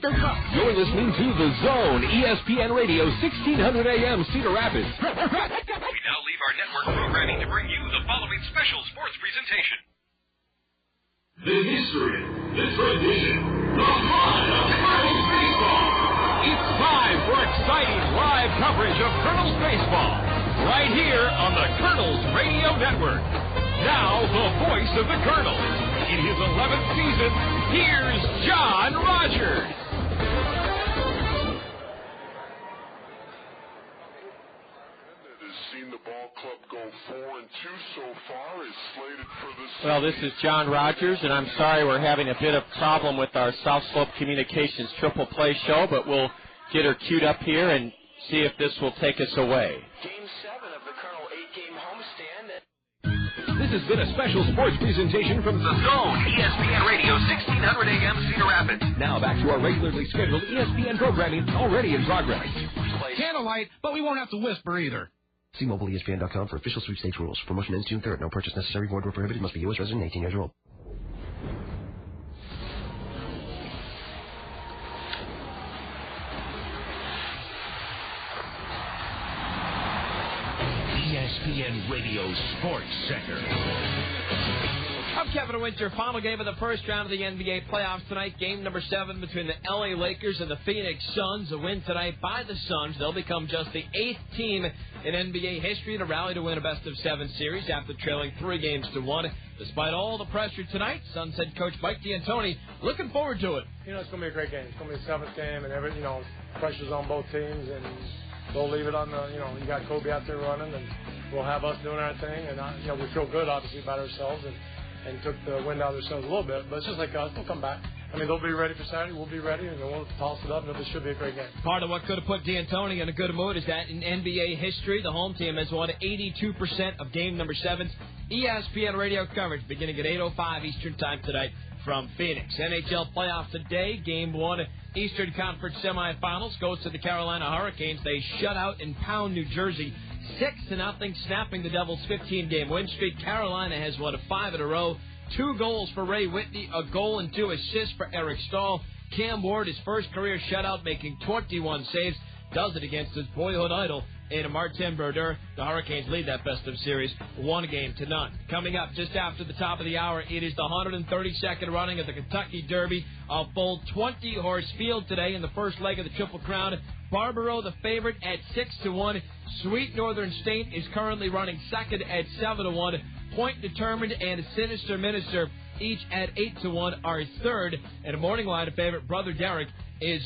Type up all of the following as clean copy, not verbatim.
the hook. You're listening to The Zone, ESPN Radio, 1600 AM, Cedar Rapids. We now leave our network programming to bring you the following special sports presentation. The history, the tradition, the fun of Kernels baseball. It's time for exciting live coverage of Kernels baseball, right here on the Kernels Radio Network. Now, the voice of the Kernels. In his 11th season, here's John Rogers. Seen the ball club go 4-2 so far, is slated for this. Well, this is John Rogers, and I'm sorry we're having a bit of problem with our South Slope Communications Triple Play show, but we'll get her queued up here and see if this will take us away. Game 7 of the Kernel 8-game homestand. This has been a special sports presentation from The Zone, ESPN Radio, 1600 AM, Cedar Rapids. Now back to our regularly scheduled ESPN programming already in progress. Candlelight, but we won't have to whisper either. See MobileESPN.com for official sweepstakes rules. Promotion ends June 3rd. No purchase necessary. Void where prohibited. Must be U.S. resident 18 years or old. ESPN Radio Sports Center. I'm Kevin Winter. Final game of the first round of the NBA playoffs tonight. Game number 7 between the LA Lakers and the Phoenix Suns. A win tonight by the Suns. They'll become just the 8th team in NBA history to rally to win a best-of-7 series after trailing 3-1. Despite all the pressure tonight, Suns head coach Mike D'Antoni looking forward to it. It's going to be a great game. It's going to be the 7th game, and pressure's on both teams, and they'll leave it on the, you got Kobe out there running, and we'll have us doing our thing, and we feel good, obviously, about ourselves, and took the wind out of themselves a little bit. But it's just like us. They'll come back. They'll be ready for Saturday. We'll be ready, and we'll toss it up, and it should be a great game. Part of what could have put D'Antoni in a good mood is that in NBA history, the home team has won 82% of game number 7's ESPN radio coverage beginning at 8:05 Eastern Time tonight from Phoenix. NHL playoffs today. Game 1, Eastern Conference semifinals, goes to the Carolina Hurricanes. They shut out and pound New Jersey 6-0, snapping the Devils' 15-game win streak. Carolina has won 5 in a row. 2 goals for Ray Whitney, a goal and 2 assists for Eric Stahl. Cam Ward, his first career shutout, making 21 saves, does it against his boyhood idol in Martin Brodeur. The Hurricanes lead that best-of series 1-0. Coming up just after the top of the hour, it is the 132nd running of the Kentucky Derby. A full 20-horse field today in the first leg of the Triple Crown. Barbaro, the favorite, at 6-1. Sweet Northern State is currently running second at 7-1. Point Determined and Sinister Minister, each at 8-1, are third. And a morning line of favorite, Brother Derek, is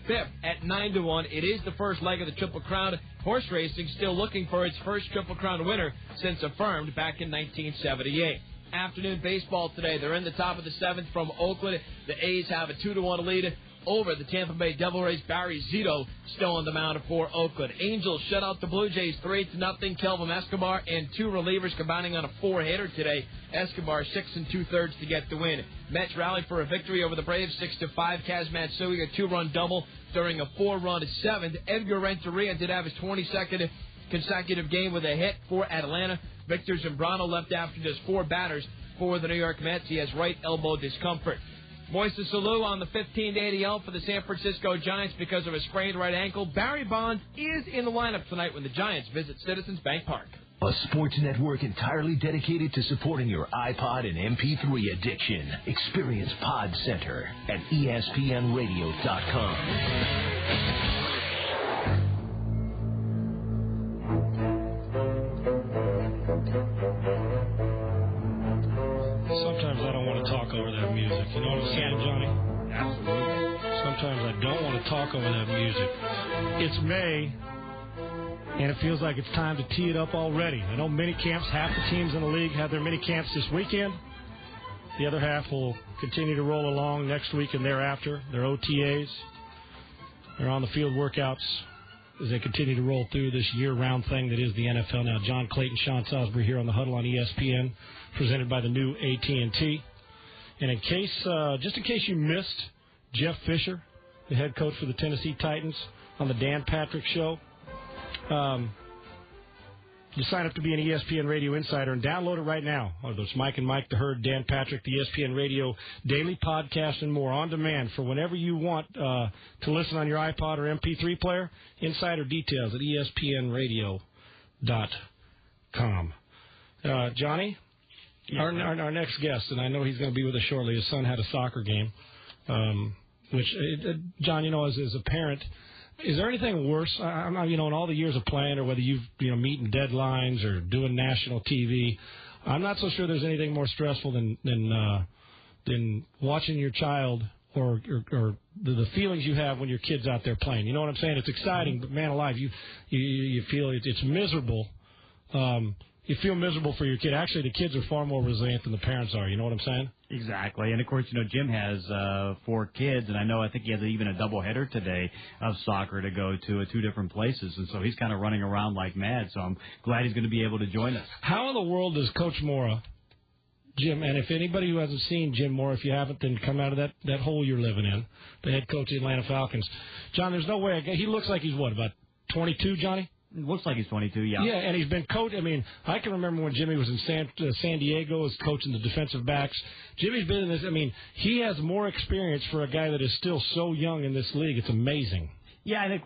fifth at 9-1. It is the first leg of the Triple Crown. Horse racing still looking for its first Triple Crown winner since affirmed back in 1978. Afternoon baseball today. They're in the top of the 7th from Oakland. The A's have a 2-1 lead over the Tampa Bay Devil Rays. Barry Zito still on the mound for Oakland. Angels shut out the Blue Jays 3-0. Kelvin Escobar and 2 relievers combining on a 4-hitter today. Escobar 6 2/3 to get the win. Mets rallied for a victory over the Braves 6-5. Kaz Matsui a 2-run double during a 4-run 7th. Edgar Renteria did have his 22nd consecutive game with a hit for Atlanta. Victor Zambrano left after just 4 batters for the New York Mets. He has right elbow discomfort. Moises Alou on the 15-day DL for the San Francisco Giants because of a sprained right ankle. Barry Bonds is in the lineup tonight when the Giants visit Citizens Bank Park. A sports network entirely dedicated to supporting your iPod and MP3 addiction. Experience Pod Center at ESPNradio.com. Sometimes I don't want to talk over that music. You know what I'm saying, Johnny? Absolutely. Sometimes I don't want to talk over that music. It's May, and it feels like it's time to tee it up already. I know mini camps, half the teams in the league have their mini camps this weekend. The other half will continue to roll along next week and thereafter. Their OTAs, their on-the-field workouts as they continue to roll through this year-round thing that is the NFL. Now, John Clayton, Sean Salisbury here on the Huddle on ESPN, presented by the new AT&T. And just in case you missed Jeff Fisher, the head coach for the Tennessee Titans, on the Dan Patrick Show, You sign up to be an ESPN Radio Insider and download it right now. There's Mike and Mike, The Herd, Dan Patrick, the ESPN Radio Daily Podcast, and more on demand for whenever you want to listen on your iPod or MP3 player. Insider details at ESPNRadio.com. Johnny, our next guest, and I know he's going to be with us shortly. His son had a soccer game, which, John, as a parent, is there anything worse? I'm not, in all the years of playing, or whether you've, meeting deadlines or doing national TV, I'm not so sure there's anything more stressful than watching your child or the feelings you have when your kid's out there playing. You know what I'm saying? It's exciting, but man alive, you feel it's miserable. You feel miserable for your kid. Actually, the kids are far more resilient than the parents are. You know what I'm saying? Exactly. And, of course, Jim has 4 kids, and I think he has even a doubleheader today of soccer to go to at 2 different places. And so he's kind of running around like mad. So I'm glad he's going to be able to join us. How in the world does Coach Mora, Jim, and if anybody who hasn't seen Jim Mora, if you haven't, then come out of that hole you're living in, the head coach of the Atlanta Falcons. John, there's no way. He looks like he's, about 22, Johnny? Looks like he's 22, yeah. Yeah, and he's been coached. I can remember when Jimmy was in San Diego as coaching the defensive backs. Jimmy's been in this. He has more experience for a guy that is still so young in this league. It's amazing. Yeah, I think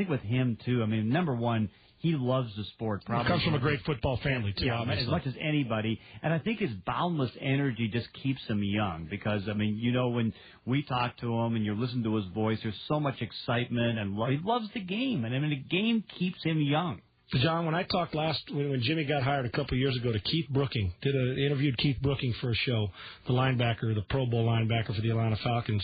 with him, too, number one, he loves the sport. Probably he comes from a great football family, too, obviously. As much as anybody. And I think his boundless energy just keeps him young because, when we talk to him and you listen to his voice, there's so much excitement, and he loves the game. And, the game keeps him young. John, when I talked when Jimmy got hired a couple of years ago to Keith Brooking, interviewed Keith Brooking for a show, the linebacker, the Pro Bowl linebacker for the Atlanta Falcons,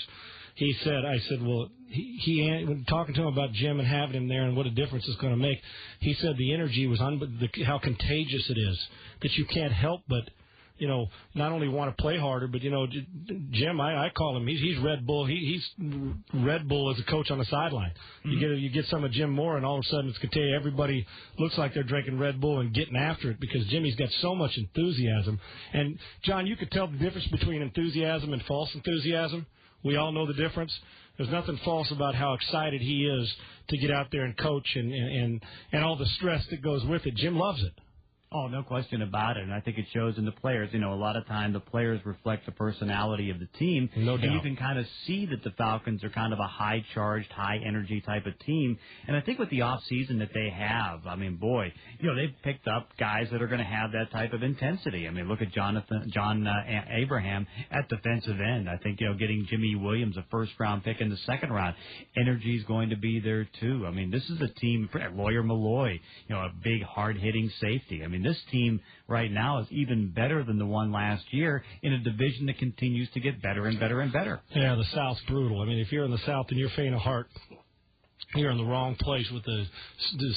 I said, well, when talking to him about Jim and having him there and what a difference it's going to make, he said the energy was how contagious it is, that you can't help but, not only want to play harder, but, Jim, I call him, he's Red Bull. He's Red Bull as a coach on the sideline. Mm-hmm. You get some of Jim Moore, and all of a sudden it's going to tell you everybody looks like they're drinking Red Bull and getting after it because Jimmy's got so much enthusiasm. And, John, you could tell the difference between enthusiasm and false enthusiasm. We all know the difference. There's nothing false about how excited he is to get out there and coach and all the stress that goes with it. Jim loves it. Oh, no question about it. And I think it shows in the players. A lot of time the players reflect the personality of the team. No doubt. And you can kind of see that the Falcons are kind of a high-charged, high-energy type of team. And I think with the off-season that they have, they've picked up guys that are going to have that type of intensity. Look at John Abraham at defensive end. I think, getting Jimmy Williams, a first-round pick in the second round, energy is going to be there, too. This is a team, Lawyer Malloy, a big, hard-hitting safety. This team right now is even better than the one last year in a division that continues to get better and better and better. Yeah, the South's brutal. If you're in the South and you're faint of heart, you're in the wrong place. With the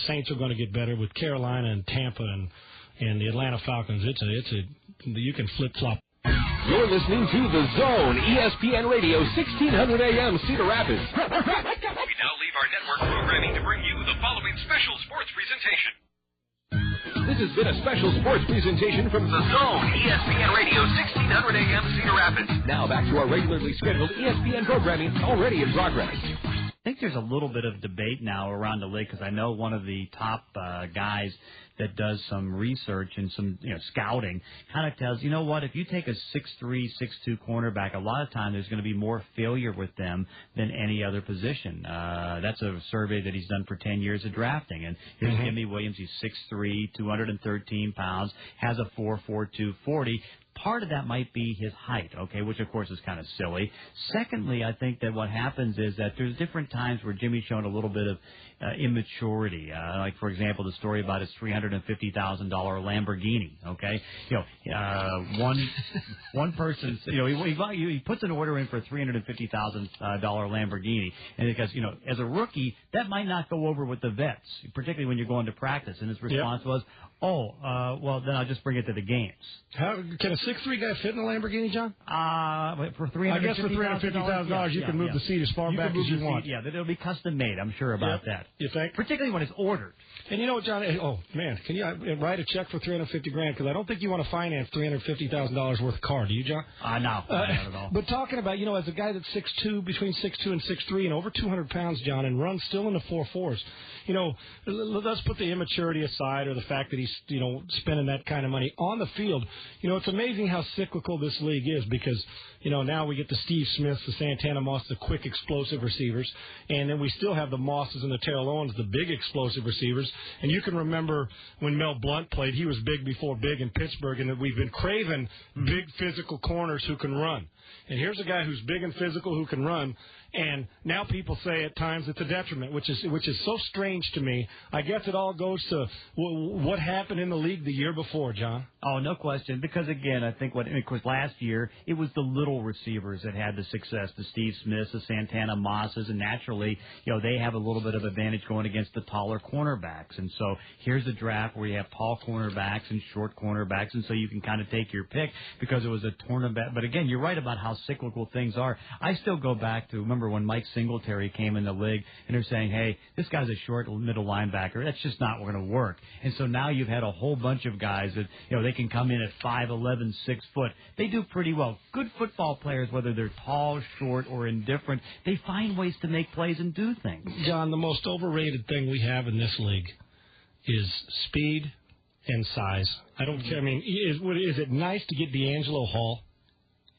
Saints are going to get better with Carolina and Tampa and the Atlanta Falcons. You can flip-flop. You're listening to The Zone, ESPN Radio, 1600 AM, Cedar Rapids. We now leave our network programming to bring you the following special sports presentation. This has been a special sports presentation from The Zone, ESPN Radio, 1600 AM, Cedar Rapids. Now back to our regularly scheduled ESPN programming already in progress. I think there's a little bit of debate now around the league because I know one of the top guys that does some research and some scouting kind of tells, if you take a 6'3", 6'2" cornerback, a lot of time there's going to be more failure with them than any other position. That's a survey that he's done for 10 years of drafting. And here's Jimmy Williams. He's 6'3", 213 pounds, has a 4.42 40. Part of that might be his height, okay, which, of course, is kind of silly. Secondly, I think that what happens is that there's different times where Jimmy's shown a little bit of immaturity. Like, for example, the story about his $350,000 Lamborghini, okay? One person, he puts an order in for a $350,000 Lamborghini, and because, as a rookie, that might not go over with the vets, particularly when you're going to practice. And his response was, well, then I'll just bring it to the games. How can a 6'3" guy fit in a Lamborghini, John? For $350,000, you can move the seat as far back as you want. Yeah, it'll be custom made. I'm sure about that. You think? Particularly when it's ordered. And you know what, John? Oh man, can you write a check for $350,000? Because I don't think you want to finance $350,000 worth of car, do you, John? No, not at all. But talking about, as a guy that's 6'2", between 6'2" and 6'3", and over 200 pounds, John, and runs still in the 4.4s. Let's put the immaturity aside or the fact that he's spending that kind of money on the field. It's amazing how cyclical this league is because, now we get the Steve Smiths, the Santana Moss, the quick, explosive receivers, and then we still have the Mosses and the Terrell Owens, the big, explosive receivers. And you can remember when Mel Blount played, he was big before big in Pittsburgh, and that we've been craving big physical corners who can run. And here's a guy who's big and physical who can run, and now people say at times it's a detriment, which is so strange to me. I guess it all goes to what happened in the league the year before, John. Oh, no question. Because, again, I think of course, last year, it was the little receivers that had the success, the Steve Smiths, the Santana Mosses, and naturally, they have a little bit of advantage going against the taller cornerbacks. And so here's a draft where you have tall cornerbacks and short cornerbacks, and so you can kind of take your pick because it was a tournament. But, again, you're right about how cyclical things are. I still go back to, remember when Mike Singletary came in the league, and they're saying, hey, this guy's a short middle linebacker. That's just not going to work. And so now you've had a whole bunch of guys that, they can come in at 5'11", 6 foot. They do pretty well. Good football players, whether they're tall, short, or indifferent, they find ways to make plays and do things. John, the most overrated thing we have in this league is speed and size. I don't care. I mean, is it nice to get D'Angelo Hall?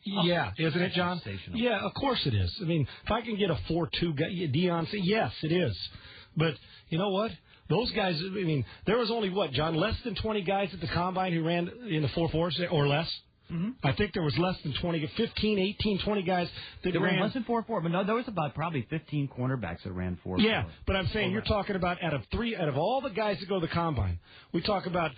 Yeah, isn't it, John? Yeah, of course it is. I mean, if I can get a 4.2 guy, Deion, yes, it is. But you know what? Those guys, I mean, there was only, John, less than 20 guys at the Combine who ran in the 4.4s or less? Mm-hmm. I think there was less than 20, 15, 18, 20 guys that ran less than 4.4, but no, there was about probably 15 cornerbacks that ran 4.4. Yeah, but I'm saying you're talking about out of all the guys that go to the Combine, we talk about,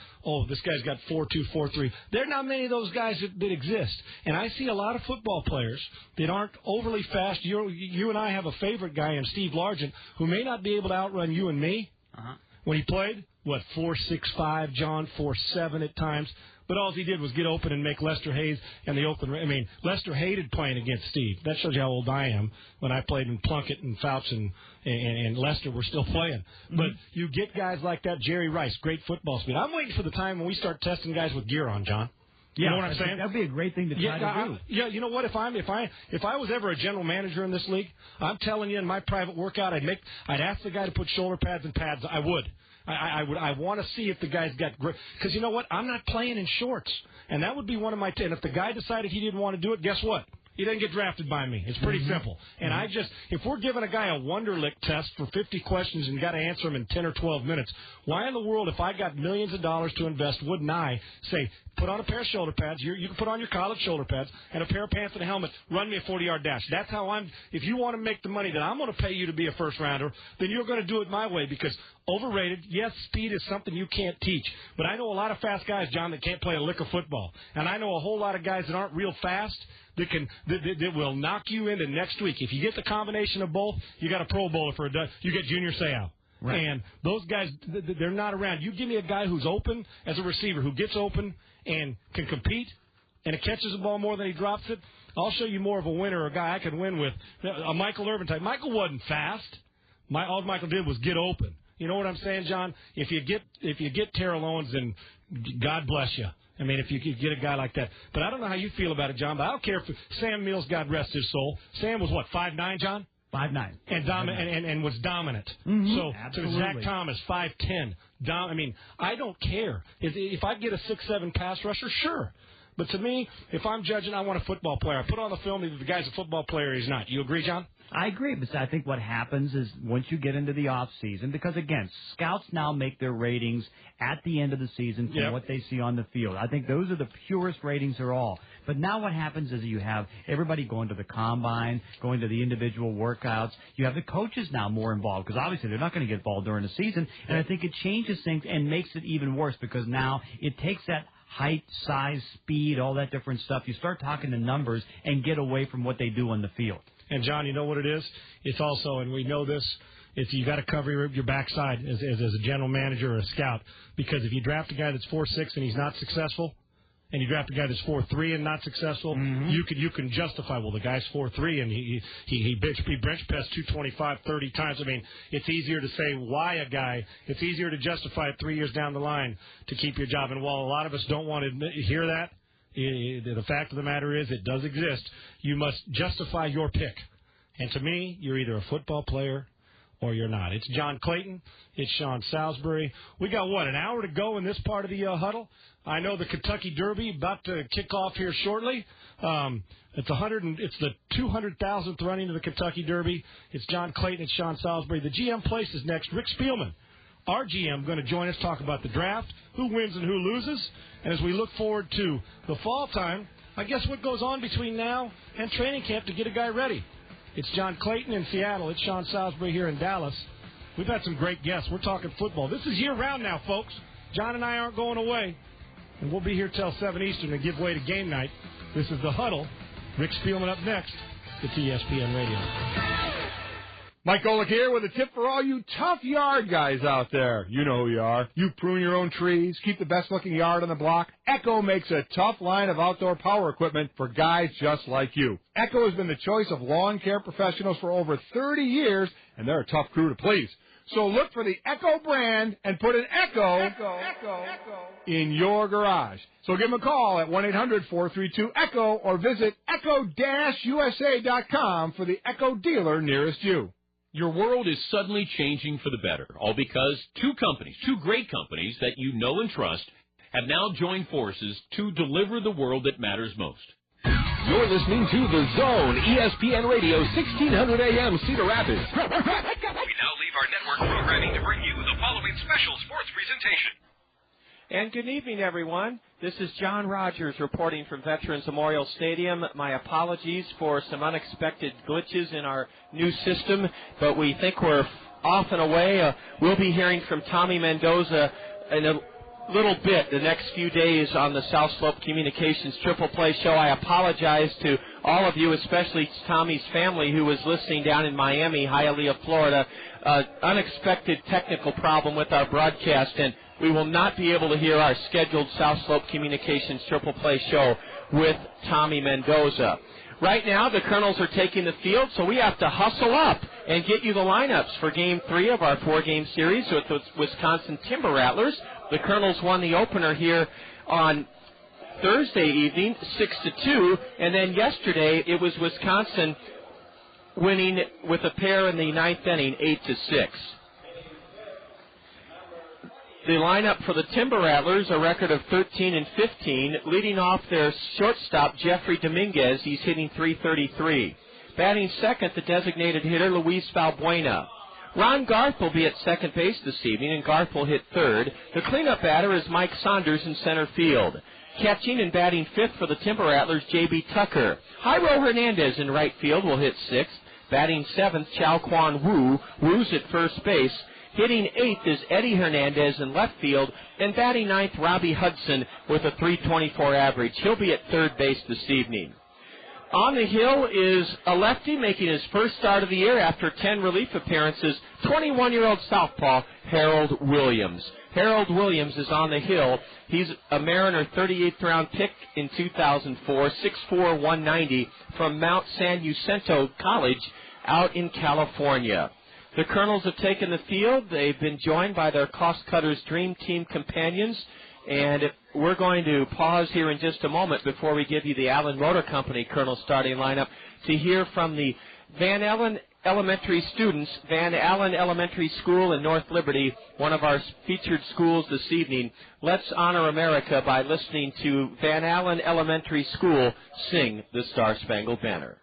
this guy's got 4.2, 4.3. There are not many of those guys that exist. And I see a lot of football players that aren't overly fast. You and I have a favorite guy in Steve Largent who may not be able to outrun you and me. When he played, 4.65, John, 4.7 at times. But all he did was get open and make Lester Hayes and the Oakland. I mean, Lester hated playing against Steve. That shows you how old I am. When I played in Plunkett and Fouts and Lester were still playing. Mm-hmm. But you get guys like that, Jerry Rice, great football speed. I'm waiting for the time when we start testing guys with gear on, John. You know what I'm saying? That'd be a great thing to try to do. Yeah, you know what? If I was ever a general manager in this league, I'm telling you, in my private workout, I'd ask the guy to put shoulder pads and pads. I would. I want to see if the guy's got grip. Because you know what? I'm not playing in shorts. And that would be one of my 10. If the guy decided he didn't want to do it, guess what? He doesn't get drafted by me. It's pretty simple. And if we're giving a guy a Wonderlic test for 50 questions and got to answer them in 10 or 12 minutes, why in the world, if I got millions of dollars to invest, wouldn't I say, put on a pair of shoulder pads, you can put on your college shoulder pads, and a pair of pants and a helmet, run me a 40-yard dash. That's how if you want to make the money that I'm going to pay you to be a first-rounder, then you're going to do it my way because overrated, yes, speed is something you can't teach. But I know a lot of fast guys, John, that can't play a lick of football. And I know a whole lot of guys that aren't real fast that will knock you into next week. If you get the combination of both, you got a Pro Bowler you get Junior Seau. Right. And those guys, they're not around. You give me a guy who's open as a receiver, who gets open and can compete, and it catches the ball more than he drops it, I'll show you more of a winner, a guy I can win with. A Michael Irvin type. Michael wasn't fast. All Michael did was get open. You know what I'm saying, John? If you get Terrell Owens, then God bless you. I mean, if you could get a guy like that. But I don't know how you feel about it, John, but I don't care if Sam Mills, God rest his soul. Sam was, 5'9", John? 5'9". And was dominant. Mm-hmm. So Zach Thomas, 5'10". I don't care. If I get a 6'7" pass rusher, sure. But to me, if I'm judging, I want a football player. I put on the film that the guy's a football player, he's not. You agree, John? I agree, but I think what happens is once you get into the off season, because again, scouts now make their ratings at the end of the season from what they see on the field. I think those are the purest ratings of all. But now what happens is you have everybody going to the combine, going to the individual workouts. You have the coaches now more involved because obviously they're not going to get involved during the season. And I think it changes things and makes it even worse because now it takes that height, size, speed, all that different stuff. You start talking the numbers and get away from what they do on the field. And, John, you know what it is? It's also, and we know this, you got to cover your backside as a general manager or a scout. Because if you draft a guy that's 4'6" and he's not successful, and you draft a guy that's 4'3" and not successful, you can justify, the guy's 4'3" and he bench pressed 225 30 times. I mean, it's easier to say why a guy. It's easier to justify it 3 years down the line to keep your job. And while a lot of us don't want to hear that, the fact of the matter is it does exist. You must justify your pick. And to me, you're either a football player or you're not. It's John Clayton. It's Sean Salisbury. We got, an hour to go in this part of the huddle? I know the Kentucky Derby about to kick off here shortly. It's the 200,000th running of the Kentucky Derby. It's John Clayton and Sean Salisbury. The GM place is next. Rick Spielman, our GM, going to join us, talk about the draft, who wins and who loses. And as we look forward to the fall time, I guess what goes on between now and training camp to get a guy ready. It's John Clayton in Seattle. It's Sean Salisbury here in Dallas. We've had some great guests. We're talking football. This is year-round now, folks. John and I aren't going away. And we'll be here till 7 Eastern to give way to game night. This is The Huddle. Rick Spielman up next. It's ESPN Radio. Mike Golick here with a tip for all you tough yard guys out there. You know who you are. You prune your own trees, keep the best-looking yard on the block. Echo makes a tough line of outdoor power equipment for guys just like you. Echo has been the choice of lawn care professionals for over 30 years, and they're a tough crew to please. So look for the Echo brand and put an Echo in your garage. So give them a call at 1-800-432-ECHO or visit echo-usa.com for the Echo dealer nearest you. Your world is suddenly changing for the better, all because two great companies that you know and trust, have now joined forces to deliver the world that matters most. You're listening to The Zone, ESPN Radio, 1600 AM, Cedar Rapids. We now leave our network programming to bring you the following special sports presentation. And good evening, everyone. This is John Rogers reporting from Veterans Memorial Stadium. My apologies for some unexpected glitches in our new system, but we think we're off and away. We'll be hearing from Tommy Mendoza in a little bit the next few days on the South Slope Communications Triple Play Show. I apologize to all of you, especially Tommy's family who was listening down in Miami, Hialeah, Florida. Unexpected technical problem with our broadcast, and we will not be able to hear our scheduled South Slope Communications Triple Play Show with Tommy Mendoza. Right now, the Kernels are taking the field, so we have to hustle up and get you the lineups for Game 3 of our four-game series with the Wisconsin Timber Rattlers. The Kernels won the opener here on Thursday evening, 6-2, and then yesterday it was Wisconsin winning with a pair in the ninth inning, 8-6. The lineup for the Timber Rattlers, a record of 13-15, leading off their shortstop, Jeffrey Dominguez. He's hitting .333. Batting second, the designated hitter, Luis Valbuena. Ron Garth will be at second base this evening, and Garth will hit third. The cleanup batter is Mike Saunders in center field. Catching and batting fifth for the Timber Rattlers, J.B. Tucker. Jairo Hernandez in right field will hit sixth. Batting seventh, Chow Kwan Woo. Woo's at first base. Hitting eighth is Eddie Hernandez in left field, and batting ninth, Robbie Hudson with a .324 average. He'll be at third base this evening. On the hill is a lefty making his first start of the year after 10 relief appearances, 21-year-old southpaw Harold Williams. Harold Williams is on the hill. He's a Mariner 38th round pick in 2004, 6'4", 190 from Mount San Jacinto College out in California. The Kernels have taken the field. They've been joined by their Cost Cutters Dream Team companions. And we're going to pause here in just a moment before we give you the Allen Motor Company Kernel starting lineup to hear from the Van Allen Elementary students, Van Allen Elementary School in North Liberty, one of our featured schools this evening. Let's honor America by listening to Van Allen Elementary School sing the Star-Spangled Banner.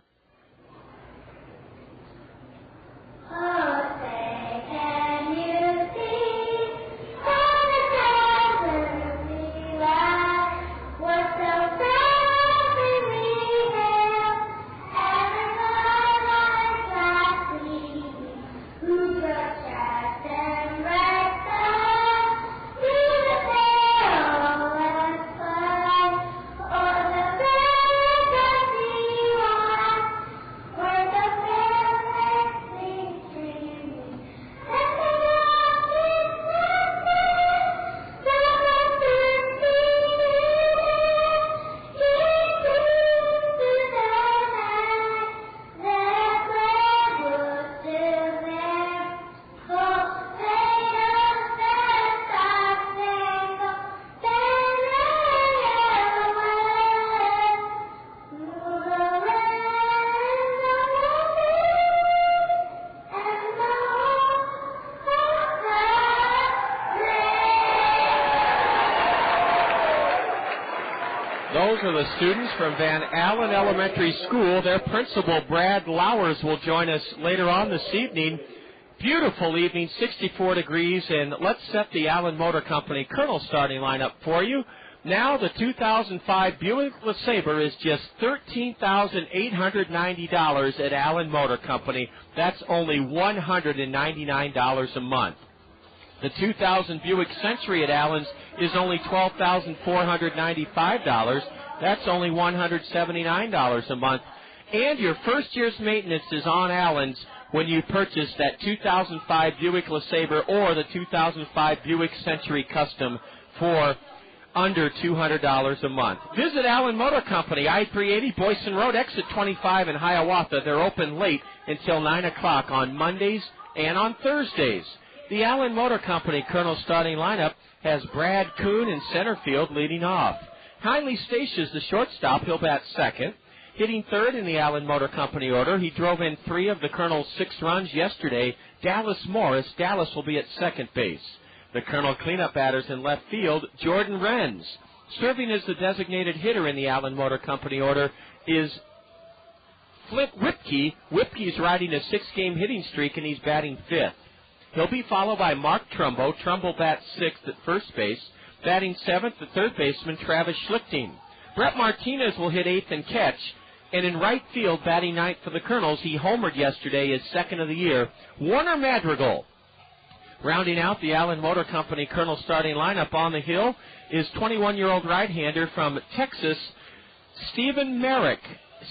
those are the students from Van Allen Elementary School. Their principal, Brad Lowers, will join us later on this evening. Beautiful evening, 64 degrees, and let's set the Allen Motor Company Kernel starting lineup for you. Now the 2005 Buick LeSabre is just $13,890 at Allen Motor Company. That's only $199 a month. The 2000 Buick Century at Allen's is only $12,495. That's only $179 a month. And your first year's maintenance is on Allen's when you purchase that 2005 Buick LeSabre or the 2005 Buick Century Custom for under $200 a month. Visit Allen Motor Company, I-380 Boyson Road, exit 25 in Hiawatha. They're open late until 9 o'clock on Mondays and on Thursdays. The Allen Motor Company Kernel starting lineup has Brad Kuhn in center field leading off. Heinle Statius, the shortstop, he'll bat second. Hitting third in the Allen Motor Company order, he drove in 3 of the Kernel's 6 runs yesterday. Dallas Morris. Dallas will be at second base. The Kernel cleanup batters in left field, Jordan Renz. Serving as the designated hitter in the Allen Motor Company order is Flint Whipke. Whipke's riding a 6-game hitting streak, and he's batting 5th. He'll be followed by Mark Trumbo. Trumbo bats 6th at first base. Batting 7th, the third baseman, Travis Schlichting. Brett Martinez will hit 8th and catch. And in right field, batting 9th for the Kernels, he homered yesterday, his second of the year, Warner Madrigal. Rounding out the Allen Motor Company Kernel starting lineup on the hill is 21-year-old right-hander from Texas, Stephen Merrick.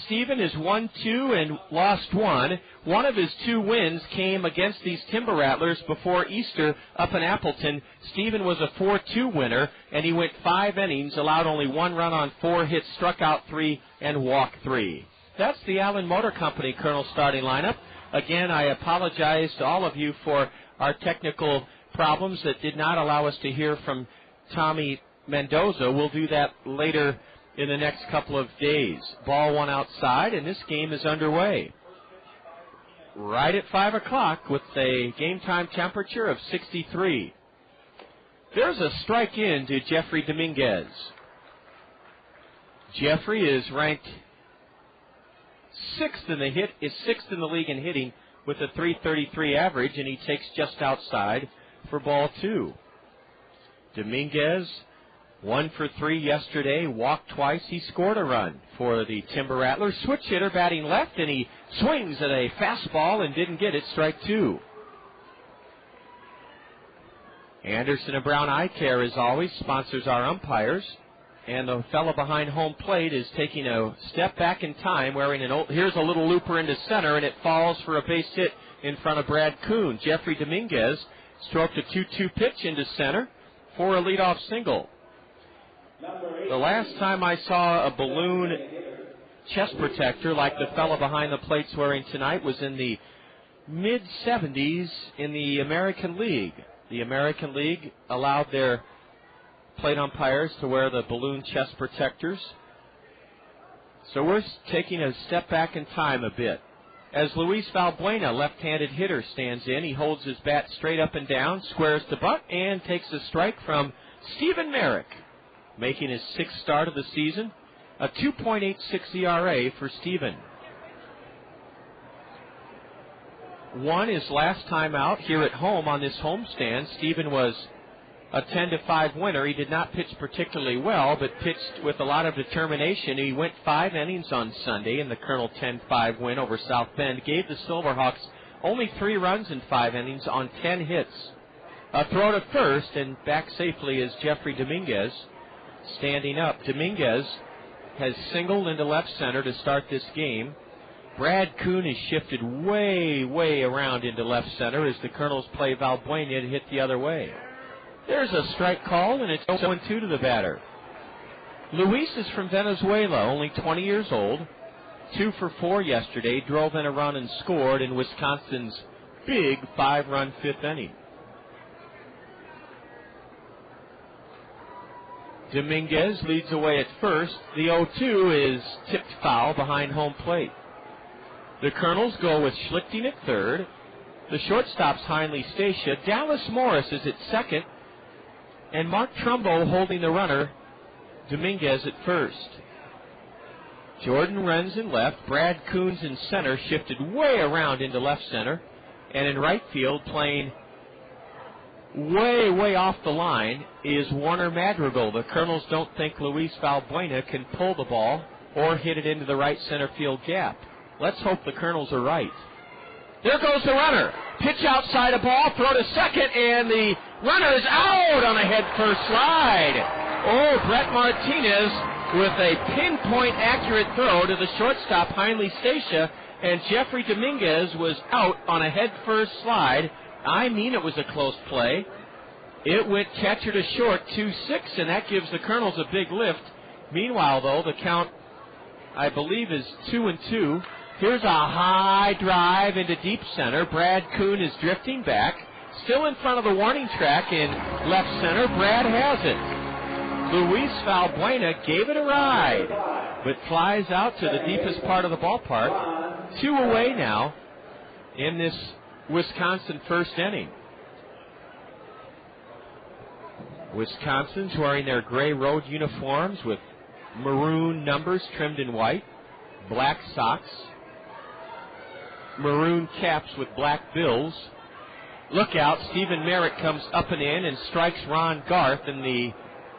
Stephen is 1-2 and lost 1. One of his 2 wins came against these Timber Rattlers before Easter up in Appleton. Stephen was a 4-2 winner, and he went 5 innings, allowed only 1 run on 4 hits, struck out 3, and walked 3. That's the Allen Motor Company Kernel starting lineup. Again, I apologize to all of you for our technical problems that did not allow us to hear from Tommy Mendoza. We'll do that later in the next couple of days. Ball 1 outside, and this game is underway. Right at 5 o'clock with a game time temperature of 63. There's a strike in to Jeffrey Dominguez. Jeffrey is ranked 6th in the league in hitting with a .333 average, and he takes just outside for ball 2. Dominguez, 1 for 3 yesterday, walked twice. He scored a run for the Timber Rattlers. Switch hitter batting left, and he swings at a fastball and didn't get it. Strike 2. Anderson and Brown Eye Care, as always, sponsors our umpires. And the fellow behind home plate is taking a step back in time, wearing here's a little looper into center, and it falls for a base hit in front of Brad Kuhn. Jeffrey Dominguez stroked a 2-2 pitch into center for a leadoff single. The last time I saw a balloon chest protector like the fellow behind the plate's wearing tonight was in the mid-'70s in the American League. The American League allowed their plate umpires to wear the balloon chest protectors. So we're taking a step back in time a bit. As Luis Valbuena, left-handed hitter, stands in, he holds his bat straight up and down, squares the butt, and takes a strike from Stephen Merrick, making his 6th start of the season, a 2.86 ERA for Stephen. 1 his last time out here at home on this homestand. Stephen was a 10-5 winner. He did not pitch particularly well, but pitched with a lot of determination. He went 5 innings on Sunday in the Kernel 10-5 win over South Bend. Gave the Silverhawks only 3 runs in 5 innings on 10 hits. A throw to first, and back safely is Jeffrey Dominguez standing up. Dominguez has singled into left center to start this game. Brad Kuhn is shifted way around into left center as the Kernels play Valbuena to hit the other way. There's a strike called, and it's 0-2 to the batter. Luis is from Venezuela, only 20 years old. 2 for 4 yesterday, drove in a run and scored in Wisconsin's big 5-run 5th inning. Dominguez leads away at first. The 0-2 is tipped foul behind home plate. The Kernels go with Schlichting at third. The shortstop's Heinle Statia. Dallas Morris is at second. And Mark Trumbo holding the runner, Dominguez at first. Jordan runs in left. Brad Coons in center, shifted way around into left center. And in right field, playing way off the line, is Warner Madrigal. The Kernels don't think Luis Valbuena can pull the ball or hit it into the right center field gap. Let's hope the Kernels are right. There goes the runner. Pitch outside a ball, throw to second, and the runner is out on a head-first slide. Oh, Brett Martinez with a pinpoint accurate throw to the shortstop, Heinle Stacia, and Jeffrey Dominguez was out on a head-first slide. I mean, it was a close play. It went catcher to short, 2-6, and that gives the Kernels a big lift. Meanwhile, though, the count, I believe, is 2-2. Here's a high drive into deep center. Brad Coon is drifting back. Still in front of the warning track in left center. Brad has it. Luis Valbuena gave it a ride, but flies out to the deepest part of the ballpark. 2 away now in this Wisconsin first inning. Wisconsin's wearing their gray road uniforms with maroon numbers trimmed in white, black socks, maroon caps with black bills. Look out, Stephen Merritt comes up and in and strikes Ron Garth in the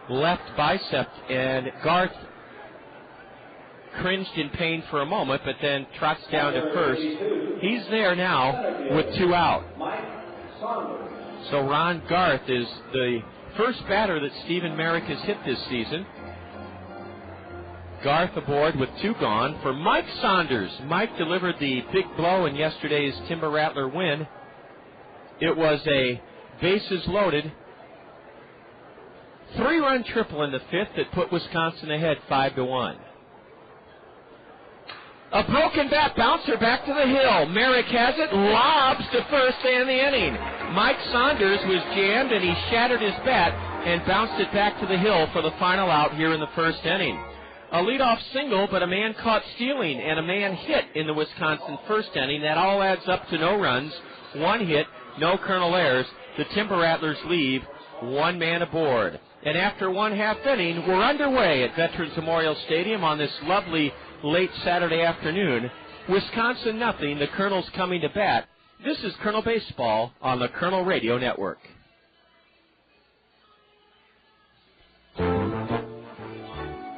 left bicep, and Garth cringed in pain for a moment, but then trots down to first. He's there now with 2 out. So Ron Garth is the first batter that Stephen Merrick has hit this season. Garth aboard with 2 gone for Mike Saunders. Mike delivered the big blow in yesterday's Timber Rattler win. It was a bases loaded 3-run triple in the 5th that put Wisconsin ahead 5-1. A broken bat bouncer back to the hill. Merrick has it, lobs to first and the inning. Mike Saunders was jammed and he shattered his bat and bounced it back to the hill for the final out here in the first inning. A leadoff single, but a man caught stealing and a man hit in the Wisconsin first inning. That all adds up to no runs, 1 hit, no Colonel errors. The Timber Rattlers leave 1 man aboard. And after 1/2 inning, we're underway at Veterans Memorial Stadium on this lovely late Saturday afternoon. Wisconsin nothing, the Kernels coming to bat. This is Kernel Baseball on the Kernel Radio Network.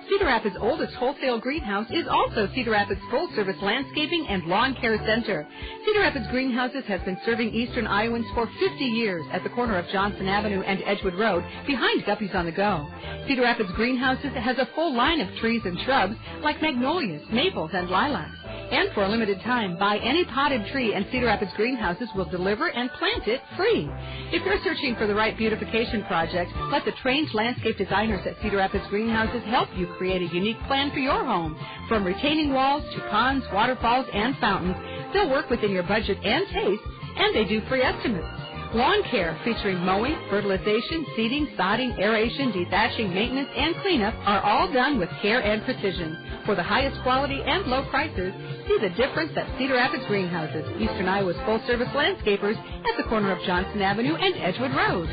Cedar Rapids' oldest wholesale greenhouse is also Cedar Rapids' full-service landscaping and lawn care center. Cedar Rapids Greenhouses has been serving eastern Iowans for 50 years at the corner of Johnson Avenue and Edgewood Road, behind Guppy's on the Go. Cedar Rapids Greenhouses has a full line of trees and shrubs like magnolias, maples, and lilacs. And for a limited time, buy any potted tree and Cedar Rapids Greenhouses will deliver and plant it free. If you're searching for the right beautification project, let the trained landscape designers at Cedar Rapids Greenhouses help you create a unique plan for your home. From retaining walls to ponds, waterfalls, and fountains, they'll work within your budget and taste, and they do free estimates. Lawn care featuring mowing, fertilization, seeding, sodding, aeration, dethatching, maintenance, and cleanup are all done with care and precision. For the highest quality and low prices, see the difference at Cedar Rapids Greenhouses, Eastern Iowa's full-service landscapers at the corner of Johnson Avenue and Edgewood Road.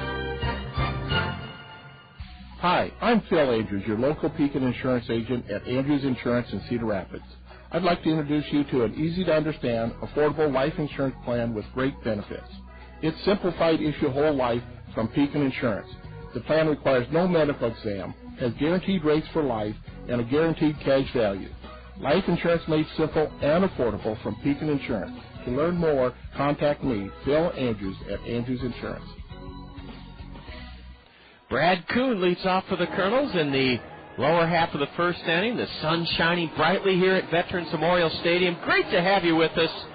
Hi, I'm Phil Andrews, your local Pekin insurance agent at Andrews Insurance in Cedar Rapids. I'd like to introduce you to an easy-to-understand, affordable life insurance plan with great benefits. It's simplified issue whole life from Pekin Insurance. The plan requires no medical exam, has guaranteed rates for life, and a guaranteed cash value. Life insurance made simple and affordable from Pekin Insurance. To learn more, contact me, Phil Andrews, at Andrews Insurance. Brad Coon leads off for the Kernels in the lower half of the first inning. The sun shining brightly here at Veterans Memorial Stadium. Great to have you with us.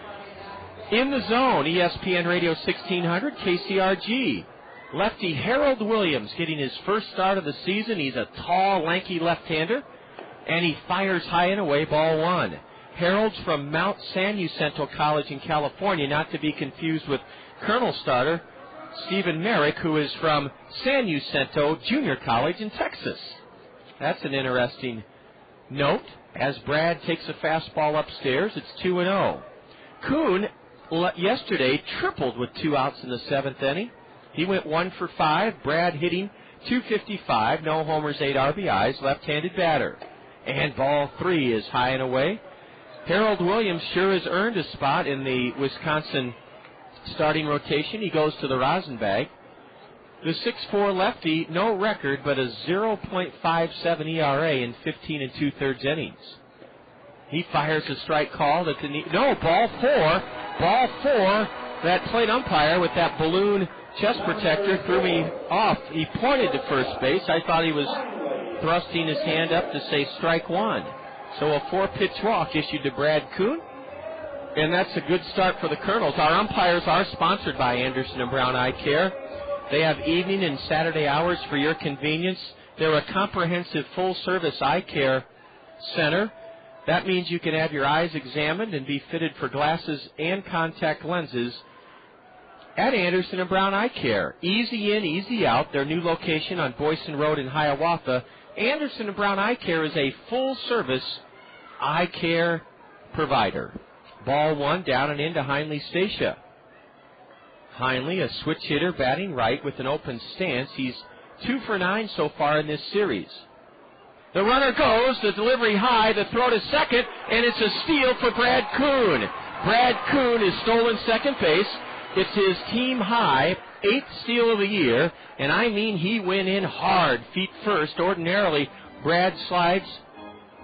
In the zone, ESPN Radio 1600, KCRG. Lefty Harold Williams getting his first start of the season. He's a tall, lanky left-hander, and he fires high and away, ball 1. Harold's from Mount San Jacinto College in California, not to be confused with Colonel starter Stephen Merrick, who is from San Jacinto Junior College in Texas. That's an interesting note. As Brad takes a fastball upstairs, it's 2-0. Kuhn yesterday tripled with 2 outs in the 7th inning. He went 1 for 5. Brad hitting .255, no homers, 8 RBIs, left-handed batter. And ball 3 is high and away. Harold Williams sure has earned a spot in the Wisconsin starting rotation. He goes to the rosin bag. The 6'4 lefty, no record, but a 0.57 ERA in 15 2/3 innings. He fires a strike called at the knee. No, ball 4. Ball 4. That plate umpire with that balloon chest protector threw me off. He pointed to first base. I thought he was thrusting his hand up to say strike 1. So a 4-pitch walk issued to Brad Kuhn. And that's a good start for the Kernels. Our umpires are sponsored by Anderson and Brown Eye Care. They have evening and Saturday hours for your convenience. They're a comprehensive full-service eye care center. That means you can have your eyes examined and be fitted for glasses and contact lenses at Anderson and Brown Eye Care. Easy in, easy out. Their new location on Boyson Road in Hiawatha. Anderson and Brown Eye Care is a full-service eye care provider. Ball 1 down and into Heinle Stacia. Heinle, a switch hitter, batting right with an open stance. He's 2 for 9 so far in this series. The runner goes, the delivery high, the throw to second, and it's a steal for Brad Kuhn. Brad Kuhn has stolen second base. It's his team high, 8th steal of the year, and I mean he went in hard, feet first. Ordinarily, Brad slides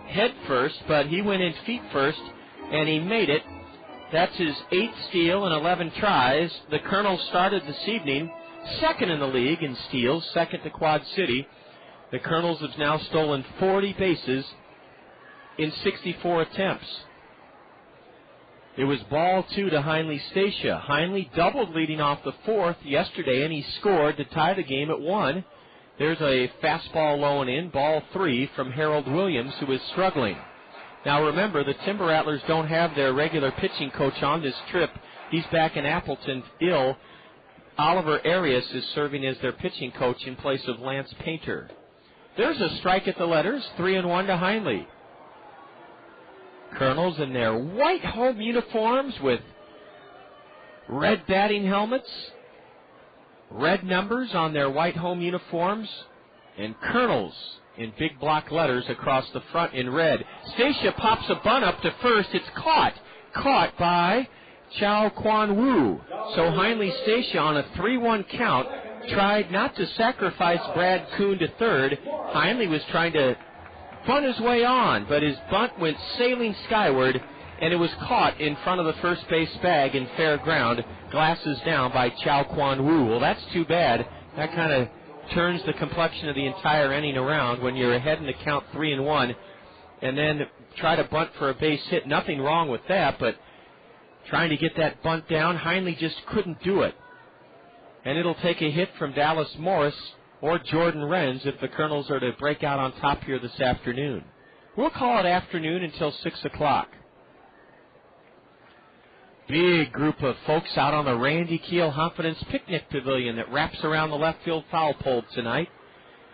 head first, but he went in feet first, and he made it. That's his 8th steal in 11 tries. The Kernels started this evening second in the league in steals, second to Quad City. The Kernels have now stolen 40 bases in 64 attempts. It was ball 2 to Heinle Stacia. Heinle doubled leading off the 4th yesterday, and he scored to tie the game at 1. There's a fastball low and in, ball 3 from Harold Williams, who is struggling. Now remember, the Timber Rattlers don't have their regular pitching coach on this trip. He's back in Appleton ill. Oliver Arias is serving as their pitching coach in place of Lance Painter. There's a strike at the letters, 3-1 to Heinle. Kernels in their white home uniforms with red batting helmets, red numbers on their white home uniforms, and Kernels in big block letters across the front in red. Stacia pops a bunt up to first. It's caught by Chow Kwan Woo. So Heinle Stacia on a 3-1 count tried not to sacrifice Brad Kuhn to third. Heinle was trying to bunt his way on, but his bunt went sailing skyward, and it was caught in front of the first base bag in fair ground, glasses down by Chow Kwan Woo. Well, that's too bad. That kind of turns the complexion of the entire inning around when you're ahead in the count 3-1, and then try to bunt for a base hit. Nothing wrong with that, but trying to get that bunt down, Heinle just couldn't do it. And it'll take a hit from Dallas Morris or Jordan Renz if the Kernels are to break out on top here this afternoon. We'll call it afternoon until 6 o'clock. Big group of folks out on the Randy Keel Confidence Picnic Pavilion that wraps around the left field foul pole tonight.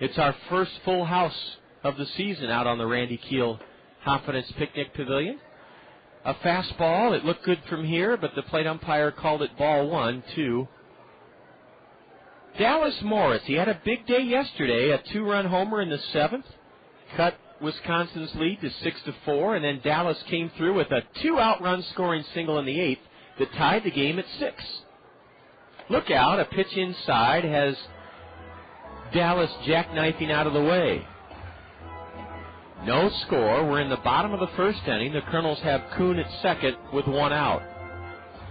It's our first full house of the season out on the Randy Keel Confidence Picnic Pavilion. A fastball. It looked good from here, but the plate umpire called it ball 1 to Dallas Morris. He had a big day yesterday, a 2-run homer in the 7th, cut Wisconsin's lead to 6-4, and then Dallas came through with a 2-out run scoring single in the 8th that tied the game at 6. Look out, a pitch inside has Dallas jackknifing out of the way. No score. We're in the bottom of the first inning. The Kernels have Kuhn at second with 1 out.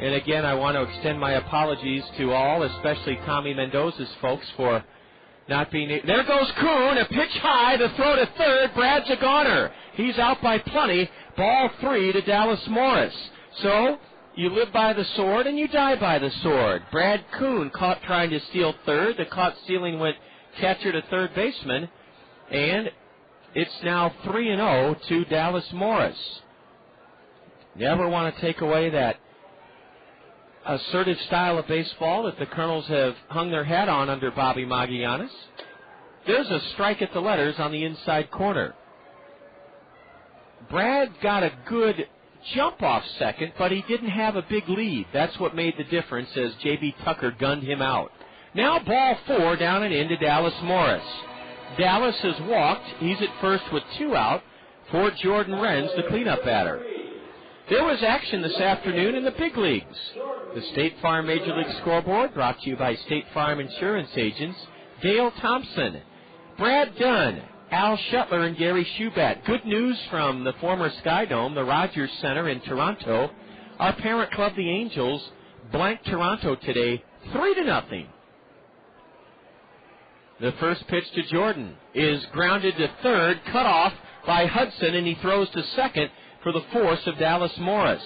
And again, I want to extend my apologies to all, especially Tommy Mendoza's folks, for not being... There goes Kuhn, a pitch high, the throw to third. Brad's a goner. He's out by plenty. Ball 3 to Dallas Morris. So, you live by the sword and you die by the sword. Brad Kuhn caught trying to steal third. The caught stealing went catcher to third baseman. And it's now 3-0 to Dallas Morris. Never want to take away that assertive style of baseball that the Kernels have hung their hat on under Bobby Magianis. There's a strike at the letters on the inside corner. Brad got a good jump off second, but he didn't have a big lead. That's what made the difference as J.B. Tucker gunned him out. Now ball 4 down and into Dallas Morris. Dallas has walked. He's at first with 2 out. for Jordan Renz, the cleanup batter. There was action this afternoon in the big leagues. The State Farm Major League Scoreboard brought to you by State Farm Insurance Agents Dale Thompson, Brad Dunn, Al Shuttler, and Gary Shubat. Good news from the former Sky Dome, the Rogers Center in Toronto. Our parent club, the Angels, blanked Toronto today 3-0. The first pitch to Jordan is grounded to third, cut off by Hudson, and he throws to second for the force of Dallas Morris.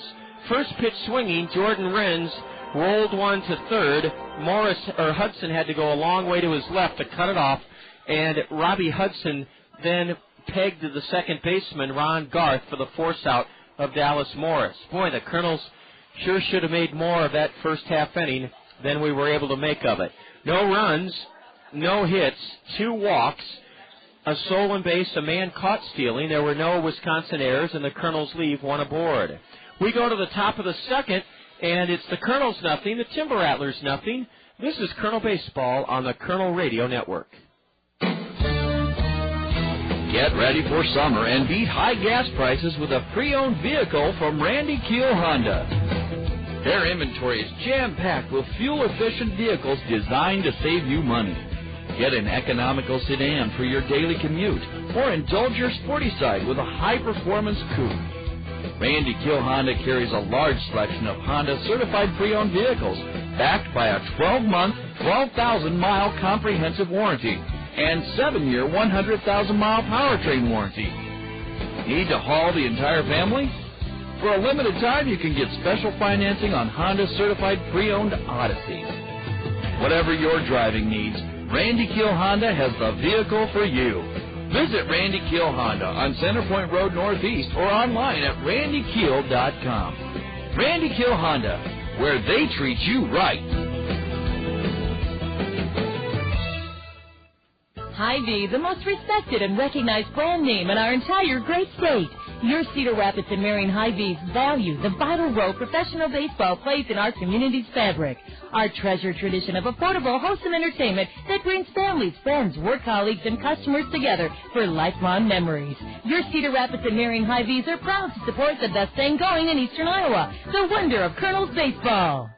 First pitch swinging, Jordan Renz rolled one to third. Hudson had to go a long way to his left to cut it off, and Robbie Hudson then pegged the second baseman, Ron Garth, for the force out of Dallas Morris. Boy, the Kernels sure should have made more of that first half inning than we were able to make of it. No runs, no hits, 2 walks, a stolen base, a man caught stealing. There were no Wisconsin errors, and the Kernels leave one aboard. We go to the top of the second, and it's the Kernels nothing, the Timber Rattlers nothing. This is Kernel Baseball on the Kernel Radio Network. Get ready for summer and beat high gas prices with a pre-owned vehicle from Randy Keel Honda. Their inventory is jam-packed with fuel-efficient vehicles designed to save you money. Get an economical sedan for your daily commute, or indulge your sporty side with a high-performance coupe. Randy Keel Honda carries a large selection of Honda certified pre-owned vehicles, backed by a 12-month, 12,000-mile comprehensive warranty and 7-year, 100,000-mile powertrain warranty. Need to haul the entire family? For a limited time, you can get special financing on Honda certified pre-owned Odysseys. Whatever your driving needs, Randy Keel Honda has the vehicle for you. Visit Randy Keel Honda on Centerpoint Road Northeast or online at randykeel.com. Randy Keel Honda, where they treat you right. Hy-Vee, the most respected and recognized brand name in our entire great state. Your Cedar Rapids and Marion Hy-Vees value the vital role professional baseball plays in our community's fabric. Our treasured tradition of affordable, wholesome entertainment that brings families, friends, work colleagues, and customers together for lifelong memories. Your Cedar Rapids and Marion Hy-Vees are proud to support the best thing going in eastern Iowa, the wonder of Kernels baseball.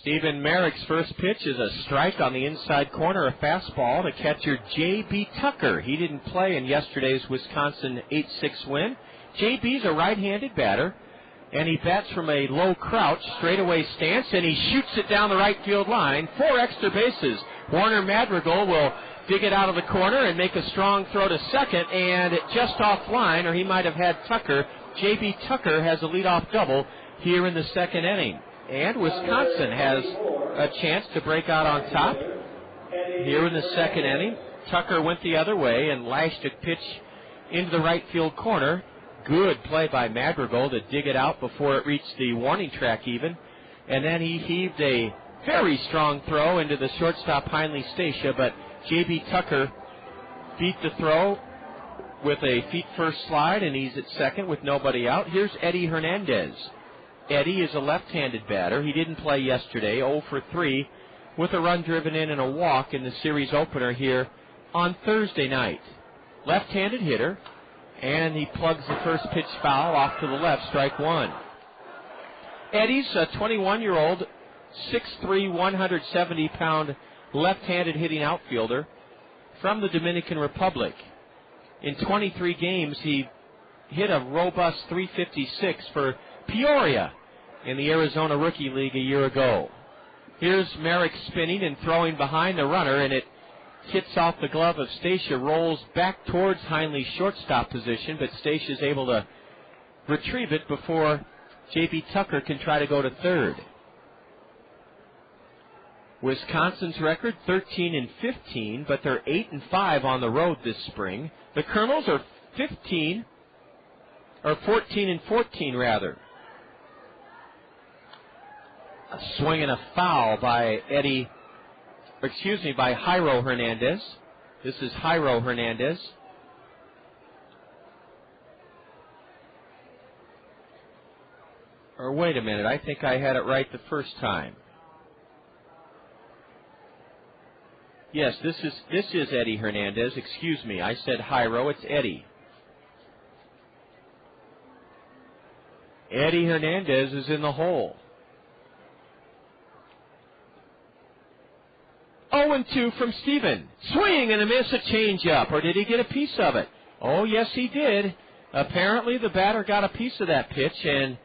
Stephen Merrick's first pitch is a strike on the inside corner, a fastball to catcher J.B. Tucker. He didn't play in yesterday's Wisconsin 8-6 win. J.B.'s a right-handed batter, and he bats from a low crouch, straightaway stance, and he shoots it down the right field line. 4 extra bases. Warner Madrigal will dig it out of the corner and make a strong throw to second, and just offline, or he might have had Tucker. J.B. Tucker has a leadoff double here in the second inning. And Wisconsin has a chance to break out on top here in the second inning. Tucker went the other way and lashed a pitch into the right field corner. Good play by Madrigal to dig it out before it reached the warning track even. And then he heaved a very strong throw into the shortstop Heinle Stacia, but J.B. Tucker beat the throw with a feet-first slide, and he's at second with nobody out. Here's Eddie Hernandez. Eddie is a left-handed batter. He didn't play yesterday, 0 for 3, with a run driven in and a walk in the series opener here on Thursday night. Left-handed hitter, and he plugs the first pitch foul off to the left, strike one. Eddie's a 21-year-old, 6'3", 170-pound left-handed hitting outfielder from the Dominican Republic. In 23 games, he hit a robust .356 for Peoria in the Arizona Rookie League a year ago. Here's Merrick spinning and throwing behind the runner, and it hits off the glove of Stacia, rolls back towards Heinle's shortstop position, but Stacio's able to retrieve it before J.B. Tucker can try to go to third. Wisconsin's record 13-15, but they're 8-5 on the road this spring. The Kernels are 14-14 rather. A swing and a foul by Jairo Hernandez. This is Jairo Hernandez. Or wait a minute, I think I had it right the first time. Yes, this is Eddie Hernandez. Excuse me, I said Jairo. It's Eddie. Eddie Hernandez is in the hole. 0-2 from Steven. Swing and a miss, a changeup. Or did he get a piece of it? Oh, yes, he did. Apparently, the batter got a piece of that pitch, and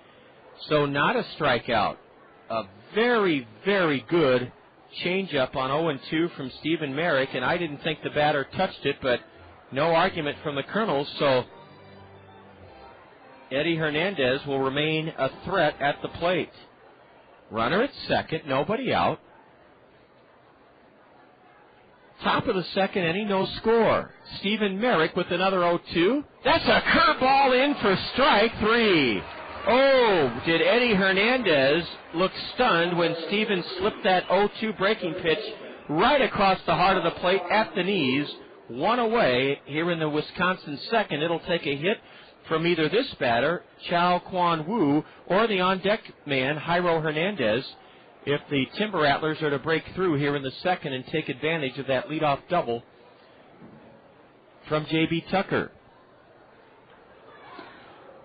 so not a strikeout. A very, very good changeup on 0-2 from Stephen Merrick, and I didn't think the batter touched it, but no argument from the Kernels, so Eddie Hernandez will remain a threat at the plate. Runner at second, nobody out. Top of the second inning, no score. Stephen Merrick with another 0-2. That's a curveball in for strike 3. Oh, did Eddie Hernandez look stunned when Stephen slipped that 0-2 breaking pitch right across the heart of the plate at the knees. One away here in the Wisconsin second. It'll take a hit from either this batter, Chow Kwan Woo, or the on-deck man, Jairo Hernandez, if the Timber Rattlers are to break through here in the second and take advantage of that leadoff double from J.B. Tucker.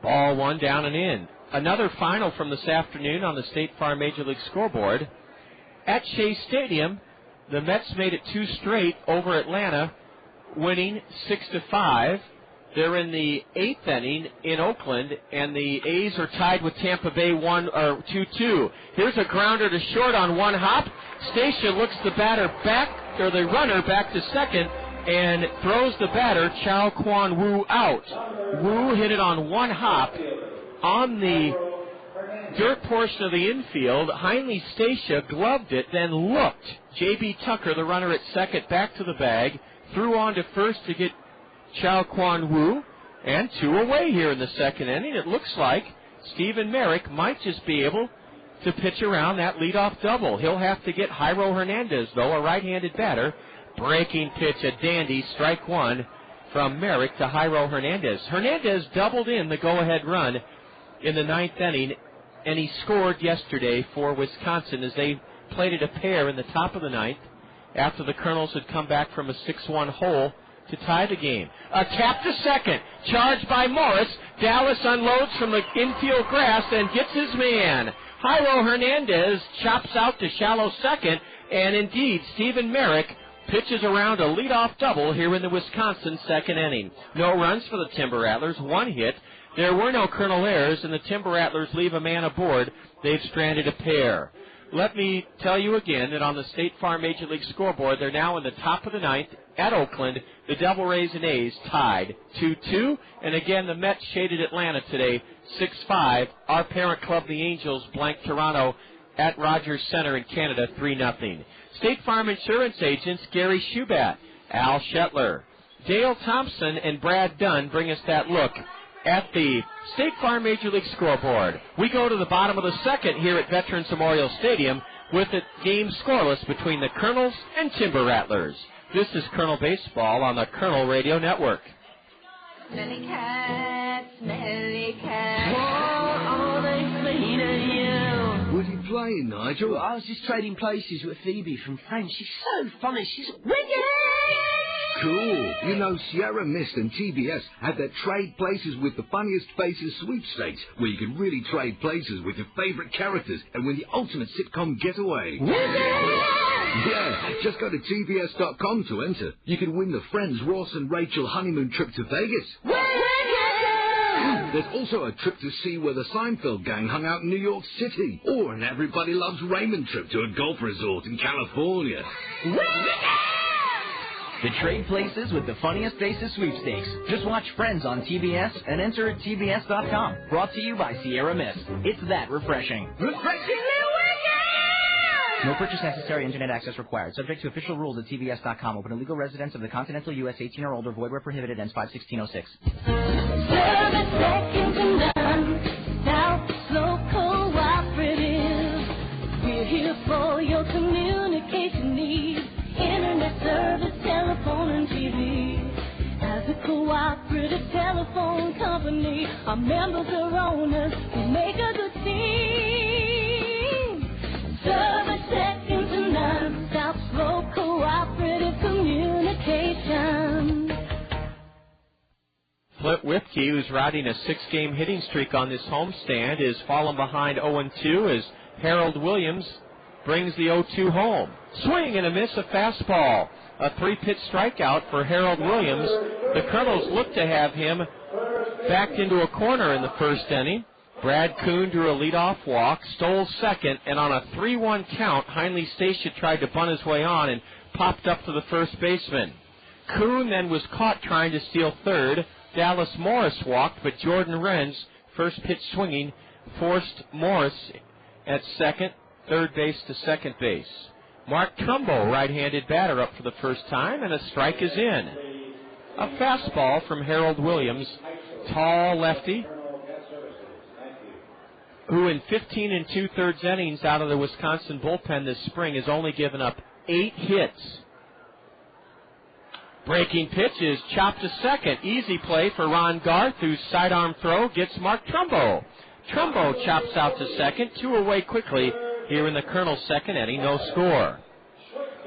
Ball one, down and in. Another final from this afternoon on the State Farm Major League scoreboard. At Shea Stadium, the Mets made it 2 straight over Atlanta, winning 6-5. They're in the 8th inning in Oakland, and the A's are tied with Tampa Bay 2-2. Here's a grounder to short on one hop. Stacia looks the runner back to second, and throws the batter, Chow Kwan Woo, out. Woo hit it on one hop on the dirt portion of the infield. Heinle Stacia gloved it, then looked. J.B. Tucker, the runner at second, back to the bag, threw on to first to get Chow Kwan Woo, and 2 away here in the second inning. It looks like Stephen Merrick might just be able to pitch around that leadoff double. He'll have to get Jairo Hernandez, though, a right-handed batter. Breaking pitch, a dandy, strike 1 from Merrick to Jairo Hernandez. Hernandez doubled in the go-ahead run in the 9th inning, and he scored yesterday for Wisconsin as they plated a pair in the top of the 9th after the Kernels had come back from a 6-1 hole to tie the game. A tap to second, charged by Morris. Dallas unloads from the infield grass and gets his man. Jairo Hernandez chops out to shallow second, and indeed, Stephen Merrick pitches around a leadoff double here in the Wisconsin second inning. No runs for the Timber Rattlers, 1 hit. There were no Colonel errors, and the Timber Rattlers leave a man aboard. They've stranded a pair. Let me tell you again that on the State Farm Major League scoreboard, they're now in the top of the 9th at Oakland. The Devil Rays and A's tied 2-2. And again, the Mets shaded Atlanta today 6-5. Our parent club, the Angels, blanked Toronto at Rogers Center in Canada 3-0. State Farm Insurance agents Gary Shubat, Al Shetler, Dale Thompson, and Brad Dunn bring us that look at the State Farm Major League scoreboard. We go to the bottom of the second here at Veterans Memorial Stadium with the game scoreless between the Kernels and Timber Rattlers. This is Kernel Baseball on the Kernel Radio Network. Smelly cat, smelly cat. What are they saying to you? What are you playing, Nigel? Well, I was just trading places with Phoebe from French. She's so funny. She's wicked. Cool. You know, Sierra Mist and TBS had their Trade Places with the Funniest Faces sweepstakes, where you can really trade places with your favorite characters and win the ultimate sitcom getaway. Yeah, just go to tbs.com to enter. You can win the Friends Ross and Rachel honeymoon trip to Vegas. There's also a trip to see where the Seinfeld gang hung out in New York City, or an Everybody Loves Raymond trip to a golf resort in California. The Trade Places with the Funniest Faces sweepstakes. Just watch Friends on TBS and enter at tbs.com. Brought to you by Sierra Mist. It's that refreshing. No purchase necessary. Internet access required. Subject to official rules at tbs.com. Open to legal residents of the continental U.S. 18 or older. Void where prohibited. Ends 5/16/06. Service second to none. South Slope Cooperative. We're here for your communication needs. Internet service, telephone, and TV. As a cooperative telephone company, our members are owners. We make a good team. Service second to none. South Slope Cooperative Communications. Whipke, who's riding a 6-game hitting streak on this homestand, is fallen behind 0-2 as Harold Williams brings the 0-2 home. Swing and a miss, a fastball. A 3-pitch strikeout for Harold Williams. The Kernels look to have him backed into a corner in the first inning. Brad Kuhn drew a leadoff walk, stole second, and on a 3-1 count, Heinle Stacia tried to bunt his way on and popped up to the first baseman. Kuhn then was caught trying to steal third. Dallas Morris walked, but Jordan Renz, first pitch swinging, forced Morris at second, third base to second base. Mark Trumbo, right-handed batter, up for the first time, and a strike is in. A fastball from Harold Williams, tall lefty, who in 15 2/3 innings out of the Wisconsin bullpen this spring has only given up 8 hits. Breaking pitch is chopped to second. Easy play for Ron Garth, whose sidearm throw gets Mark Trumbo. Trumbo chops out to second, 2 away quickly here in the Kernels' second inning, no score.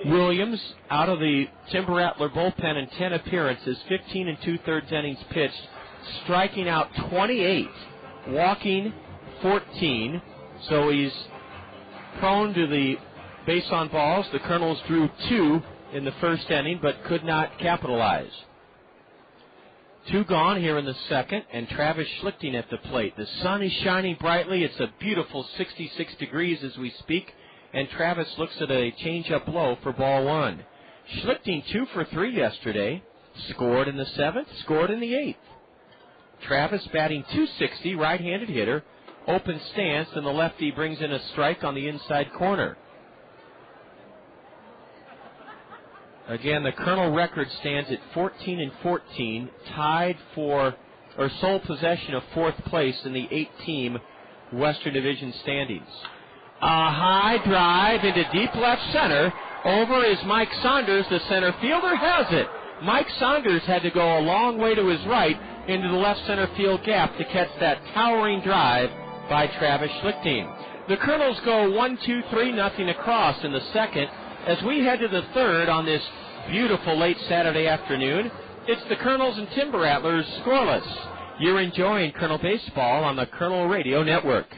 Williams, out of the Timber Rattler bullpen in 10 appearances, 15 2/3 innings pitched, striking out 28, walking 14, so he's prone to the base on balls. The Kernels drew 2 in the first inning, but could not capitalize. 2 gone here in the second, and Travis Schlichting at the plate. The sun is shining brightly. It's a beautiful 66 degrees as we speak, and Travis looks at a change-up low for ball 1. Schlichting 2 for 3 yesterday, scored in the 7th, scored in the 8th. Travis batting .260, right-handed hitter, open stance, and the lefty brings in a strike on the inside corner. Again, the Kernel record stands at 14 14, tied for, or sole possession of 4th place in the 8-team Western Division standings. A high drive into deep left center. Over is Mike Saunders. The center fielder has it. Mike Saunders had to go a long way to his right into the left center field gap to catch that towering drive by Travis Schlichting. The Kernels go 1-2-3-0 across in the second. As we head to the third on this beautiful late Saturday afternoon, it's the Kernels and Timber Rattlers scoreless. You're enjoying Kernel Baseball on the Kernel Radio Network.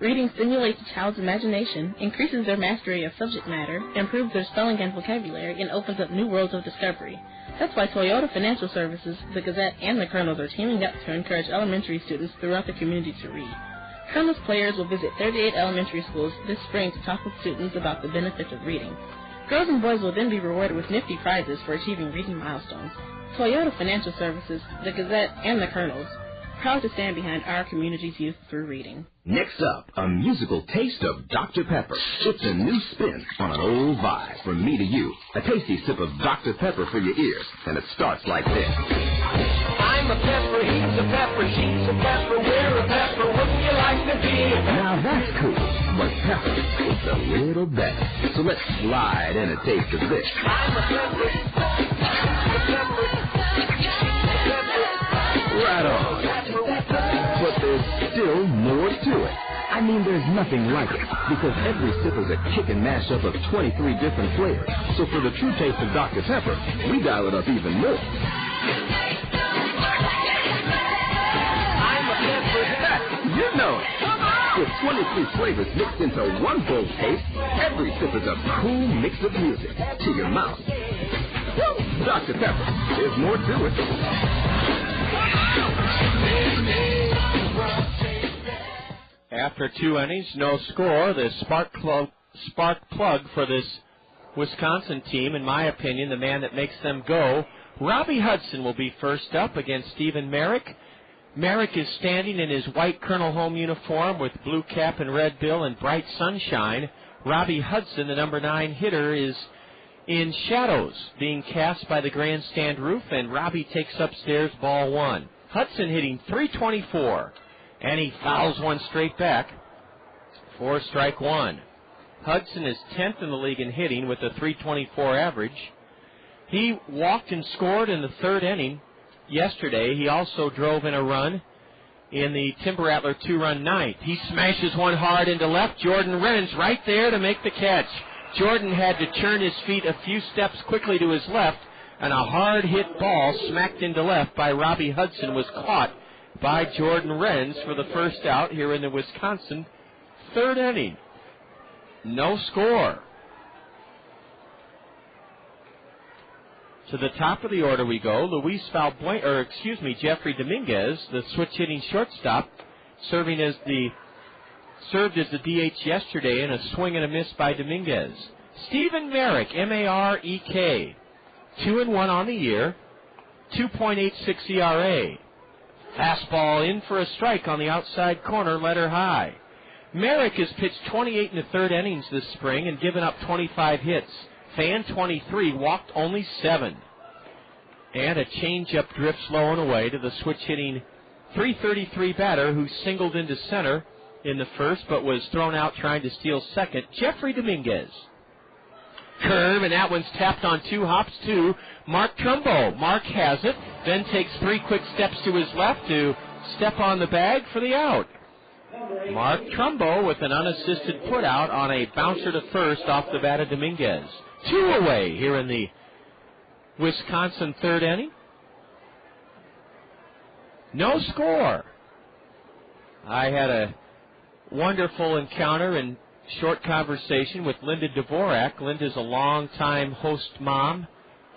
Reading stimulates a child's imagination, increases their mastery of subject matter, improves their spelling and vocabulary, and opens up new worlds of discovery. That's why Toyota Financial Services, the Gazette, and the Kernels are teaming up to encourage elementary students throughout the community to read. Kernels players will visit 38 elementary schools this spring to talk with students about the benefits of reading. Girls and boys will then be rewarded with nifty prizes for achieving reading milestones. Toyota Financial Services, the Gazette, and the Kernels, proud to stand behind our community's youth through reading. Next up, a musical taste of Dr. Pepper. It's a new spin on an old vibe from me to you. A tasty sip of Dr. Pepper for your ears, and it starts like this. I'm a pepper, he's a pepper, she's a pepper, we're a pepper, wouldn't you like to be a pepper? Now that's cool, but pepper tastes a little better. So let's slide in a taste of this. I'm a pepper, Right on. But there's still more to it. I mean, there's nothing like it, because every sip is a chicken mashup of 23 different flavors. So for the true taste of Dr. Pepper, we dial it up even more. You know it. With 23 flavors mixed into one bold taste, every sip is a cool mix of music to your mouth. Woo! Dr. Pepper, there's more to it. After 2 innings, no score. The spark plug for this Wisconsin team, in my opinion, the man that makes them go, Robbie Hudson will be first up against Stephen Merrick. Merrick is standing in his white Kernel home uniform with blue cap and red bill and bright sunshine. Robbie Hudson, the number 9 hitter, is in shadows being cast by the grandstand roof, and Robbie takes upstairs ball 1. Hudson hitting .324, and he fouls one straight back for strike 1. Hudson is 10th in the league in hitting with a .324 average. He walked and scored in the 3rd inning yesterday. He also drove in a run in the Timber Rattler 2-run ninth. He smashes one hard into left. Jordan Renz right there to make the catch. Jordan had to turn his feet a few steps quickly to his left and a hard-hit ball smacked into left by Robbie Hudson was caught by Jordan Renz for the first out here in the Wisconsin third inning. No score. To the top of the order we go. Jeffrey Dominguez, the switch-hitting shortstop, served as the DH yesterday in a swing and a miss by Dominguez. Stephen Merrick, M-A-R-E-K, 2-1 on the year, 2.86 ERA. Fastball in for a strike on the outside corner, led her high. Merrick has pitched 28 in the third innings this spring and given up 25 hits. Fan 23, walked only 7. And a changeup drifts low and away to the switch-hitting .333 batter who singled into center in the first but was thrown out trying to steal second, Jeffrey Dominguez. Curve, and that one's tapped on 2 hops to Mark Trumbo. Mark has it, then takes 3 quick steps to his left to step on the bag for the out. Mark Trumbo with an unassisted putout on a bouncer to first off the bat of Dominguez. 2 away here in the Wisconsin third inning. No score. I had a wonderful encounter and short conversation with Linda Dvorak. Linda's a longtime host mom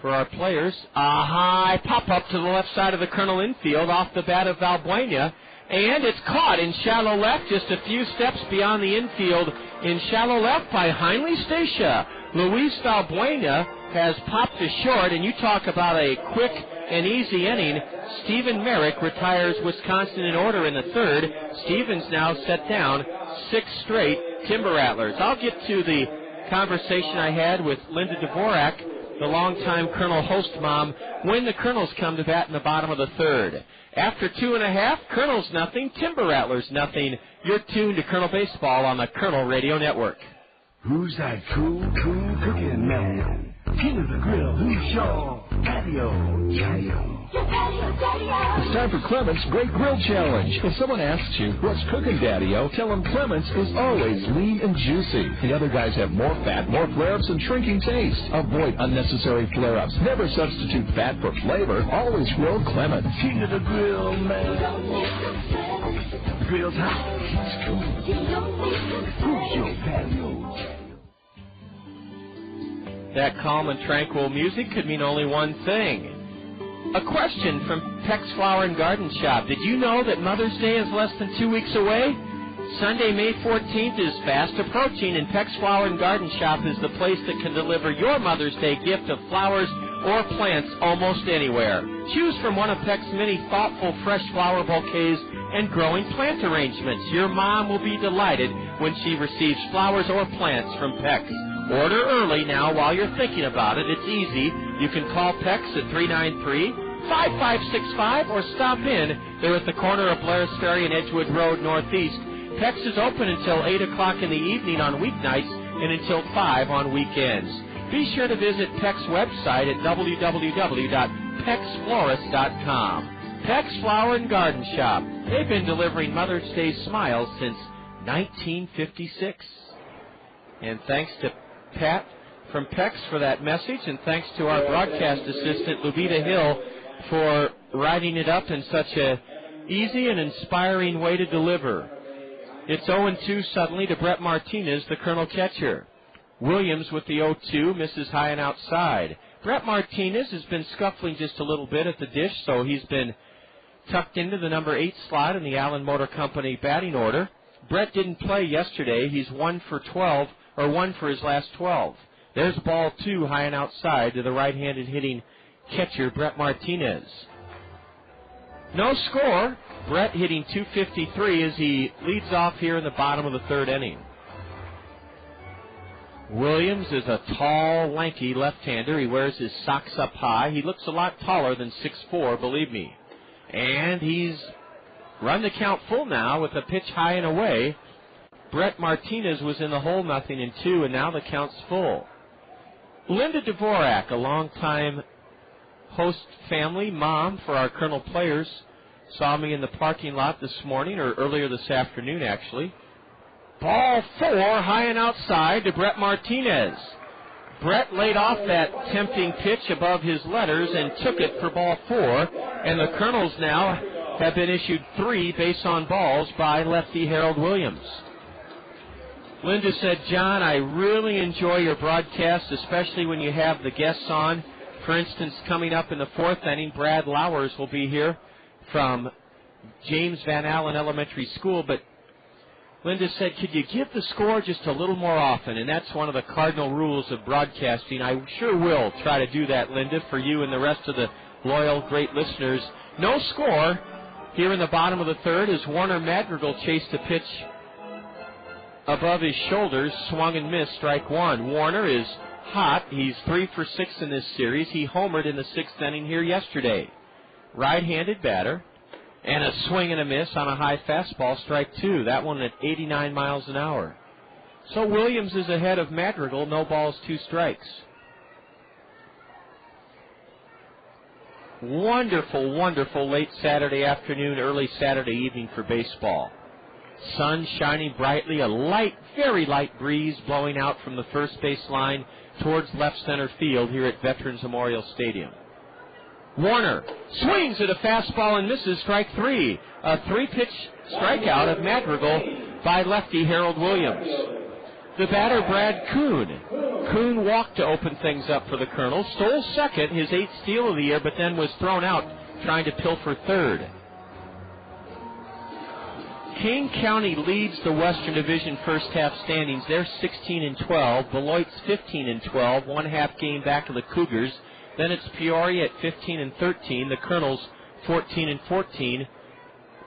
for our players. A high pop-up to the left side of the Kernel infield off the bat of Valbuena. And it's caught in shallow left, just a few steps beyond the infield in shallow left by Heinle Stacia. Luis Valbuena has popped to short, and you talk about a quick and easy inning. Stephen Merrick retires Wisconsin in order in the third. Stevens now set down 6 straight Timber Rattlers. I'll get to the conversation I had with Linda Dvorak, the longtime Kernel host mom, when the Kernels come to bat in the bottom of the third. After 2.5, Kernels nothing, Timber Rattlers nothing. You're tuned to Kernel Baseball on the Kernel Radio Network. Who's that cool cooking man? King of the grill, who's your patio? It's time for Clement's Great Grill Challenge. If someone asks you, what's cooking, Daddy-O, tell them Clement's is always lean and juicy. The other guys have more fat, more flare-ups, and shrinking taste. Avoid unnecessary flare-ups. Never substitute fat for flavor. Always grill Clement's. King of the grill, man. Grill's hot. It's cool. Who's your patio? That calm and tranquil music could mean only one thing. A question from Peck's Flower and Garden Shop. Did you know that Mother's Day is less than 2 weeks away? Sunday, May 14th is fast approaching, and Peck's Flower and Garden Shop is the place that can deliver your Mother's Day gift of flowers or plants almost anywhere. Choose from one of Peck's many thoughtful fresh flower bouquets and growing plant arrangements. Your mom will be delighted when she receives flowers or plants from Peck's. Order early now while you're thinking about it. It's easy. You can call Peck's at 393-5565 or stop in. They're at the corner of Blair's Ferry and Edgewood Road Northeast. Peck's is open until 8 o'clock in the evening on weeknights and until 5 on weekends. Be sure to visit Peck's website at www.pecksflorist.com. Peck's Flower and Garden Shop. They've been delivering Mother's Day smiles since 1956. And thanks to Pat from Peck's for that message, and thanks to our broadcast assistant, Lubita Hill, for writing it up in such a easy and inspiring way to deliver. It's 0-2 suddenly to Brett Martinez, the Kernel catcher. Williams with the 0-2 misses high and outside. Brett Martinez has been scuffling just a little bit at the dish, so he's been tucked into the number 8 slot in the Allen Motor Company batting order. Brett didn't play yesterday. He's 1 for his last 12. There's ball 2 high and outside to the right-handed hitting catcher, Brett Martinez. No score. Brett hitting .253 as he leads off here in the bottom of the third inning. Williams is a tall, lanky left-hander. He wears his socks up high. He looks a lot taller than 6'4", believe me. And he's run the count full now with a pitch high and away. Brett Martinez was in the hole 0-2, and now the count's full. Linda Dvorak, a longtime host family mom for our Kernel players, saw me in the parking lot this morning, or earlier this afternoon, actually. Ball 4, high and outside to Brett Martinez. Brett laid off that tempting pitch above his letters and took it for ball 4, and the Kernels now have been issued 3 base on balls by lefty Harold Williams. Linda said, John, I really enjoy your broadcast, especially when you have the guests on. For instance, coming up in the 4th inning, Brad Lowers will be here from James Van Allen Elementary School, but Linda said, could you give the score just a little more often? And that's one of the cardinal rules of broadcasting. I sure will try to do that, Linda, for you and the rest of the loyal, great listeners. No score here in the bottom of the 3rd as Warner Madrigal chased a pitch above his shoulders, swung and missed, strike 1. Warner is hot. He's 3 for 6 in this series. He homered in the 6th inning here yesterday. Right-handed batter. And a swing and a miss on a high fastball, strike 2. That one at 89 miles an hour. So Williams is ahead of Madrigal, no balls, 2 strikes. Wonderful, wonderful late Saturday afternoon, early Saturday evening for baseball. Sun shining brightly, a light, very light breeze blowing out from the first base line towards left center field here at Veterans Memorial Stadium. Warner swings at a fastball and misses, strike 3. A 3-pitch strikeout of Madrigal by lefty Harold Williams. The batter, Brad Kuhn. Kuhn walked to open things up for the Kernels, stole second, his 8th steal of the year, but then was thrown out trying to pilfer third. Kane County leads the Western Division first half standings. They're 16-12. Beloit's 15-12, 1/2 game back of the Cougars. Then it's Peoria at 15-13. The Kernels 14-14,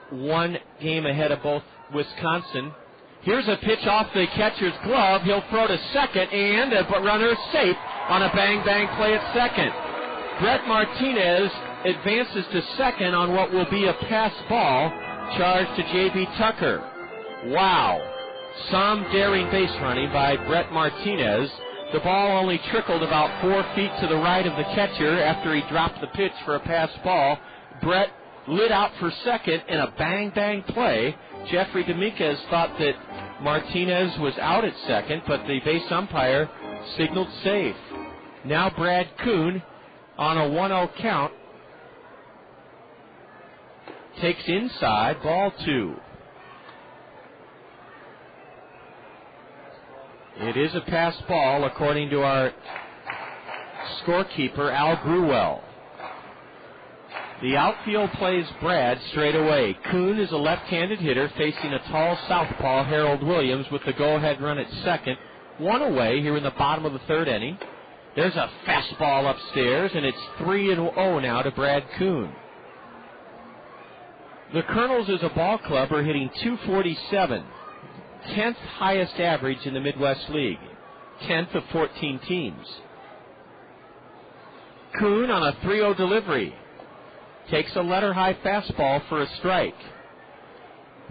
1 game ahead of both Wisconsin. Here's a pitch off the catcher's glove. He'll throw to second, and a runner safe on a bang-bang play at second. Brett Martinez advances to second on what will be a pass ball, charged to J.B. Tucker. Wow. Some daring base running by Brett Martinez. The ball only trickled about 4 feet to the right of the catcher after he dropped the pitch for a pass ball. Brett lit out for second in a bang-bang play. Jeffrey Dominguez thought that Martinez was out at second, but the base umpire signaled safe. Now Brad Kuhn on a 1-0 count takes inside, ball 2. It is a pass ball, according to our scorekeeper, Al Gruwell. The outfield plays Brad straight away. Kuhn is a left-handed hitter facing a tall southpaw, Harold Williams, with the go-ahead run at second. 1 away here in the bottom of the 3rd inning. There's a fastball upstairs, and it's 3-0 now to Brad Kuhn. The Kernels as a ball club are hitting .247. 10th highest average in the Midwest League. 10th of 14 teams. Kuhn on a 3-0 delivery. Takes a letter-high fastball for a strike.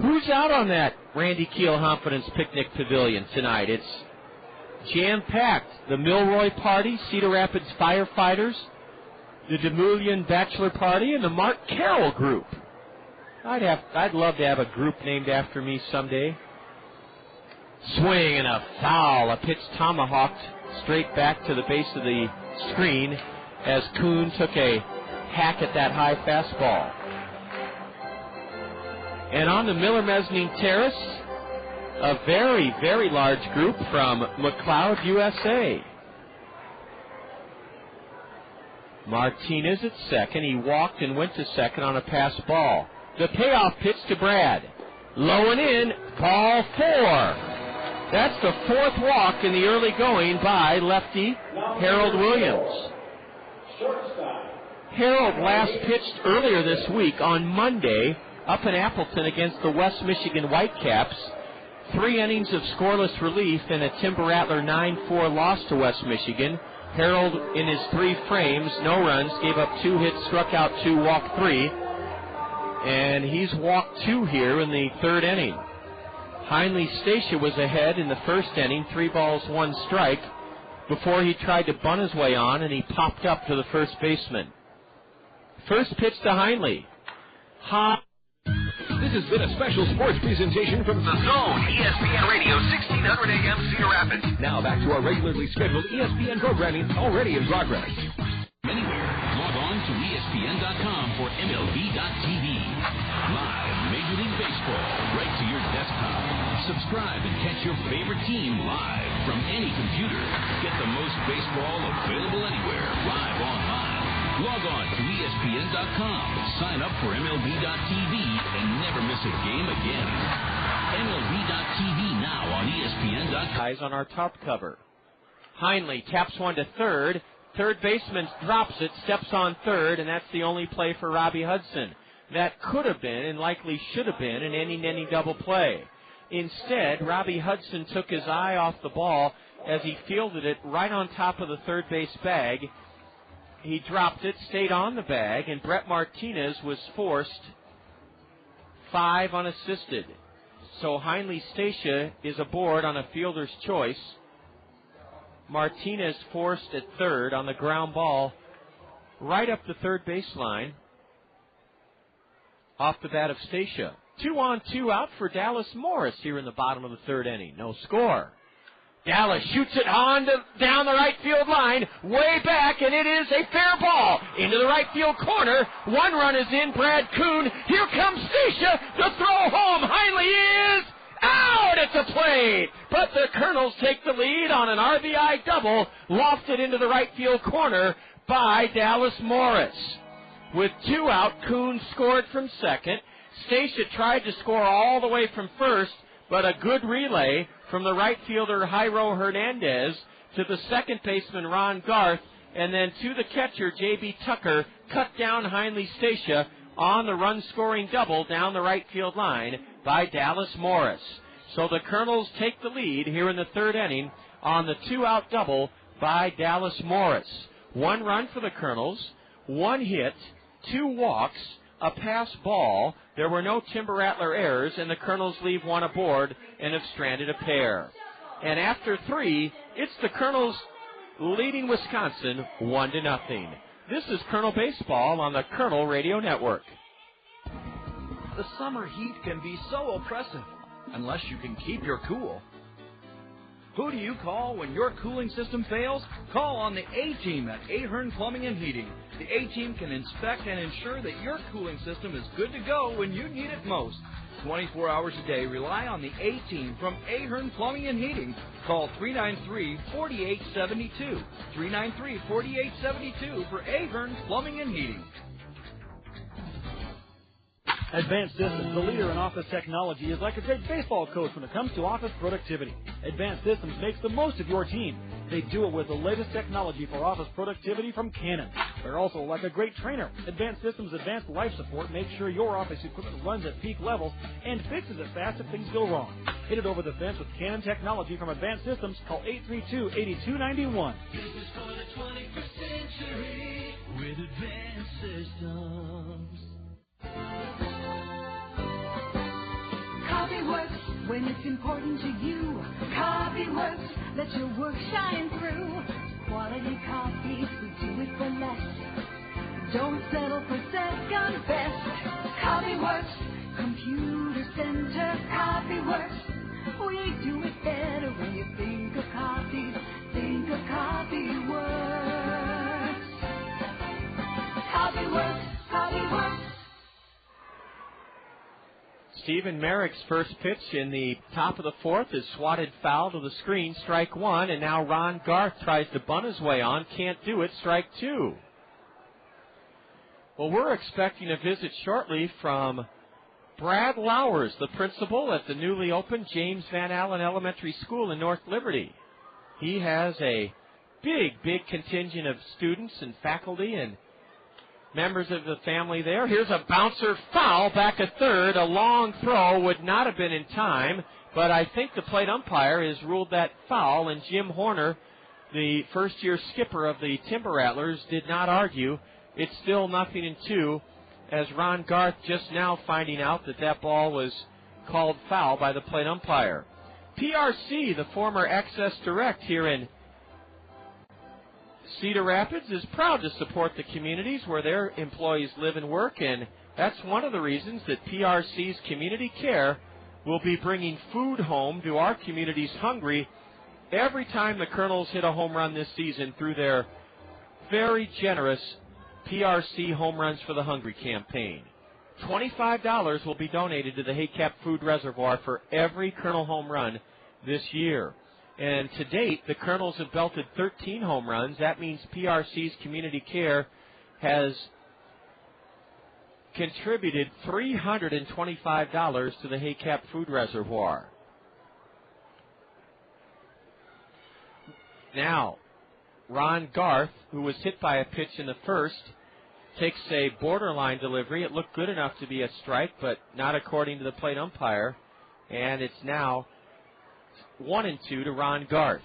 Who's out on that Randy Keel Confidence Picnic Pavilion tonight? It's jam-packed. The Milroy Party, Cedar Rapids Firefighters, the Demoulian Bachelor Party, and the Mark Carroll Group. I'd love to have a group named after me someday. Swing and a foul. A pitch tomahawked straight back to the base of the screen as Kuhn took a hack at that high fastball. And on the Miller Mezzanine Terrace, a very, very large group from McLeod, USA. Martinez at second. He walked and went to second on a pass ball. The payoff pitch to Brad. Low and in, ball 4. That's the 4th walk in the early going by lefty Harold Williams. Harold last pitched earlier this week on Monday up in Appleton against the West Michigan Whitecaps. 3 innings of scoreless relief and a Timber Rattler 9-4 loss to West Michigan. Harold, in his 3 frames, no runs, gave up 2 hits, struck out 2, walked 3. And he's walked 2 here in the 3rd inning. Heinle Stacia was ahead in the 1st inning, 3 balls, 1 strike, before he tried to bunt his way on, and he popped up to the first baseman. First pitch to Heinle. High. This has been a special sports presentation from The Zone, ESPN Radio, 1600 AM, Cedar Rapids. Now back to our regularly scheduled ESPN programming already in progress. Anywhere, log on to ESPN.com for MLB.tv. Live Major League Baseball right to your desktop. Subscribe and catch your favorite team live from any computer. Get the most baseball available anywhere, live online. Log on to ESPN.com, sign up for MLB.tv, and never miss a game again. MLB.tv now on ESPN.com. Guys on our top cover. Heinle taps one to third. Third baseman drops it, steps on third, and that's the only play for Robbie Hudson. That could have been and likely should have been an any double play. Instead, Robbie Hudson took his eye off the ball as he fielded it right on top of the third base bag. He dropped it, stayed on the bag, and Brett Martinez was forced 5 unassisted. So Heinle Stacia is aboard on a fielder's choice. Martinez forced at third on the ground ball right up the third baseline off the bat of Stacia. 2 on, 2 out for Dallas Morris here in the bottom of the third inning. No score. Dallas shoots it on down the right field line, way back, and it is a fair ball into the right field corner. 1 run is in, Brad Kuhn. Here comes Stacia, the throw home. Heinle is out at the plate, but the Kernels take the lead on an RBI double, lofted into the right field corner by Dallas Morris. With 2 out, Kuhn scored from second. Stacia tried to score all the way from first, but a good relay from the right fielder Jairo Hernandez to the second baseman Ron Garth, and then to the catcher J.B. Tucker cut down Heinle Stacia on the run-scoring double down the right field line by Dallas Morris. So the Kernels take the lead here in the third inning on the 2-out double by Dallas Morris. 1 run for the Kernels, 1 hit, 2 walks, a pass ball. There were no Timber Rattler errors, and the Kernels leave 1 aboard and have stranded a pair. And after 3, it's the Kernels leading Wisconsin 1-0. This is Kernel Baseball on the Kernel Radio Network. The summer heat can be so oppressive unless you can keep your cool. Who do you call when your cooling system fails? Call on the A-Team at Ahern Plumbing and Heating. The A-Team can inspect and ensure that your cooling system is good to go when you need it most. 24 hours a day, rely on the A-Team from Ahern Plumbing and Heating. Call 393-4872. 393-4872 for Ahern Plumbing and Heating. Advanced Systems, the leader in office technology, is like a great baseball coach when it comes to office productivity. Advanced Systems makes the most of your team. They do it with the latest technology for office productivity from Canon. They're also like a great trainer. Advanced Systems' advanced life support makes sure your office equipment runs at peak levels and fixes it fast if things go wrong. Hit it over the fence with Canon technology from Advanced Systems. Call 832-8291. This is for the 21st century with Advanced Systems. Coffee works when it's important to you. Coffee works, let your work shine through. Quality coffee, we do it for less. Don't settle for second best. Coffee works, computer center. Coffee works, we do it better. When you think of coffee works. Coffee works, coffee works. Stephen Merrick's first pitch in the top of the fourth is swatted foul to the screen, strike 1, and now Ron Garth tries to bunt his way on, can't do it, strike 2. Well, we're expecting a visit shortly from Brad Lowers, the principal at the newly opened James Van Allen Elementary School in North Liberty. He has a big contingent of students and faculty and members of the family there. Here's a bouncer foul back at third. A long throw would not have been in time, but I think the plate umpire has ruled that foul, and Jim Horner, the first-year skipper of the Timber Rattlers, did not argue. It's still 0-2, as Ron Garth just now finding out that that ball was called foul by the plate umpire. PRC, the former Access Direct here in Cedar Rapids, is proud to support the communities where their employees live and work, and That's one of the reasons that PRC's Community Care will be bringing food home to our communities hungry every time the Kernels hit a home run this season through their very generous PRC Home Runs for the Hungry campaign. $25 will be donated to the Haycap Food Reservoir for every Kernel home run this year. And to date, the Kernels have belted 13 home runs. That means PRC's Community Care has contributed $325 to the Haycap Food Reservoir. Now, Ron Garth, who was hit by a pitch in the first, takes a borderline delivery. It looked good enough to be a strike, but not according to the plate umpire. And it's now 1-2 to Ron Garth.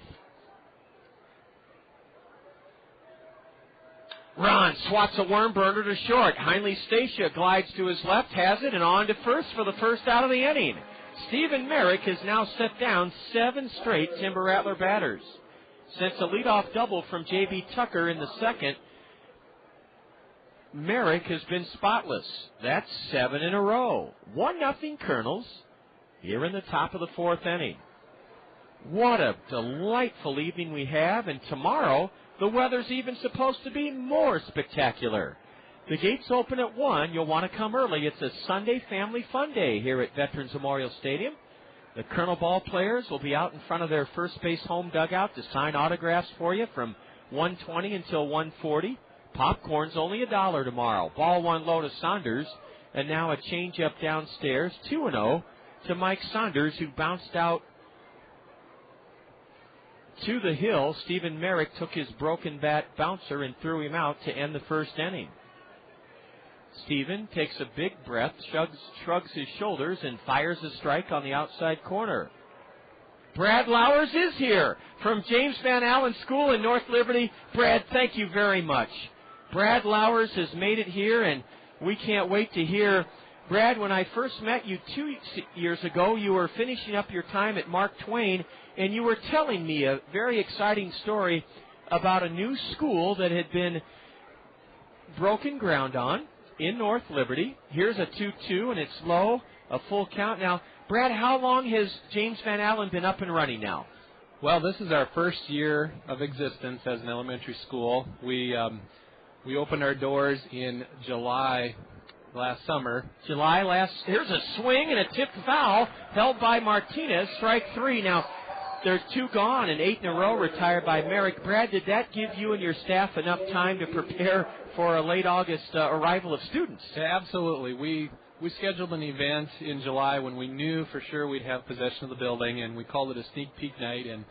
Ron swats a worm burner to short. Heinley Stacia glides to his left, has it, and on to first for the first out of the inning. Stephen Merrick has now set down 7 straight Timber Rattler batters. Since a leadoff double from J.B. Tucker in the second, Merrick has been spotless. That's 7 in a row. 1-0 Kernels here in the top of the 4th inning. What a delightful evening we have, and tomorrow the weather's even supposed to be more spectacular. The gates open at 1. You'll want to come early. It's a Sunday family fun day here at Veterans Memorial Stadium. The Kernel ball players will be out in front of their first base home dugout to sign autographs for you from 1:20 until 1:40. Popcorn's only $1 tomorrow. Ball 1 low to Saunders, and now a changeup downstairs, 2-0 to Mike Saunders, who bounced out to the hill. Stephen Merrick took his broken bat bouncer and threw him out to end the first inning. Stephen takes a big breath, shrugs his shoulders, and fires a strike on the outside corner. Brad Lowers is here from James Van Allen School in North Liberty. Brad, thank you very much. Brad Lowers has made it here, and we can't wait to hear. Brad, when I first met you 2 years ago, you were finishing up your time at Mark Twain, and you were telling me a very exciting story about a new school that had been broken ground on in North Liberty. Here's a 2-2, and it's low, a full count. Now, Brad, how long has James Van Allen been up and running now? Well, this is our first year of existence as an elementary school. We opened our doors in July last summer. Here's a swing and a tipped foul held by Martinez, strike 3. Now, there's 2 gone and 8 in a row retired by Merrick. Brad, did that give you and your staff enough time to prepare for a late August arrival of students? Yeah, absolutely. We scheduled an event in July when we knew for sure we'd have possession of the building, and we called it a sneak peek night. And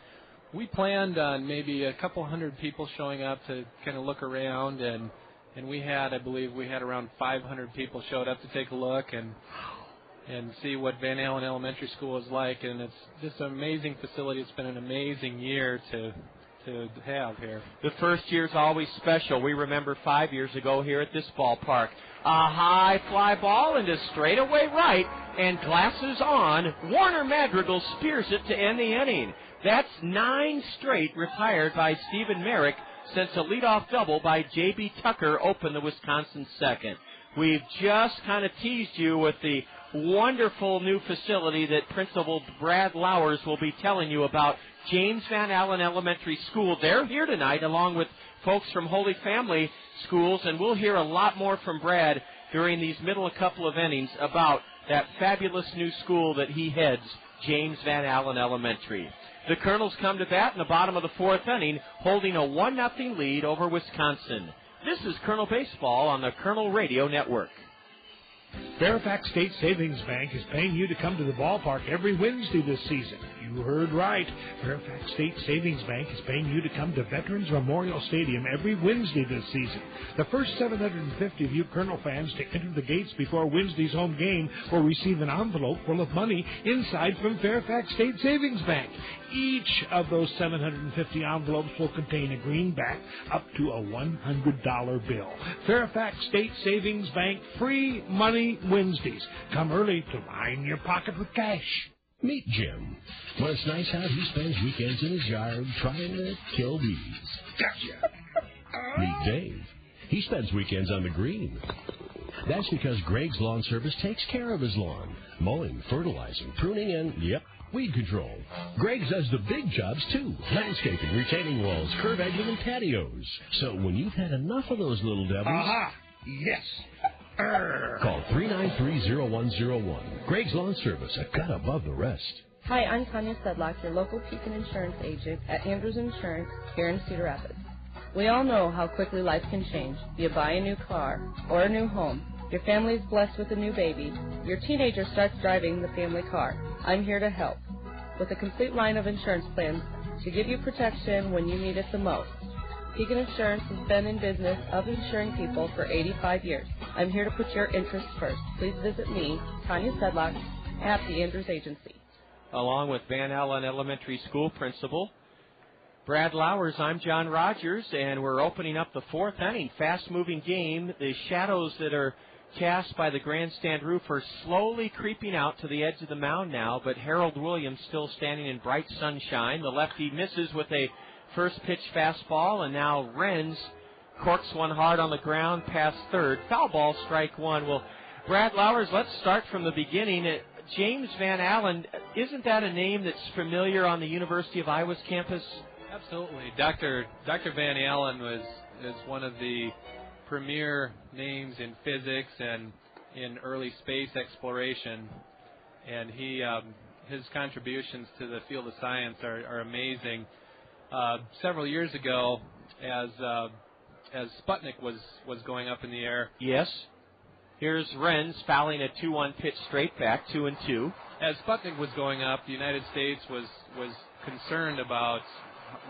we planned on maybe a couple hundred people showing up to kind of look around, and I believe we had around 500 people showed up to take a look and see what Van Allen Elementary School is like. And it's just an amazing facility. It's been an amazing year to have here. The first year's always special. We remember 5 years ago here at this ballpark. A high fly ball into straightaway right, and glasses on. Warner Madrigal spears it to end the inning. That's 9 straight retired by Stephen Merrick since a leadoff double by J.B. Tucker opened the Wisconsin second. We've just kind of teased you with the wonderful new facility that Principal Brad Lowers will be telling you about. James Van Allen Elementary School. They're here tonight along with folks from Holy Family Schools, and we'll hear a lot more from Brad during these middle couple of innings about that fabulous new school that he heads, James Van Allen Elementary. The Kernels come to bat in the bottom of the 4th inning, holding a 1-0 lead over Wisconsin. This is Kernel Baseball on the Kernel Radio Network. Fairfax State Savings Bank is paying you to come to the ballpark every Wednesday this season. You heard right. Fairfax State Savings Bank is paying you to come to Veterans Memorial Stadium every Wednesday this season. The first 750 of you Kernel fans to enter the gates before Wednesday's home game will receive an envelope full of money inside from Fairfax State Savings Bank. Each of those 750 envelopes will contain a greenback up to a $100 bill. Fairfax State Savings Bank, free money Wednesdays. Come early to line your pocket with cash. Meet Jim. When it's nice out, he spends weekends in his yard trying to kill weeds. Gotcha. Meet Dave. He spends weekends on the green. That's because Greg's Lawn Service takes care of his lawn. Mowing, fertilizing, pruning, and, weed control. Greg's does the big jobs, too. Landscaping, retaining walls, curb edging, and patios. So when you've had enough of those little devils... Aha! Yes! Call 393-0101. Greg's Lawn Service, a cut above the rest. Hi, I'm Tanya Sedlock, your local Pekin insurance agent at Andrews Insurance here in Cedar Rapids. We all know how quickly life can change. You buy a new car or a new home. Your family's blessed with a new baby. Your teenager starts driving the family car. I'm here to help with a complete line of insurance plans to give you protection when you need it the most. Pekin Insurance has been in business of insuring people for 85 years. I'm here to put your interests first. Please visit me, Tanya Sedlock, at the Andrews Agency. Along with Van Allen Elementary School Principal Brad Lowers, I'm John Rogers, and we're opening up the fourth inning. Fast-moving game. The shadows that are cast by the grandstand roof are slowly creeping out to the edge of the mound now, but Harold Williams still standing in bright sunshine. The lefty misses with a first pitch fastball, and now Renz corks one hard on the ground past third. Foul ball, strike one. Well, Brad Lowers, let's start from the beginning. James Van Allen, isn't that a name that's familiar on the University of Iowa's campus? Absolutely. Dr. Van Allen is one of the premier names in physics and in early space exploration, and his contributions to the field of science are amazing. Several years ago, as Sputnik was going up in the air. Yes. Here's Renz fouling a 2-1 pitch straight back, 2-2. As Sputnik was going up, the United States was concerned about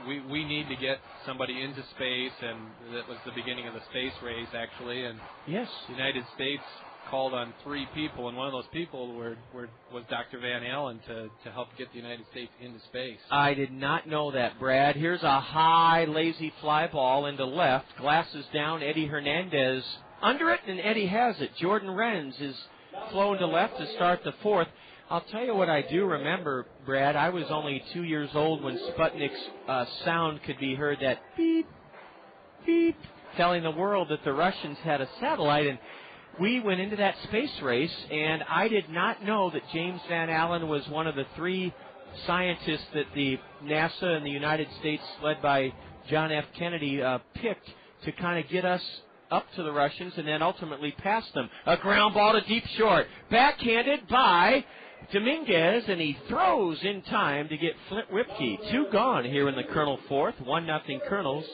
we need to get somebody into space, and that was the beginning of the space race, actually. And yes, the United States called on 3 people, and one of those people was Dr. Van Allen to help get the United States into space. I did not know that, Brad. Here's a high, lazy fly ball into left. Glasses down, Eddie Hernandez under it, and Eddie has it. Jordan Renz is flown to left to start the fourth. I'll tell you what I do remember, Brad. I was only 2 years old when Sputnik's sound could be heard, that beep, beep, telling the world that the Russians had a satellite. And we went into that space race, and I did not know that James Van Allen was one of the 3 scientists that the NASA and the United States, led by John F. Kennedy, picked to kind of get us up to the Russians and then ultimately past them. A ground ball to deep short. Backhanded by Dominguez, and he throws in time to get Flint Whipke. 2 gone here in the Kernel fourth, 1-0 Kernels.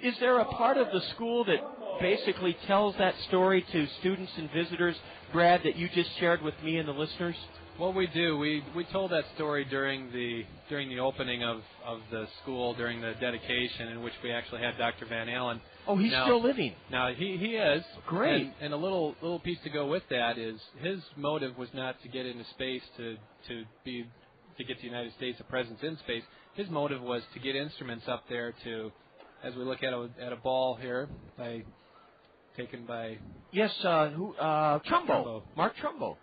Is there a part of the school that basically tells that story to students and visitors, Brad, that you just shared with me and the listeners? Well, we do. We told that story during the opening of the school, during the dedication, in which we actually had Dr. Van Allen. Oh, he's still living. Now he is. Great. And a little piece to go with that is his motive was not to get into space to get the United States a presence in space. His motive was to get instruments up there to, as we look at a ball here, taken by Trumbo, Mark Trumbo.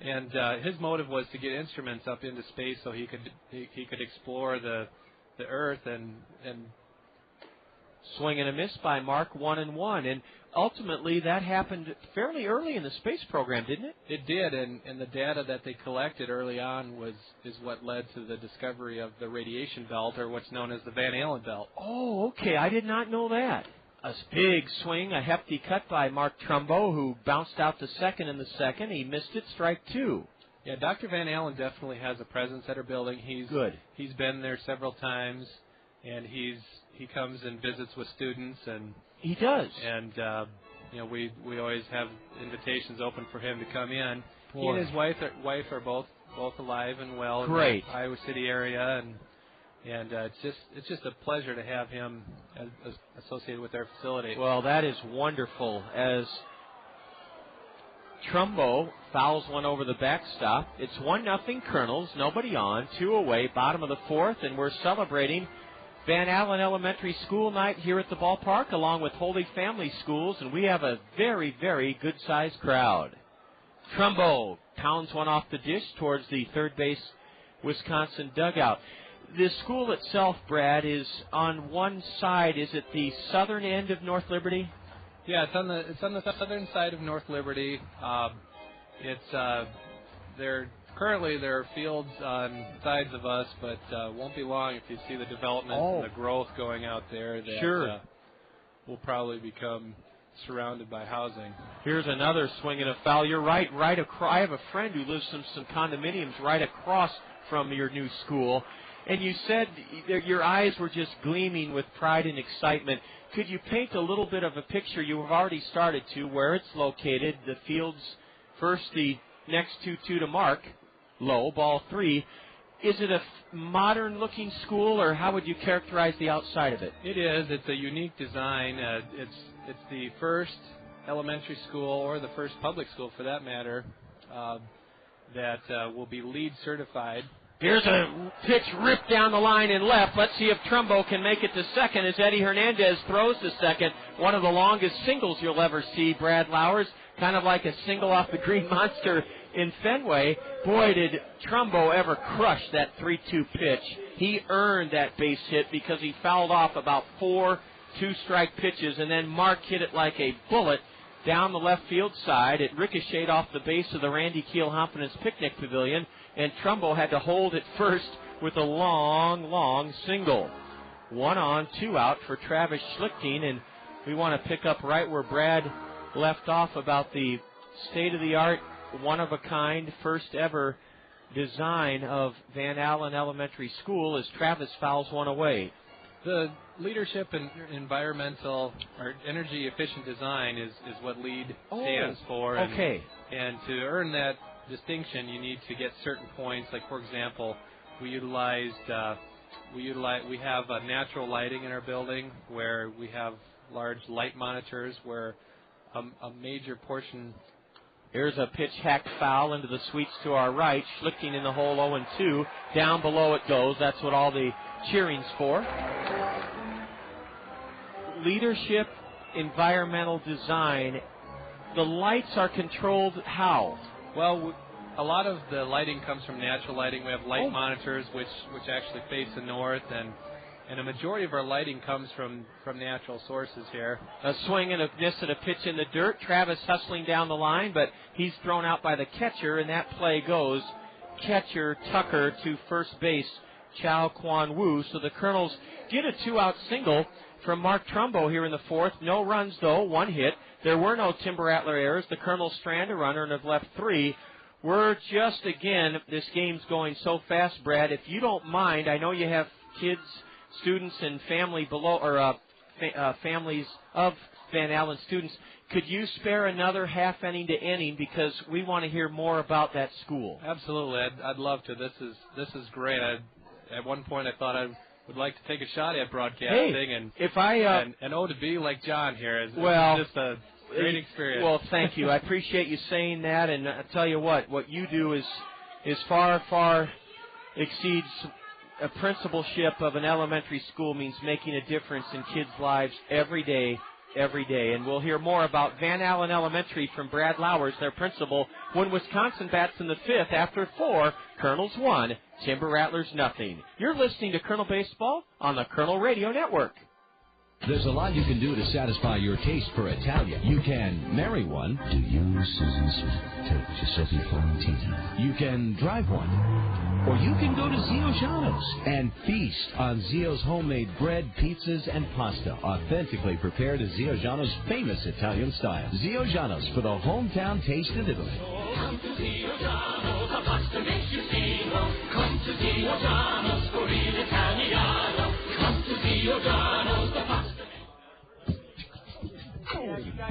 And his motive was to get instruments up into space so he could explore the Earth and swing and a miss by Mark, 1-1, and ultimately that happened fairly early in the space program, didn't it? It did, and the data that they collected early on is what led to the discovery of the radiation belt, or what's known as the Van Allen belt. Oh, okay, I did not know that. A big swing, a hefty cut by Mark Trumbo, who bounced out to second in the second. He missed it, strike 2. Yeah, Dr. Van Allen definitely has a presence at our building. He's been there several times, and he comes and visits with students, and he does. And we always have invitations open for him to come in. Boy. He and his wife are both alive and well. Great. In the Iowa City area, and it's just a pleasure to have him associated with our facility. Well, that is wonderful. As Trumbo fouls one over the backstop, it's 1-0 Kernels, nobody on, 2 away, bottom of the fourth, and we're celebrating Van Allen Elementary School night here at the ballpark, along with Holy Family Schools, and we have a very, very good-sized crowd. Trumbo pounds one off the dish towards the third base Wisconsin dugout. The school itself, Brad, is on one side. Is it the southern end of North Liberty? Yeah, it's on the southern side of North Liberty. Currently there are fields on sides of us, but won't be long if you see the development and the growth going out there. That will probably become surrounded by housing. Here's another swing and a foul. You're right across. I have a friend who lives in some condominiums right across from your new school, and you said your eyes were just gleaming with pride and excitement. Could you paint a little bit of a picture? You have already started to where it's located. The fields first, the next 2-2 to Mark, low, ball 3. Is it a modern-looking school, or how would you characterize the outside of it? It is. It's a unique design. It's the first elementary school, or the first public school for that matter, that will be LEED certified. Here's a pitch ripped down the line and left. Let's see if Trumbo can make it to second as Eddie Hernandez throws to second. One of the longest singles you'll ever see, Brad Lowers. Kind of like a single off the Green Monster in Fenway. Boy, did Trumbo ever crush that 3-2 pitch. He earned that base hit because he fouled off about 4 two-strike pitches, and then Mark hit it like a bullet down the left field side. It ricocheted off the base of the Randy Keel Confidence Picnic Pavilion, and Trumbo had to hold it first with a long single. 1 on, 2 out for Travis Schlichting, and we want to pick up right where Brad left off about the state-of-the-art, one-of-a-kind, first-ever design of Van Allen Elementary School as Travis fouls one away. The leadership in environmental or energy-efficient design is what LEED stands for. And to earn that distinction, you need to get certain points. Like, for example, we have natural lighting in our building where we have large light monitors where a major portion. Here's a pitch hacked foul into the sweeps to our right. Schlichting in the hole 0-2. Down below it goes. That's what all the cheering's for. Leadership, environmental design. The lights are controlled how? Well, a lot of the lighting comes from natural lighting. We have light monitors which actually face the north, and a majority of our lighting comes from natural sources here. A swing and a miss at a pitch in the dirt. Travis hustling down the line, but he's thrown out by the catcher, and that play goes catcher Tucker to first base, Chow Kwan Woo. So the Kernels get a 2-out single from Mark Trumbo here in the fourth. No runs, though, 1 hit. There were no Timber Rattler errors. The Kernels strand a runner and have left 3. We're just, again, this game's going so fast, Brad. If you don't mind, I know you have kids, students, and family below, or families of Van Allen students. Could you spare another half inning to inning because we want to hear more about that school? Absolutely, I'd love to. This is great. At one point, I thought I would like to take a shot at broadcasting, and if and to be like John here is just a great experience. Well, thank you. I appreciate you saying that, and I tell you what you do is far exceeds a principalship of an elementary school. Means making a difference in kids' lives every day. And we'll hear more about Van Allen Elementary from Brad Lowers, their principal, when Wisconsin bats in the 5th after 4, Kernels 1, Timber Rattlers nothing. You're listening to Kernel Baseball on the Kernel Radio Network. There's a lot you can do to satisfy your taste for Italian. You can marry one. Do you, Susan Smith, take Giuseppe Florentino? You can drive one. Or you can go to Zio Giano's and feast on Zio's homemade bread, pizzas, and pasta, authentically prepared as Zio Giano's famous Italian style. Zio Giano's for the hometown taste of Italy. Come to Zio Giano's, the pasta makes you Zio. Come to Zio Giano's for real Italiano. Come to Zio Giano's, the pasta.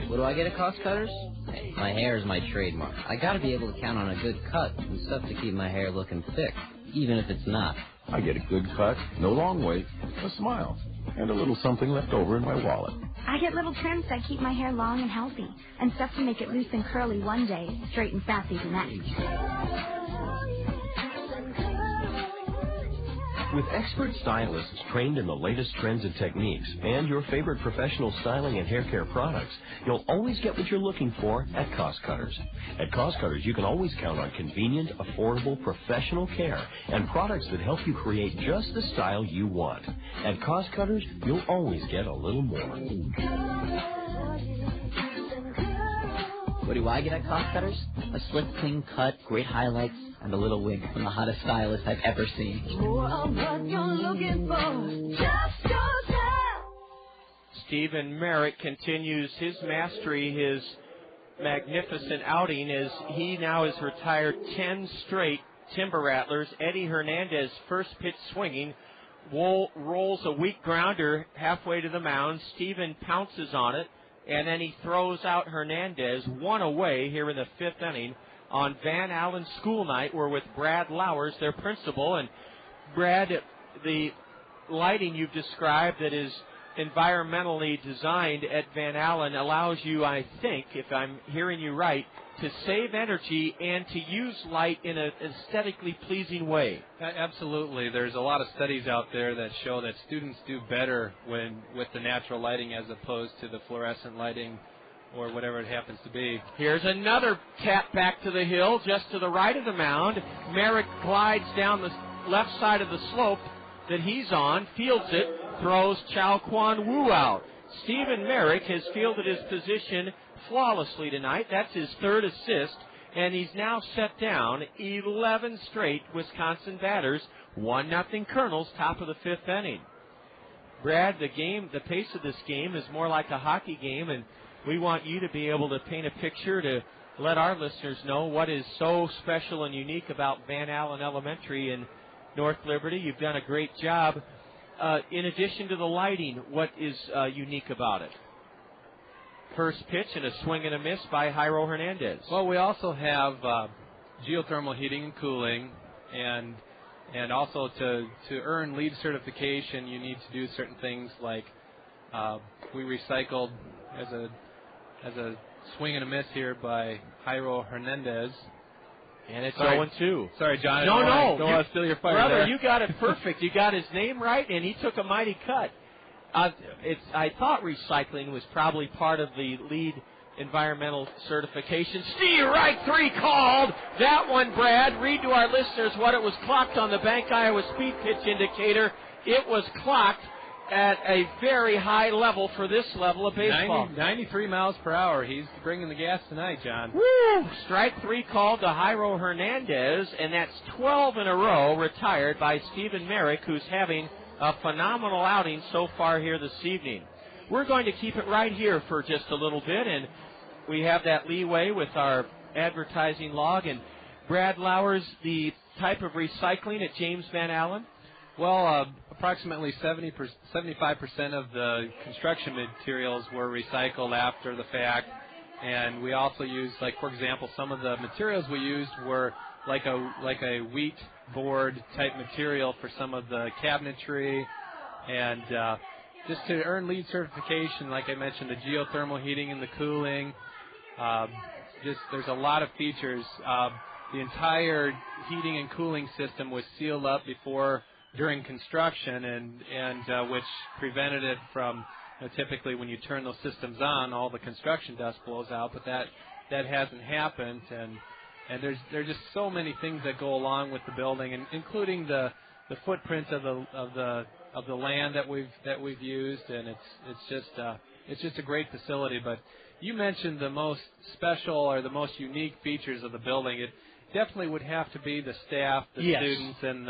What do I get at Cost Cutters? Hey, my hair is my trademark. I gotta be able to count on a good cut and stuff to keep my hair looking thick, even if it's not. I get a good cut, no long wait, a smile, and a little something left over in my wallet. I get little trims that keep my hair long and healthy, and stuff to make it loose and curly one day, straight and sassy the next. With expert stylists trained in the latest trends and techniques and your favorite professional styling and hair care products, you'll always get what you're looking for at Cost Cutters. At Cost Cutters, you can always count on convenient, affordable, professional care and products that help you create just the style you want. At Cost Cutters, you'll always get a little more. What do I get at Cost Cutters? A slick, clean cut, great highlights, and a little wink from the hottest stylist I've ever seen. More of what you're looking for. Just yourself. Stephen Merrick continues his mastery, his magnificent outing, as he now has retired 10 straight Timber Rattlers. Eddie Hernandez, first pitch swinging, rolls a weak grounder halfway to the mound. Stephen pounces on it, and then he throws out Hernandez, one away here in the fifth inning on Van Allen School Night. We're with Brad Lowers, their principal. And Brad, the lighting you've described that is environmentally designed at Van Allen allows you, I think, if I'm hearing you right, to save energy and to use light in an aesthetically pleasing way. Absolutely. There's a lot of studies out there that show that students do better with the natural lighting as opposed to the fluorescent lighting or whatever it happens to be. Here's another tap back to the hill, just to the right of the mound. Merrick glides down the left side of the slope that he's on, fields it, throws Chow Kwan Wu out. Stephen Merrick has fielded his position flawlessly tonight. That's his third assist, and he's now set down 11 straight Wisconsin batters. 1-0 Kernels, top of the fifth inning. Brad, the pace of this game is more like a hockey game, and we want you to be able to paint a picture to let our listeners know what is so special and unique about Van Allen Elementary in North Liberty. You've done a great job. In addition to the lighting, what is unique about it? First pitch and a swing and a miss by Jairo Hernandez. Well, we also have geothermal heating and cooling, and also to earn LEED certification, you need to do certain things like we recycled as a swing and a miss here by Jairo Hernandez. And it's 0-2. Sorry, John. No. Don't want to steal your fire brother, there. You got it perfect. You got his name right, and he took a mighty cut. I thought recycling was probably part of the LEED environmental certification. Steve Wright 3 called. That one, Brad. Read to our listeners what it was clocked on the Bank Iowa speed pitch indicator. It was clocked at a very high level for this level of baseball. 93 miles per hour. He's bringing the gas tonight, John. Woo! Strike 3 called to Jairo Hernandez, and that's 12 in a row retired by Stephen Merrick, who's having a phenomenal outing so far here this evening. We're going to keep it right here for just a little bit, and we have that leeway with our advertising log. And Brad Lowers, the type of recycling at James Van Allen? Well, approximately 75% of the construction materials were recycled after the fact, and we also used, like, for example, some of the materials we used were like a wheat board type material for some of the cabinetry, and just to earn LEED certification, like I mentioned, the geothermal heating and the cooling. There's a lot of features. The entire heating and cooling system was sealed up during construction, and which prevented it from, typically when you turn those systems on, all the construction dust blows out, but that hasn't happened, and there's just so many things that go along with the building, and including the footprint of the land that we've used, and it's just a great facility. But you mentioned the most special or the most unique features of the building. It definitely would have to be the staff, the students, and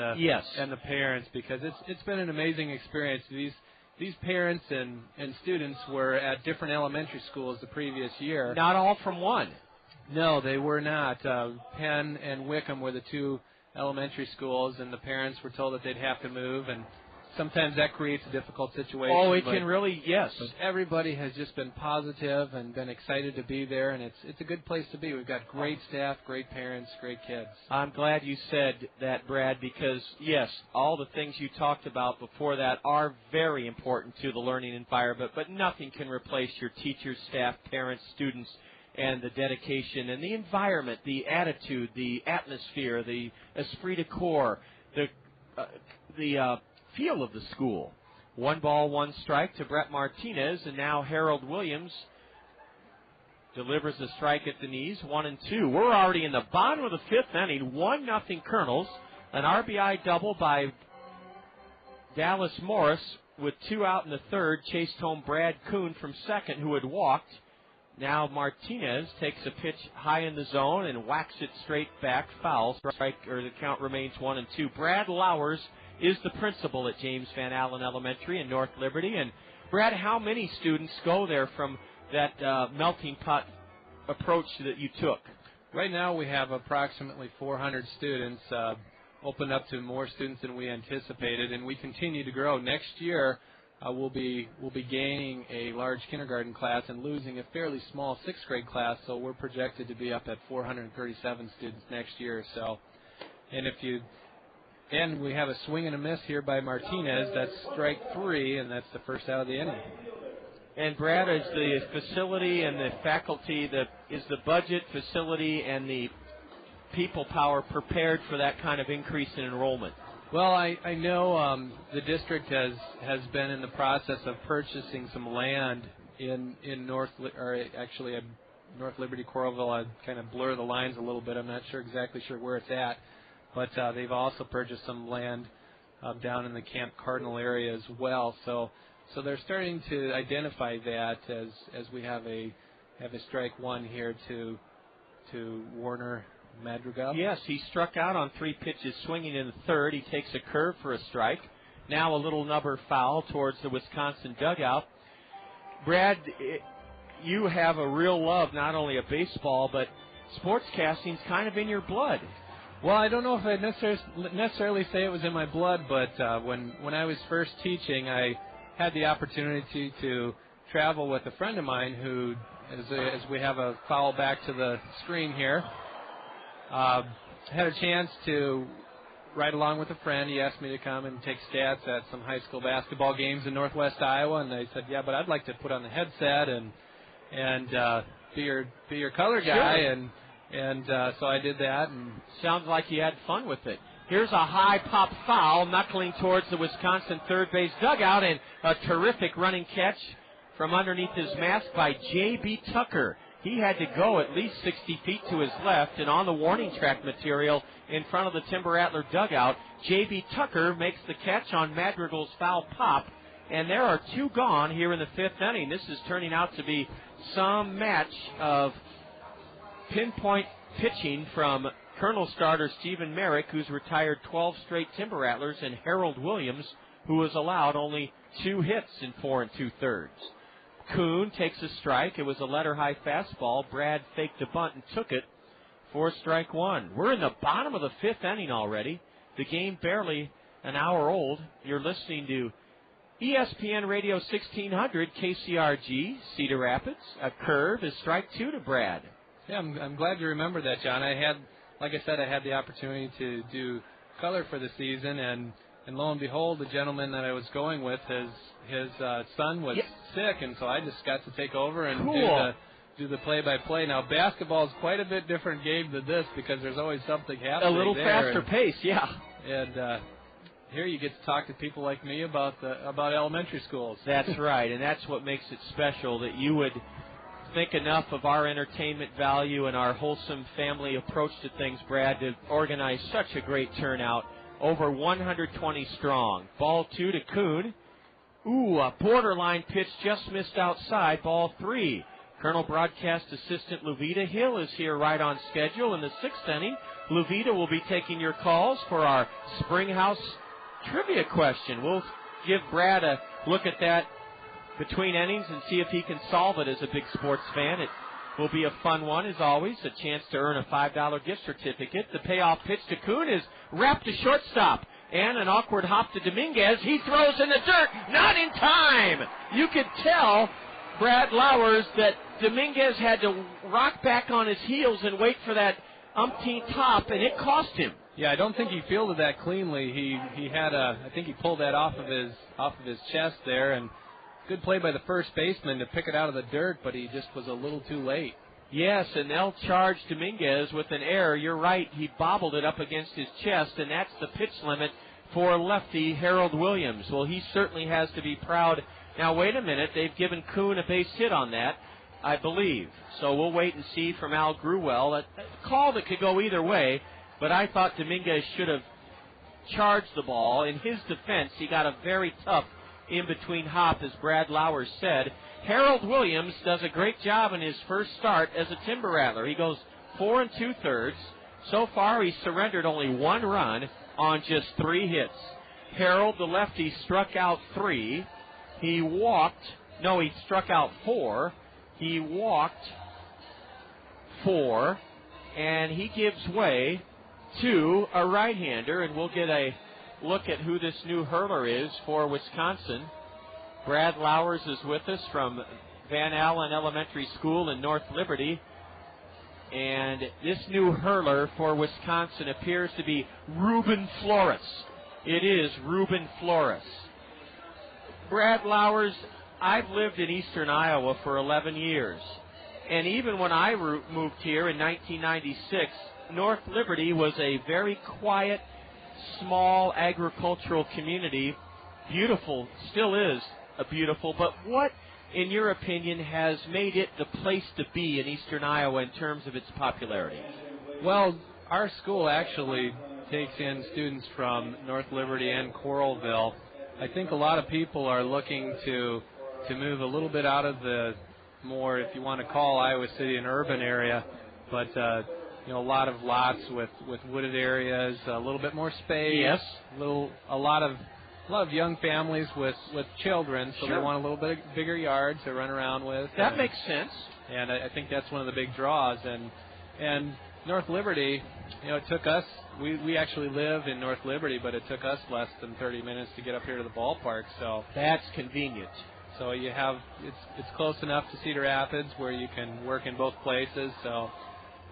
the parents, because it's been an amazing experience. These parents and students were at different elementary schools the previous year. Not all from one. No, they were not. Penn and Wickham were the two elementary schools, and the parents were told that they'd have to move, and sometimes that creates a difficult situation. Oh, it can really, yes. But everybody has just been positive and been excited to be there, and it's a good place to be. We've got great staff, great parents, great kids. I'm glad you said that, Brad, because, yes, all the things you talked about before that are very important to the learning environment, but nothing can replace your teachers, staff, parents, students, and the dedication and the environment, the attitude, the atmosphere, the esprit de corps, the feel of the school. 1 ball, 1 strike to Brett Martinez, and now Harold Williams delivers a strike at the knees. 1-2. We're already in the bottom of the fifth inning. 1-0 Kernels. An RBI double by Dallas Morris with 2 out in the third. Chased home Brad Kuhn from second, who had walked. Now Martinez takes a pitch high in the zone and whacks it straight back, foul. Strike, or the count remains 1-2. Brad Lowers is the principal at James Van Allen Elementary in North Liberty. And Brad, how many students go there from that melting pot approach that you took? Right now we have approximately 400 students, opened up to more students than we anticipated, and we continue to grow. Next year we'll be gaining a large kindergarten class and losing a fairly small 6th grade class, so we're projected to be up at 437 students next year. So, and we have a swing and a miss here by Martinez. That's strike 3, and that's the first out of the inning. And Brad, is the facility and the faculty, is the budget, facility, and the people power prepared for that kind of increase in enrollment? Well, I know the district has been in the process of purchasing some land in North Liberty, Coralville. I kind of blur the lines a little bit. I'm not exactly sure where it's at, but they've also purchased some land down in the Camp Cardinal area as well. So they're starting to identify that as we have a strike 1 here to Warner Madrigal. Yes, he struck out on 3 pitches, swinging in the third. He takes a curve for a strike. Now a little number foul towards the Wisconsin dugout. Brad, you have a real love not only of baseball, but sportscasting's kind of in your blood. Well, I don't know if I'd necessarily say it was in my blood, but when I was first teaching, I had the opportunity to travel with a friend of mine who, as we have a foul back to the screen here, had a chance to ride along with a friend. He asked me to come and take stats at some high school basketball games in Northwest Iowa, and I said, yeah, but I'd like to put on the headset and be your color guy, sure. and so I did that. And sounds like he had fun with it. Here's a high pop foul, knuckling towards the Wisconsin third base dugout, and a terrific running catch from underneath his mask by J.B. Tucker. He had to go at least 60 feet to his left, and on the warning track material in front of the Timber Rattler dugout, J.B. Tucker makes the catch on Madrigal's foul pop, and there are 2 gone here in the 5th inning. This is turning out to be some match of pinpoint pitching from Kernel starter Stephen Merrick, who's retired 12 straight Timber Rattlers, and Harold Williams, who has allowed only 2 hits in 4 2/3. Kuhn takes a strike. It was a letter-high fastball. Brad faked a bunt and took it for strike 1. We're in the bottom of the 5th inning already. The game barely an hour old. You're listening to ESPN Radio 1600, KCRG, Cedar Rapids. A curve is strike 2 to Brad. Yeah, I'm glad you remember that, John. Like I said, I had the opportunity to do color for the season, and lo and behold, the gentleman that I was going with, his son was sick, and so I just got to take over and do the play-by-play. Now, basketball is quite a bit different game than this because there's always something happening. A little faster pace, yeah. And here you get to talk to people like me about elementary schools. That's right, and that's what makes it special, that you would think enough of our entertainment value and our wholesome family approach to things, Brad, to organize such a great turnout. Over 120 strong. Ball 2 to Kuhn. Ooh, a borderline pitch just missed outside. Ball 3. Colonel broadcast assistant Luvita Hill is here right on schedule in the 6th inning. Luvita will be taking your calls for our Springhouse trivia question. We'll give Brad a look at that between innings and see if he can solve it as a big sports fan. It will be a fun one, as always, a chance to earn a $5 gift certificate. The payoff pitch to Kuhn is wrapped to shortstop, and an awkward hop to Dominguez. He throws in the dirt, not in time. You could tell, Brad Lowers, that Dominguez had to rock back on his heels and wait for that umpteenth hop, and it cost him. Yeah, I don't think he fielded that cleanly. He had I think he pulled that off of his chest there, and good play by the first baseman to pick it out of the dirt, but he just was a little too late. Yes, and they'll charge Dominguez with an error. You're right, he bobbled it up against his chest, and that's the pitch limit for lefty Harold Williams. Well, he certainly has to be proud. Now, wait a minute, they've given Kuhn a base hit on that, I believe. So we'll wait and see from Al Gruwell. A call that could go either way, but I thought Dominguez should have charged the ball. In his defense, he got a very tough in between hop, as Brad Lauer said. Harold Williams does a great job in his first start as a Timber Rattler. He goes 4 2/3. So far, he's surrendered only 1 run on just 3 hits. Harold, the lefty, struck out 3. He struck out 4. He walked 4, and he gives way to a right-hander, and we'll get a look at who this new hurler is for Wisconsin. Brad Lauers is with us from Van Allen Elementary School in North Liberty, and this new hurler for Wisconsin appears to be Ruben Flores. It is Ruben Flores. Brad Lauers, I've lived in eastern Iowa for 11 years. And even when I moved here in 1996, North Liberty was a very quiet, small agricultural community. Beautiful, still is a beautiful. But what, in your opinion, has made it the place to be in eastern Iowa in terms of its popularity? Well, our school actually takes in students from North Liberty and Coralville. I think a lot of people are looking to move a little bit out of the more, if you want to call Iowa City an urban area, but a lot of lots with wooded areas, a little bit more space. Yes. A lot of young families with children, so Sure. They want a little bit bigger yards to run around with. That makes sense. And I think that's one of the big draws. And North Liberty, it took us. We actually live in North Liberty, but it took us less than 30 minutes to get up here to the ballpark. So that's convenient. So you have it's close enough to Cedar Rapids where you can work in both places. So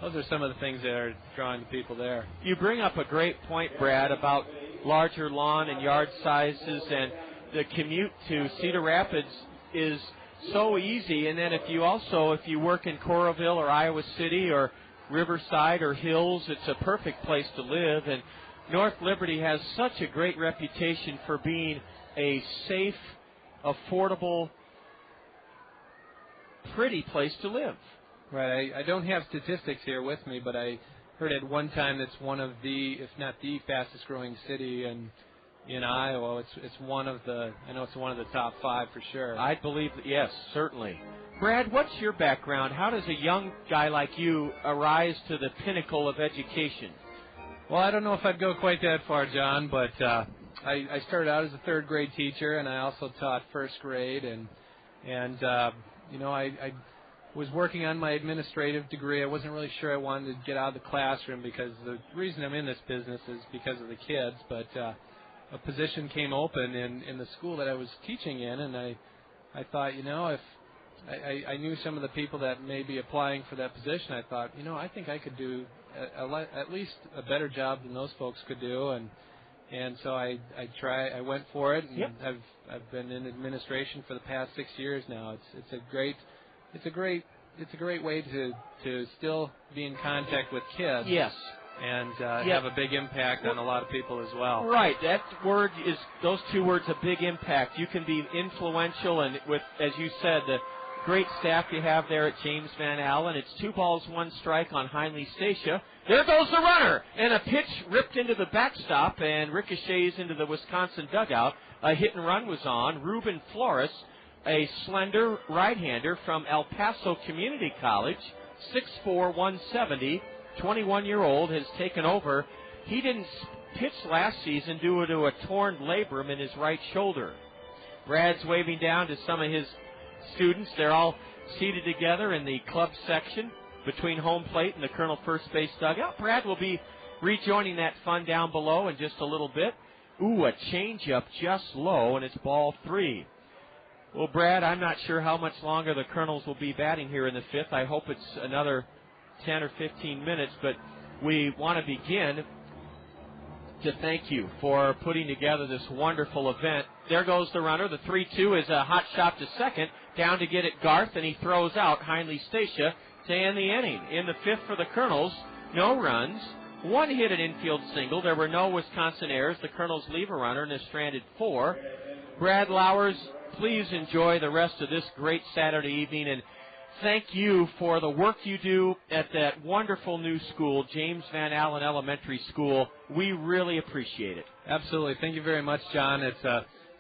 those are some of the things that are drawing the people there. You bring up a great point, Brad, about larger lawn and yard sizes, and the commute to Cedar Rapids is so easy. And then if you work in Coralville or Iowa City or Riverside or Hills, it's a perfect place to live. And North Liberty has such a great reputation for being a safe, affordable, pretty place to live. Right. I don't have statistics here with me, but I heard at one time it's one of the, if not the fastest growing city in Iowa. It's one of the, I know it's one of the top 5 for sure. I believe, yes, certainly. Brad, what's your background? How does a young guy like you arise to the pinnacle of education? Well, I don't know if I'd go quite that far, John, but I started out as a 3rd grade teacher, and I also taught 1st grade, and I was working on my administrative degree. I wasn't really sure I wanted to get out of the classroom because the reason I'm in this business is because of the kids, but a position came open in the school that I was teaching in, and I thought, if I knew some of the people that may be applying for that position, I thought, I think I could do at least a better job than those folks could do, and so I went for it, and yep. I've been in administration for the past 6 years now. It's a great way to still be in contact with kids. Yes. And have a big impact on a lot of people as well. Right. Those 2 words, a big impact. You can be influential, and with, as you said, the great staff you have there at James Van Allen. It's 2 balls, 1 strike on Heinle Stacia. There goes the runner, and a pitch ripped into the backstop and ricochets into the Wisconsin dugout. A hit and run was on. Ruben Flores, a slender right-hander from El Paso Community College, 6'4", 170, 21-year-old, has taken over. He didn't pitch last season due to a torn labrum in his right shoulder. Brad's waving down to some of his students. They're all seated together in the club section between home plate and the Kernel first base dugout. Brad will be rejoining that fun down below in just a little bit. Ooh, a changeup just low, and it's ball 3. Well, Brad, I'm not sure how much longer the Kernels will be batting here in the 5th. I hope it's another 10 or 15 minutes, but we want to begin to thank you for putting together this wonderful event. There goes the runner. The 3-2 is a hot shot to second. Down to get it Garth, and he throws out Heinle Stacia to end the inning. In the 5th for the Kernels, no runs, 1 hit at infield single. There were no Wisconsin errors. The Kernels leave a runner and have stranded 4. Brad Lauers, please enjoy the rest of this great Saturday evening, and thank you for the work you do at that wonderful new school, James Van Allen Elementary School. We really appreciate it. Absolutely. Thank you very much, John. It's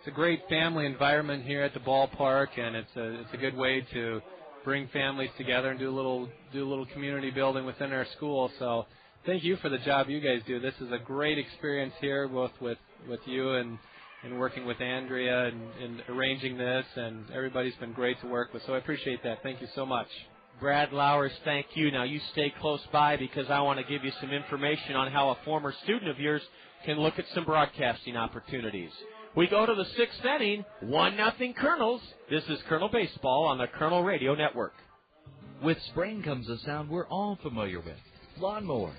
a great family environment here at the ballpark, and it's a good way to bring families together and do a little community building within our school. So thank you for the job you guys do. This is a great experience here, both with you and working with Andrea and arranging this, and everybody's been great to work with. So I appreciate that. Thank you so much. Brad Lowers, thank you. Now you stay close by because I want to give you some information on how a former student of yours can look at some broadcasting opportunities. We go to the 6th inning, 1-0 Kernels. This is Kernel Baseball on the Kernel Radio Network. With spring comes a sound we're all familiar with, lawnmowers.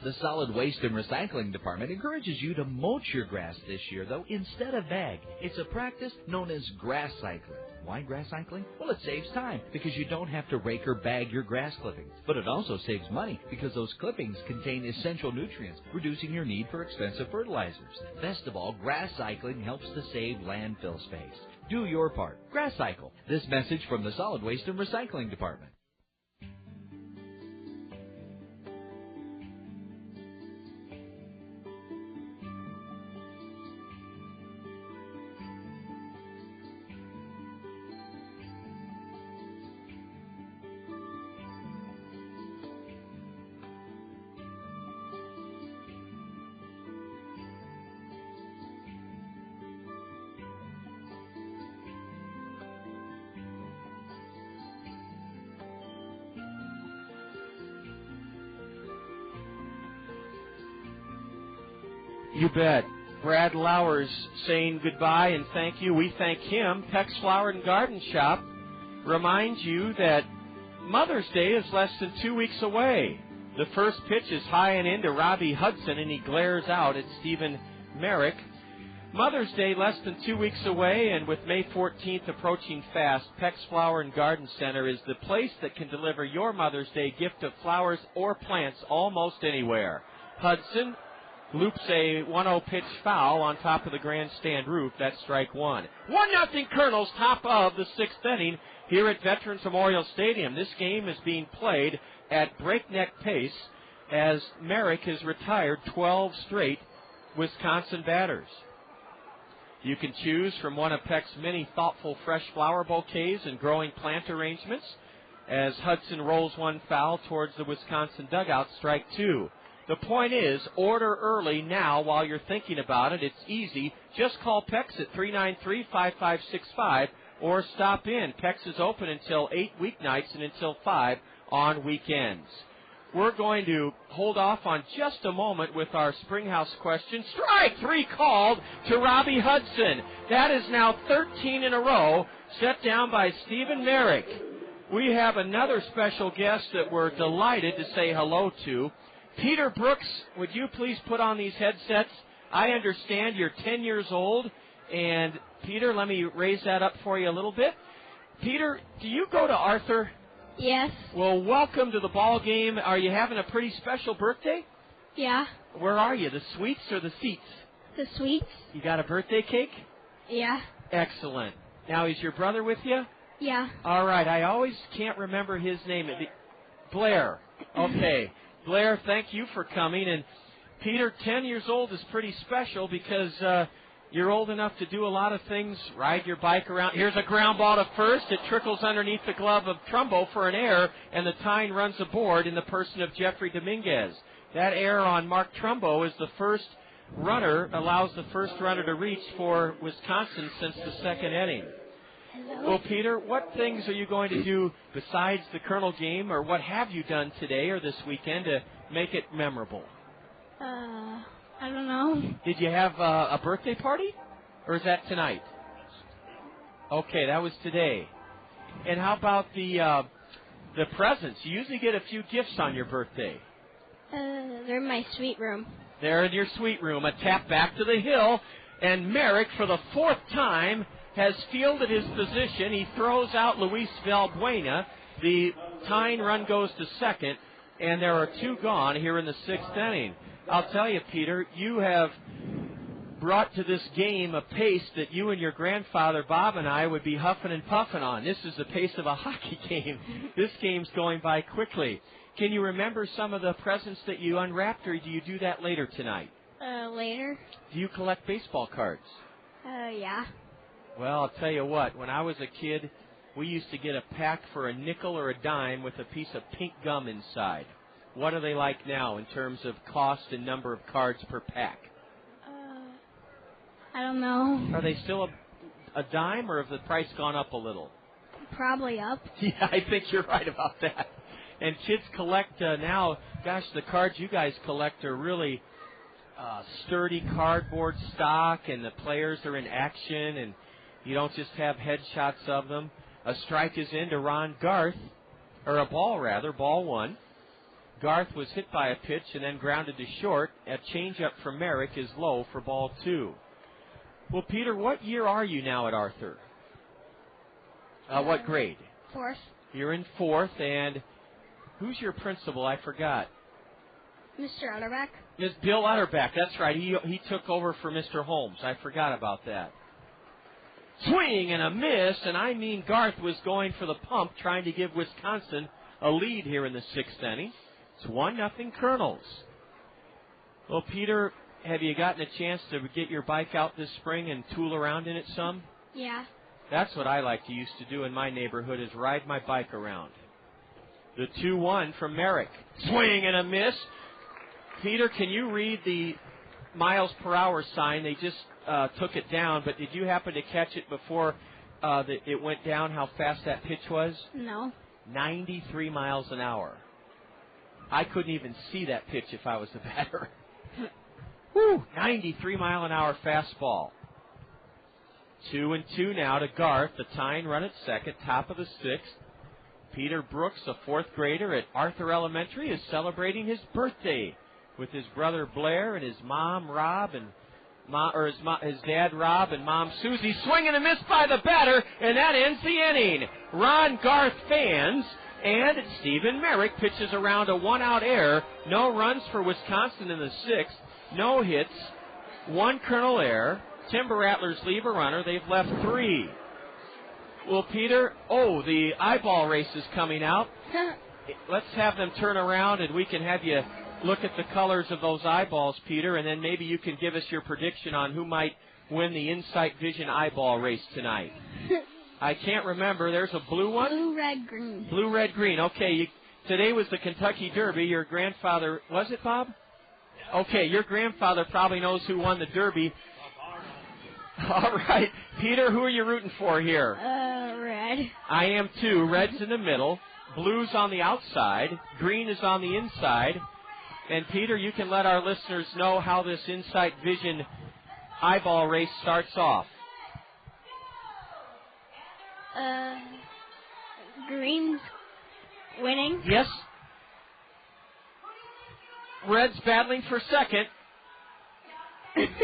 The Solid Waste and Recycling Department encourages you to mulch your grass this year, though, instead of bag. It's a practice known as grass cycling. Why grass cycling? Well, it saves time because you don't have to rake or bag your grass clippings. But it also saves money because those clippings contain essential nutrients, reducing your need for expensive fertilizers. Best of all, grass cycling helps to save landfill space. Do your part. Grass cycle. This message from the Solid Waste and Recycling Department. You bet. Brad Lowers saying goodbye and thank you. We thank him. Peck's Flower and Garden Shop reminds you that Mother's Day is less than 2 weeks away. The first pitch is high and into Robbie Hudson, and he glares out at Stephen Merrick. Mother's Day less than 2 weeks away, and with May 14th approaching fast, Peck's Flower and Garden Center is the place that can deliver your Mother's Day gift of flowers or plants almost anywhere. Hudson loops a 1-0 pitch foul on top of the grandstand roof. That's strike one. 1-0 Kernels, top of the 6th inning here at Veterans Memorial Stadium. This game is being played at breakneck pace as Merrick has retired 12 straight Wisconsin batters. You can choose from one of Peck's many thoughtful fresh flower bouquets and growing plant arrangements as Hudson rolls one foul towards the Wisconsin dugout, strike two. The point is, order early now while you're thinking about it. It's easy. Just call Peck's at 393-5565 or stop in. Peck's is open until 8 weeknights and until 5 on weekends. We're going to hold off on just a moment with our Springhouse question. Strike three called to Robbie Hudson. That is now 13 in a row, set down by Stephen Merrick. We have another special guest that we're delighted to say hello to. Peter Brooks, would you please put on these headsets? I understand you're 10 years old. And, Peter, let me raise that up for you a little bit. Peter, do you go to Arthur? Yes. Well, welcome to the ball game. Are you having a pretty special birthday? Yeah. Where are you, the suites or the seats? The suites. You got a birthday cake? Yeah. Excellent. Now, is your brother with you? Yeah. All right. I always can't remember his name. Blair. Okay. Blair, thank you for coming. And, Peter, 10 years old is pretty special because you're old enough to do a lot of things, ride your bike around. Here's a ground ball to first. It trickles underneath the glove of Trumbo for an error, and the Tyne runs aboard in the person of Jeffrey Dominguez. That error on Mark Trumbo is the first runner, allows the first runner to reach for Wisconsin since the second inning. Well, Peter, what things are you going to do besides the Kernel game, or what have you done today or this weekend to make it memorable? I don't know. Did you have a birthday party, or is that tonight? Okay, that was today. And how about the presents? You usually get a few gifts on your birthday. They're in my suite room. They're in your suite room. A tap back to the hill, and Merrick, for the fourth time, has fielded his position. He throws out Luis Valbuena. The Tyne run goes to second, and there are two gone here in the sixth inning. I'll tell you, Peter, you have brought to this game a pace that you and your grandfather, Bob, and I would be huffing and puffing on. This is the pace of a hockey game. This game's going by quickly. Can you remember some of the presents that you unwrapped, or do you do that later tonight? Later. Do you collect baseball cards? Yeah. Well, I'll tell you what. When I was a kid, we used to get a pack for a nickel or a dime with a piece of pink gum inside. What are they like now in terms of cost and number of cards per pack? I don't know. Are they still a dime, or have the price gone up a little? Probably up. Yeah, I think you're right about that. And kids collect now, gosh, the cards you guys collect are really sturdy cardboard stock, and the players are in action, and you don't just have headshots of them. A strike is in to Ron Garth, or a ball rather, ball one. Garth was hit by a pitch and then grounded to short. A changeup from Merrick is low for ball two. Well, Peter, what year are you now at Arthur? What grade? 4th. You're in 4th, and who's your principal? I forgot. Mr. Utterback. It's Bill Utterback. That's right. He took over for Mr. Holmes. I forgot about that. Swing and a miss, and I mean Garth was going for the pump, trying to give Wisconsin a lead here in the 6th inning. It's 1-0 Kernels. Well, Peter, have you gotten a chance to get your bike out this spring and tool around in it some? Yeah. That's what I like to used to do in my neighborhood, is ride my bike around. The 2-1 from Merrick. Swing and a miss. Peter, can you read the miles per hour sign? They just took it down, but did you happen to catch it before it went down, how fast that pitch was? No. 93 miles an hour. I couldn't even see that pitch if I was the batter. Woo! 93 mile an hour fastball. 2-2 now to Garth, the tying run at second, top of the 6th. Peter Brooks, a 4th grader at Arthur Elementary, is celebrating his birthday with his brother Blair and his mom Rob and his dad Rob and mom Susie. Swing and a miss by the batter, and that ends the inning. Ron Garth fans, and Stephen Merrick pitches around a 1-out error. No runs for Wisconsin in the 6th. No hits. 1 Kernel error. Timber Rattlers leave a runner. They've left 3. Well, Peter, the eyeball race is coming out. Let's have them turn around, and we can have you look at the colors of those eyeballs, Peter, and then maybe you can give us your prediction on who might win the Insight Vision eyeball race tonight. I can't remember. There's a blue one? Blue, red, green. Blue, red, green. Okay, today was the Kentucky Derby. Your grandfather, was it, Bob? Okay, your grandfather probably knows who won the Derby. All right. Peter, who are you rooting for here? Red. I am too. Red's in the middle. Blue's on the outside. Green is on the inside. And, Peter, you can let our listeners know how this Insight Vision eyeball race starts off. Green's winning. Yes. Red's battling for second.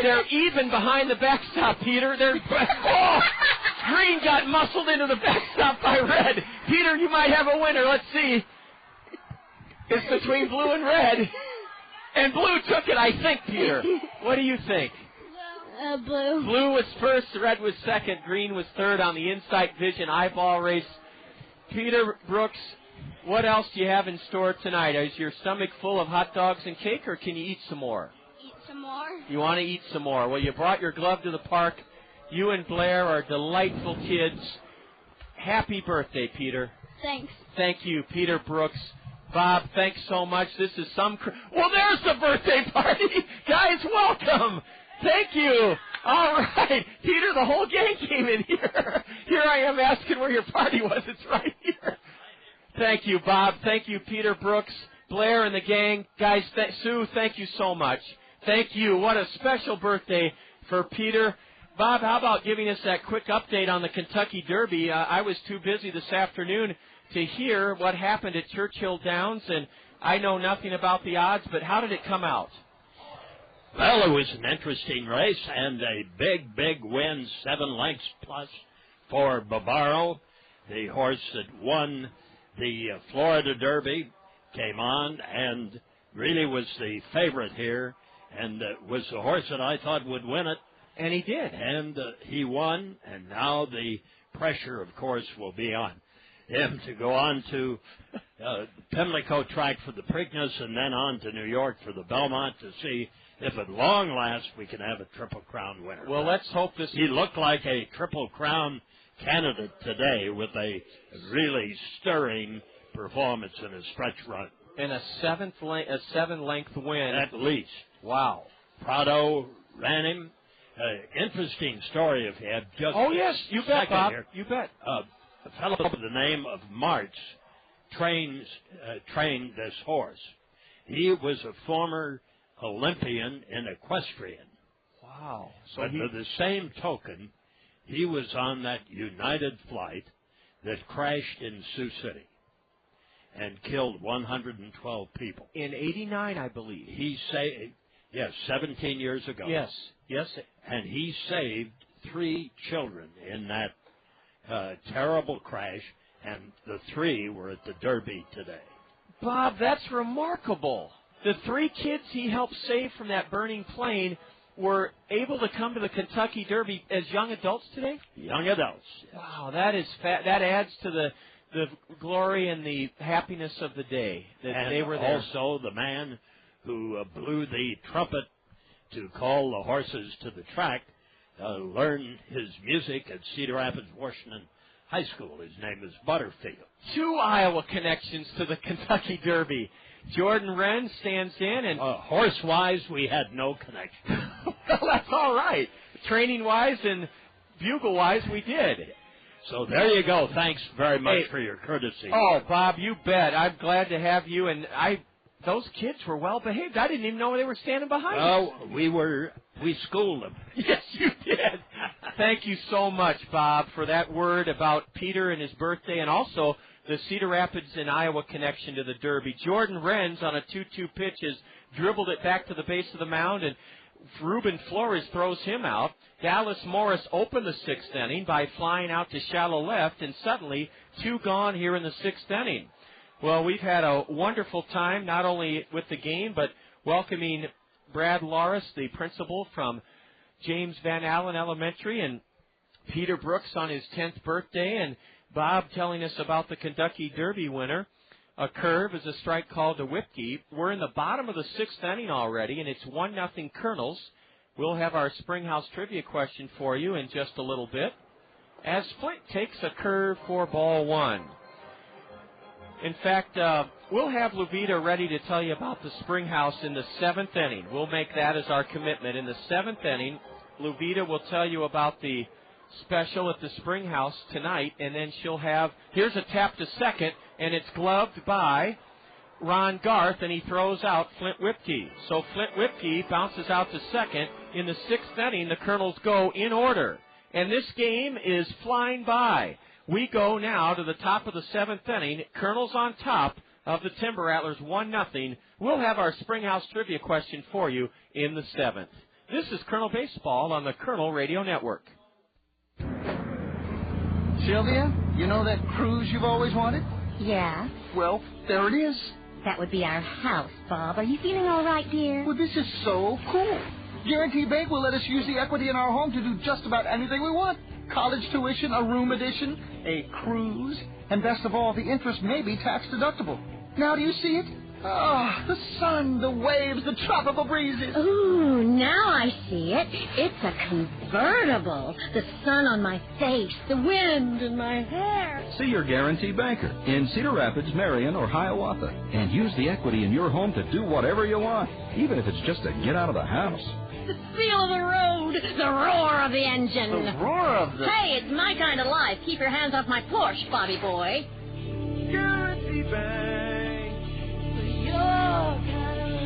They're even behind the backstop, Peter. Green got muscled into the backstop by Red. Peter, you might have a winner. Let's see. It's between blue and red. And blue took it, I think, Peter. What do you think? Blue. Blue was first, red was second, green was third on the Insight Vision eyeball race. Peter Brooks, what else do you have in store tonight? Is your stomach full of hot dogs and cake, or can you eat some more? Eat some more. You want to eat some more. Well, you brought your glove to the park. You and Blair are delightful kids. Happy birthday, Peter. Thanks. Thank you, Peter Brooks. Bob, thanks so much. This is well, there's the birthday party. Guys, welcome. Thank you. All right. Peter, the whole gang came in here. Here I am asking where your party was. It's right here. Thank you, Bob. Thank you, Peter Brooks, Blair, and the gang. Guys, Sue, thank you so much. Thank you. What a special birthday for Peter. Bob, how about giving us that quick update on the Kentucky Derby? I was too busy this afternoon to hear what happened at Churchill Downs, and I know nothing about the odds, but how did it come out? Well, it was an interesting race, and a big win, 7 lengths plus for Bavaro. The horse that won the Florida Derby came on and really was the favorite here, and was the horse that I thought would win it. And he did. And he won, and now the pressure, of course, will be on him to go on to Pimlico track for the Preakness and then on to New York for the Belmont to see if at long last we can have a Triple Crown winner. Well, let's hope this. He looked like a Triple Crown candidate today with a really stirring performance in a stretch run. And a 7-length win. At least. Wow. Prado ran him. Interesting story if he had just. Oh, yes, you bet, Bob. Here. You bet. A fellow by the name of March trained this horse. He was a former Olympian in equestrian. Wow. So by the same token, he was on that United flight that crashed in Sioux City and killed 112 people. In 89, I believe. He saved, 17 years ago. Yes. And he saved 3 children in that terrible crash, and the 3 were at the Derby today. Bob, that's remarkable. The 3 kids he helped save from that burning plane were able to come to the Kentucky Derby as young adults today? Young adults. Yes. Wow, that is that adds to the glory and the happiness of the day that and they were there. Also the man who blew the trumpet to call the horses to the track learned his music at Cedar Rapids, Washington High School. His name is Butterfield. 2 Iowa connections to the Kentucky Derby. Jordan Wren stands in, and horse-wise, we had no connection. Well, that's all right. Training-wise and bugle-wise, we did. So there you go. Thanks very much for your courtesy. Oh, Bob, you bet. I'm glad to have you, and those kids were well behaved. I didn't even know they were standing behind us. We schooled them. Yes, you did. Thank you so much, Bob, for that word about Peter and his birthday, and also the Cedar Rapids and Iowa connection to the Derby. Jordan Renz on a 2-2 pitch has dribbled it back to the base of the mound, and Ruben Flores throws him out. Dallas Morris opened the 6th inning by flying out to shallow left, and suddenly 2 gone here in the 6th inning. Well, we've had a wonderful time, not only with the game, but welcoming Brad Loris, the principal from James Van Allen Elementary, and Peter Brooks on his 10th birthday, and Bob telling us about the Kentucky Derby winner. A curve is a strike called to Whipkey. We're in the bottom of the 6th inning already, and it's 1-0 Kernels. We'll have our Springhouse trivia question for you in just a little bit, as Flint takes a curve for ball 1. In fact, we'll have Luvita ready to tell you about the Springhouse in the 7th inning. We'll make that as our commitment. In the 7th inning, Luvita will tell you about the special at the Springhouse tonight, and then she'll have, here's a tap to second, and it's gloved by Ron Garth, and he throws out Flint Whipkey. So Flint Whipkey bounces out to second. In the 6th inning, the Kernels go in order, and this game is flying by. We go now to the top of the 7th inning. Kernels on top of the Timber Rattlers, 1-0. We'll have our Springhouse trivia question for you in the 7th. This is Kernel Baseball on the Kernel Radio Network. Sylvia, you know that cruise you've always wanted? Yeah? Well, there it is. That would be our house, Bob. Are you feeling all right, dear? Well, this is so cool. Guarantee Bank will let us use the equity in our home to do just about anything we want. College tuition, a room addition, a cruise, and best of all, the interest may be tax deductible. Now do you see it? Ah, the sun, the waves, the tropical breezes. Ooh, now I see it. It's a convertible. The sun on my face, the wind in my hair. See your guarantee banker in Cedar Rapids, Marion, or Hiawatha, and use the equity in your home to do whatever you want, even if it's just to get out of the house. The feel of the road, the roar of the engine. The roar of the... Hey, it's my kind of life. Keep your hands off my Porsche, Bobby boy. Guarantee Bank. Your kind of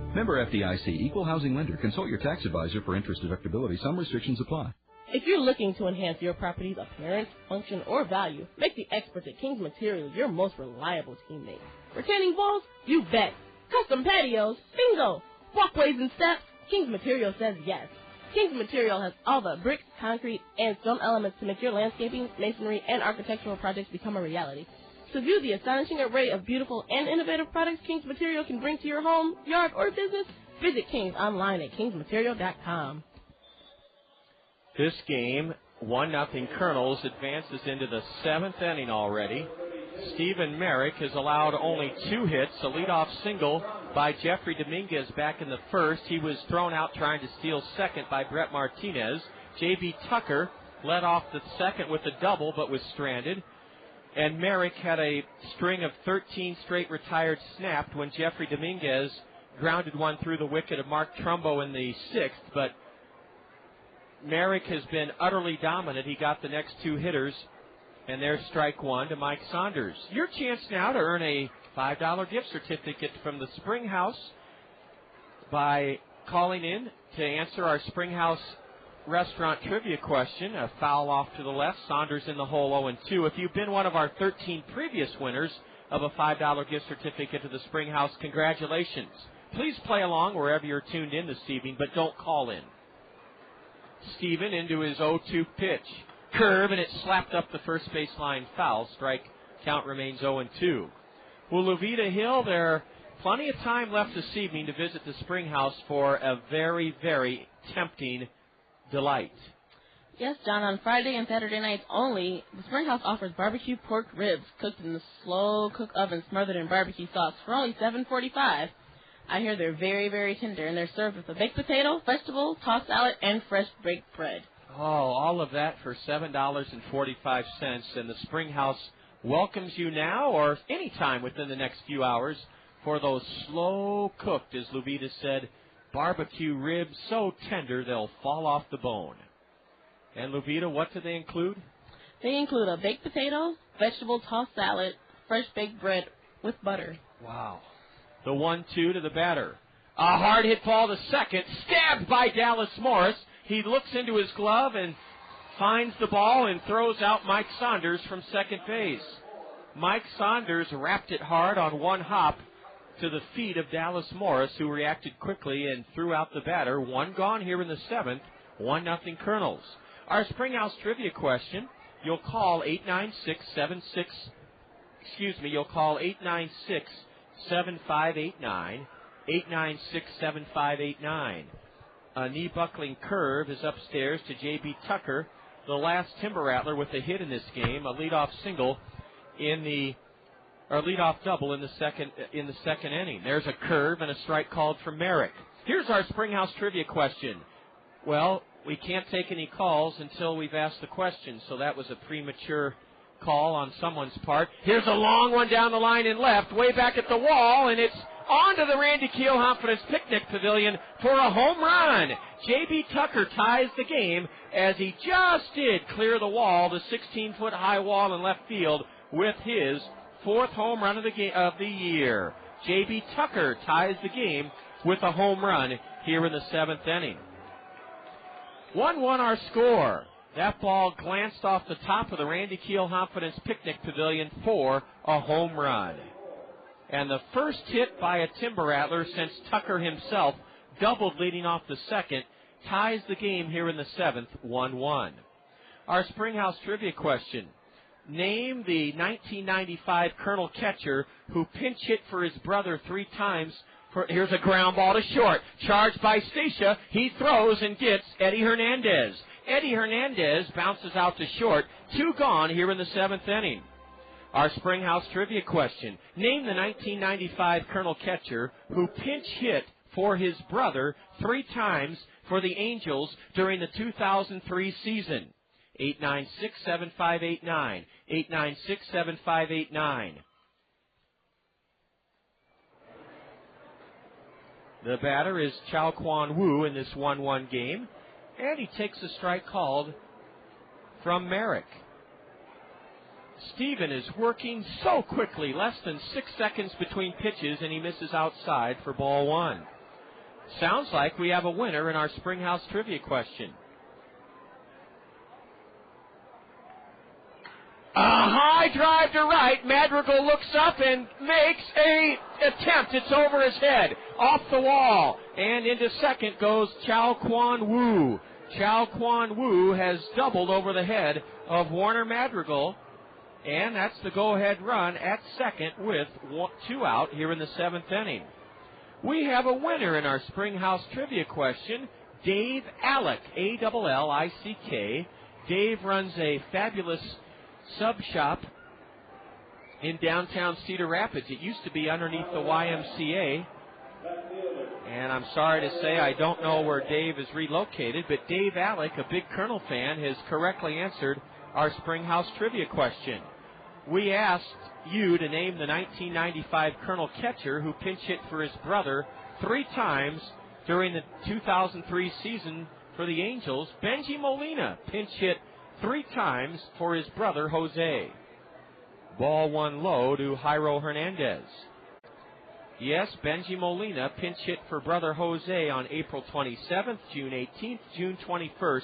life. Member FDIC, Equal Housing Lender. Consult your tax advisor for interest deductibility. Some restrictions apply. If you're looking to enhance your property's appearance, function, or value, make the experts at King's Material your most reliable teammate. Retaining walls? You bet. Custom patios? Bingo. Walkways and steps? King's Material says yes. King's Material has all the bricks, concrete, and stone elements to make your landscaping, masonry, and architectural projects become a reality. To view the astonishing array of beautiful and innovative products King's Material can bring to your home, yard, or business, visit King's online at kingsmaterial.com. This game, 1-0 Kernels, advances into the 7th inning already. Stephen Merrick has allowed only 2 hits, a leadoff single, by Jeffrey Dominguez back in the first. He was thrown out trying to steal second by Brett Martinez. J.B. Tucker led off the second with a double but was stranded. And Merrick had a string of 13 straight retired snapped when Jeffrey Dominguez grounded one through the wicket of Mark Trumbo in the sixth. But Merrick has been utterly dominant. He got the next two hitters, and there's strike one to Mike Saunders. Your chance now to earn a $5 gift certificate from the Spring House by calling in to answer our Spring House restaurant trivia question. A foul off to the left. Saunders in the hole 0-2. If you've been one of our 13 previous winners of a $5 gift certificate to the Spring House, congratulations. Please play along wherever you're tuned in this evening, but don't call in. Steven into his 0-2 pitch. Curve, and it slapped up the first baseline foul. Strike count remains 0-2. Well, Luvita Hill, there plenty of time left this evening to visit the Spring House for a very, very tempting delight. Yes, John, on Friday and Saturday nights only, the Spring House offers barbecue pork ribs cooked in the slow cook oven smothered in barbecue sauce for only $7.45. I hear they're very, very tender, and they're served with a baked potato, vegetable, tossed salad, and fresh baked bread. Oh, all of that for $7.45, and the Spring House welcomes you now or anytime within the next few hours for those slow-cooked, as Luvita said, barbecue ribs so tender they'll fall off the bone. And Luvita, what do they include? They include a baked potato, vegetable tossed salad, fresh baked bread with butter. Wow. The 1-2 to the batter. A hard hit ball to second, stabbed by Dallas Morris. He looks into his glove and finds the ball and throws out Mike Saunders from second base. Mike Saunders wrapped it hard on one hop to the feet of Dallas Morris, who reacted quickly and threw out the batter. One gone here in the seventh, 1-0 Kernels. Our Spring House trivia question, you'll call 896-7589, 896-7589. A knee-buckling curve is upstairs to J.B. Tucker, the last Timber Rattler with a hit in this game, a leadoff single leadoff double in the second inning. There's a curve and a strike called from Merrick. Here's our Spring House trivia question. Well, we can't take any calls until we've asked the question, so that was a premature call on someone's part. Here's a long one down the line in left, way back at the wall, and it's onto the Randy Keelhoff Picnic Pavilion for a home run. J.B. Tucker ties the game as he just did clear the wall, the 16-foot high wall in left field, with his fourth home run of the year. J.B. Tucker ties the game with a home run here in the seventh inning. 1-1 our score. That ball glanced off the top of the Randy Keelhoff Picnic Pavilion for a home run. And the first hit by a Timber Rattler since Tucker himself doubled leading off the second ties the game here in the seventh, 1-1. Our Spring House trivia question. Name the 1995 Colonel catcher who pinch hit for his brother 3 times. Here's a ground ball to short. Charged by Stacia. He throws and gets Eddie Hernandez. Eddie Hernandez bounces out to short. 2 gone here in the seventh inning. Our Spring House trivia question. Name the 1995 Colonel catcher who pinch hit for his brother 3 times for the Angels during the 2003 season. 896-7589. 896-7589. The batter is Chow Kwan Woo in this 1-1 game, and he takes a strike called from Merrick. Steven is working so quickly, less than 6 seconds between pitches, and he misses outside for ball 1. Sounds like we have a winner in our Spring House trivia question. A high drive to right. Madrigal looks up and makes a attempt. It's over his head, off the wall, and into second goes Chow Kwan Woo. Chow Kwan Woo has doubled over the head of Warner Madrigal, and that's the go-ahead run at second with 2 out here in the seventh inning. We have a winner in our Spring House trivia question, Dave Allick, A-L-L-I-C-K. Dave runs a fabulous sub shop in downtown Cedar Rapids. It used to be underneath the YMCA, And I'm sorry to say I don't know where Dave is relocated, but Dave Alec, a big Kernel fan, has correctly answered our Springhouse trivia question. We asked you to name the 1995 Kernel catcher who pinch hit for his brother 3 times during the 2003 season for the Angels. Benji Molina pinch hit 3 times for his brother Jose. Ball 1 low to Jairo Hernandez. Yes, Benji Molina pinch hit for brother Jose on April 27th, June 18th, June 21st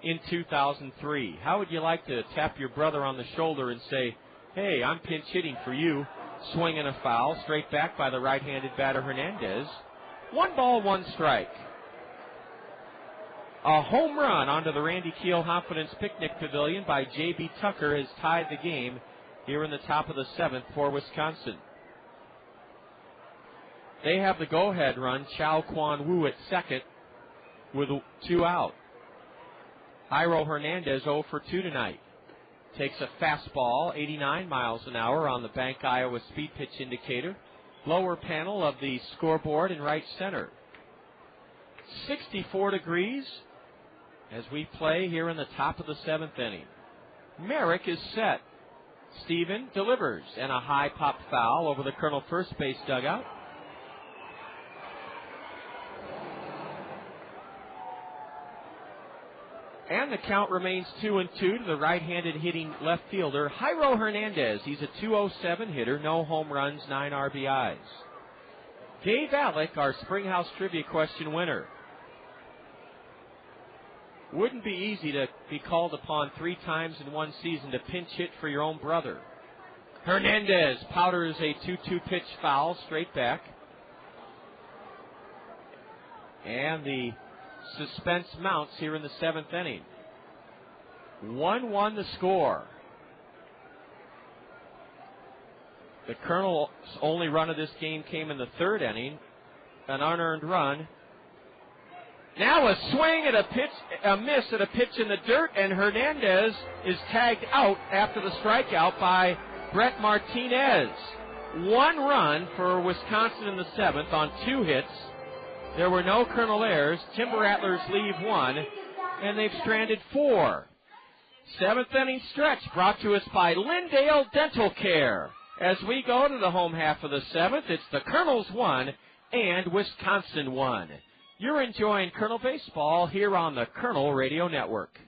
in 2003. How would you like to tap your brother on the shoulder and say, hey, I'm pinch hitting for you? Swing and a foul, straight back by the right-handed batter Hernandez. 1 ball, 1 strike. A home run onto the Randy Keel Confidence Picnic Pavilion by J.B. Tucker has tied the game here in the top of the 7th for Wisconsin. They have the go-ahead run, Chow Kwan Woo at second with 2 out. Jairo Hernandez 0 for 2 tonight. Takes a fastball, 89 miles an hour on the Bank Iowa speed pitch indicator. Lower panel of the scoreboard in right center. 64 degrees as we play here in the top of the 7th inning. Merrick is set. Steven delivers, and a high pop foul over the Kernel first base dugout. And the count remains 2-2 to the right-handed hitting left fielder, Jairo Hernandez. He's a .207 hitter, no home runs, 9 RBIs. Dave Alec, our Springhouse Trivia question winner. Wouldn't be easy to be called upon 3 times in one season to pinch hit for your own brother. Hernandez powders a 2-2 pitch foul straight back. And the suspense mounts here in the 7th inning. 1-1 the score. The Kernel's only run of this game came in the 3rd inning. An unearned run. Now a swing at a pitch, a miss at a pitch in the dirt, and Hernandez is tagged out after the strikeout by Brett Martinez. 1 run for Wisconsin in the 7th on 2 hits. There were no Kernel errors. Timber Rattlers leave 1, and they've stranded 4. 7th inning stretch brought to us by Lindale Dental Care. As we go to the home half of the 7th, it's the Kernels 1 and Wisconsin 1. You're enjoying Kernel Baseball here on the Kernel Radio Network.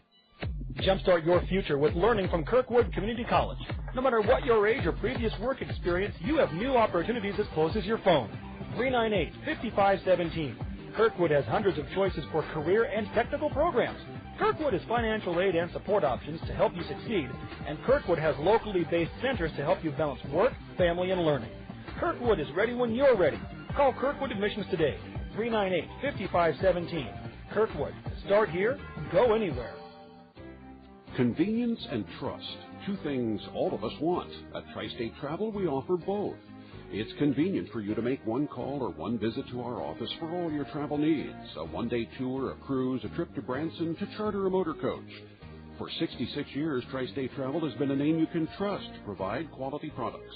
Jumpstart your future with learning from Kirkwood Community College. No matter what your age or previous work experience, you have new opportunities as close as your phone. 398-5517. Kirkwood has hundreds of choices for career and technical programs. Kirkwood has financial aid and support options to help you succeed, and Kirkwood has locally based centers to help you balance work, family, and learning. Kirkwood is ready when you're ready. Call Kirkwood Admissions today. 398-5517. Kirkwood. Start here, go anywhere. Convenience and trust, 2 things all of us want. At Tri-State Travel, we offer both. It's convenient for you to make 1 call or 1 visit to our office for all your travel needs. A 1-day tour, a cruise, a trip to Branson, to charter a motor coach. For 66 years, Tri-State Travel has been a name you can trust to provide quality products.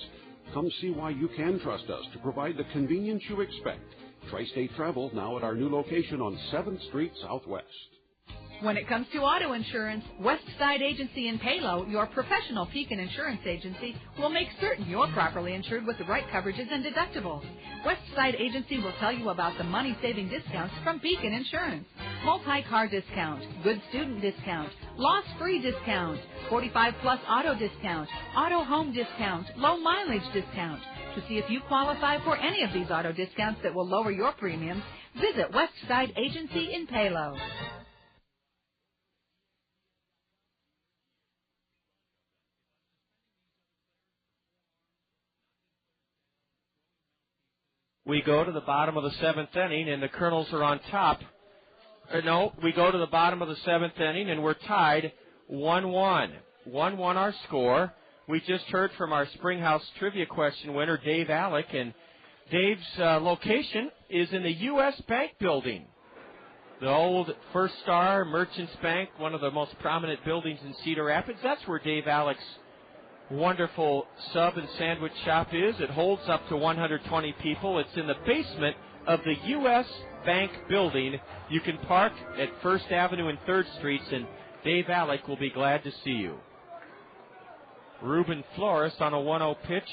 Come see why you can trust us to provide the convenience you expect. Tri-State Travel, now at our new location on 7th Street Southwest. When it comes to auto insurance, Westside Agency in Palo, your professional Pekin insurance agency, will make certain you're properly insured with the right coverages and deductibles. Westside Agency will tell you about the money-saving discounts from Pekin Insurance. Multi-car discount, good student discount, loss-free discount, 45-plus auto discount, auto home discount, low mileage discount. To see if you qualify for any of these auto discounts that will lower your premiums, visit Westside Agency in Palo. We go to the bottom of the 7th inning, and the Kernels are on top. We go to the bottom of the 7th inning, and we're tied 1-1. 1-1 our score. We just heard from our Springhouse Trivia question winner, Dave Alec, and Dave's location is in the U.S. Bank building. The old First Star Merchants Bank, one of the most prominent buildings in Cedar Rapids. That's where Dave Alec's wonderful sub and sandwich shop is. It holds up to 120 people. It's in the basement of the U.S. Bank building. You can park at 1st Avenue and 3rd Streets, and Dave Alec will be glad to see you. Ruben Flores on a 1-0 pitch,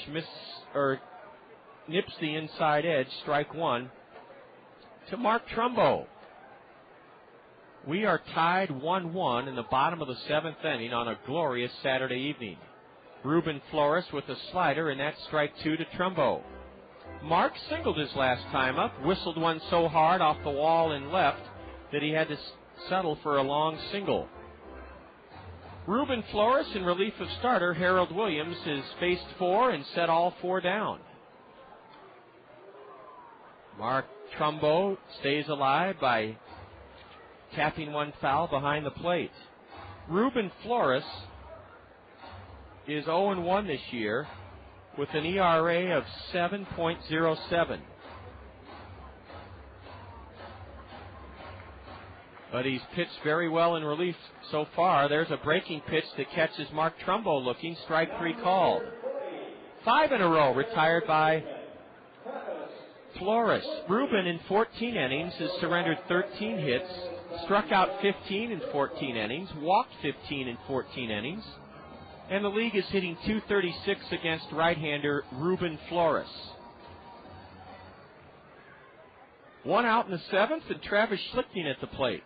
nips the inside edge, strike one, to Mark Trumbo. We are tied 1-1 in the bottom of the 7th inning on a glorious Saturday evening. Ruben Flores with a slider, and that's strike two to Trumbo. Mark singled his last time up, whistled one so hard off the wall and left that he had to settle for a long single. Ruben Flores, in relief of starter Harold Williams, has faced 4 and set all 4 down. Mark Trumbo stays alive by tapping one foul behind the plate. Ruben Flores is 0-1 this year with an ERA of 7.07. But he's pitched very well in relief so far. There's a breaking pitch that catches Mark Trumbo looking. Strike 3 called. 5 in a row retired by Flores. Ruben in 14 innings has surrendered 13 hits, struck out 15 in 14 innings, walked 15 in 14 innings, and the league is hitting .236 against right-hander Ruben Flores. 1 out in the 7th, and Travis Schlichting at the plate.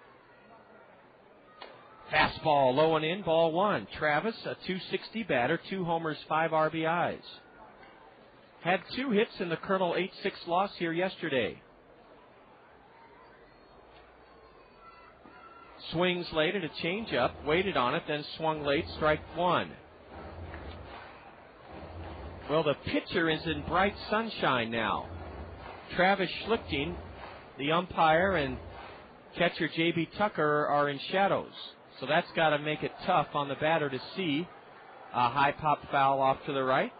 Fastball low and in, ball 1. Travis, a .260 batter, 2 homers, 5 RBIs. Had 2 hits in the Kernel 8-6 loss here yesterday. Swings late at a changeup, waited on it, then swung late, strike 1. Well, the pitcher is in bright sunshine now. Travis Schlichting, the umpire, and catcher J.B. Tucker are in shadows. So that's got to make it tough on the batter to see a high pop foul off to the right.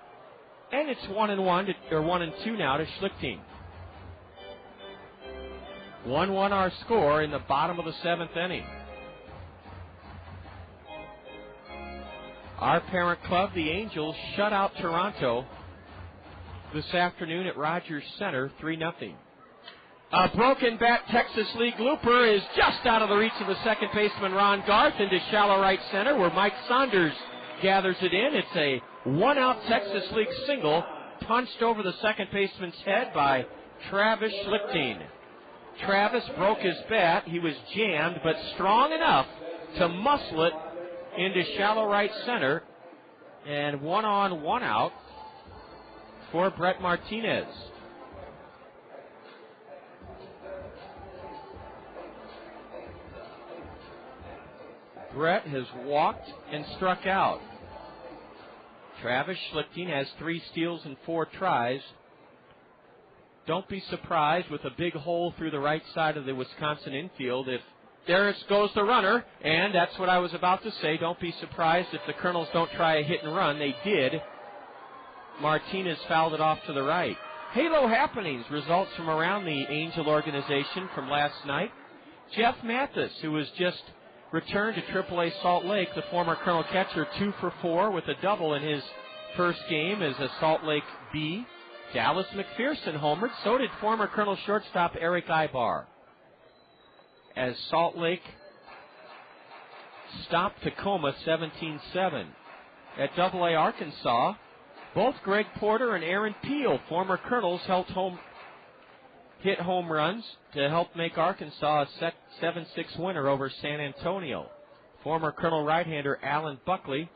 And it's 1-2 now to Schlichting. 1-1 our score in the bottom of the 7th inning. Our parent club, the Angels, shut out Toronto this afternoon at Rogers Center, 3-0. A broken bat Texas League looper is just out of the reach of the second baseman Ron Garth into shallow right center where Mike Saunders gathers it in. It's a 1-out Texas League single punched over the second baseman's head by Travis Schlichting. Travis broke his bat. He was jammed, but strong enough to muscle it into shallow right center. And 1 on, 1 out for Brett Martinez. Brett has walked and struck out. Travis Schlichting has 3 steals and 4 tries. Don't be surprised with a big hole through the right side of the Wisconsin infield if there goes the runner, and that's what I was about to say. Don't be surprised if the Kernels don't try a hit and run. They did. Martinez fouled it off to the right. Halo happenings, results from around the Angel organization from last night. Jeff Mathis, who was just returned to AAA Salt Lake, the former Kernel catcher, 2 for 4 with a double in his first game as a Salt Lake B. Dallas McPherson homered. So did former Kernel shortstop Eric Ibar. As Salt Lake stopped Tacoma 17-7. At AA Arkansas, both Greg Porter and Aaron Peel, former Kernels, hit home runs to help make Arkansas a 7-6 winner over San Antonio. Former Kernel right-hander Alan Buckley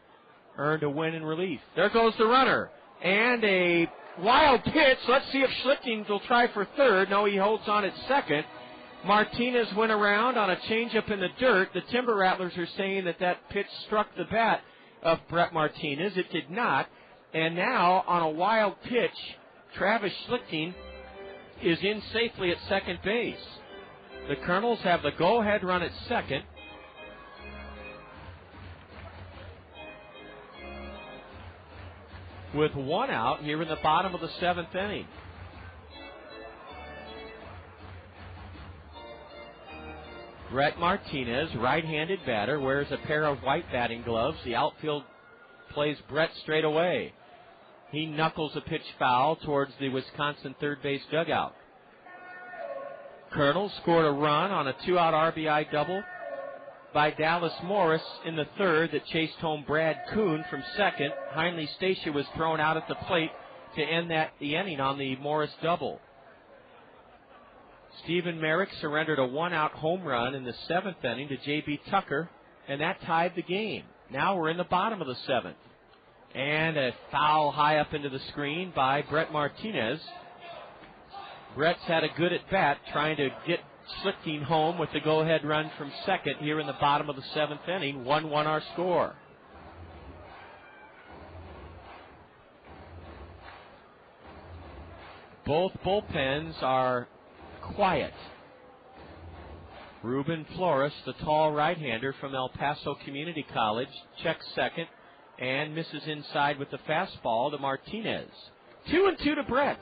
earned a win in relief. There goes the runner. And a wild pitch. Let's see if Schlichting will try for third. No, he holds on at second. Martinez went around on a changeup in the dirt. The Timber Rattlers are saying that pitch struck the bat of Brett Martinez. It did not. And now, on a wild pitch, Travis Schlichting is in safely at second base. The Kernels have the go-ahead run at second. With 1 out here in the bottom of the 7th inning. Brett Martinez, right-handed batter, wears a pair of white batting gloves. The outfield plays Brett straight away. He knuckles a pitch foul towards the Wisconsin third base dugout. Kernels scored a run on a 2-out RBI double by Dallas Morris in the third that chased home Brad Kuhn from second. Heinley Stacia was thrown out at the plate to end the inning on the Morris double. Stephen Merrick surrendered a 1-out home run in the 7th inning to J.B. Tucker, and that tied the game. Now we're in the bottom of the 7th. And a foul high up into the screen by Brett Martinez. Brett's had a good at-bat trying to get Schlichting home with the go-ahead run from second here in the bottom of the 7th inning. 1-1 our score. Both bullpens are quiet. Ruben Flores, the tall right-hander from El Paso Community College, checks second and misses inside with the fastball to Martinez. 2-2 to Brett.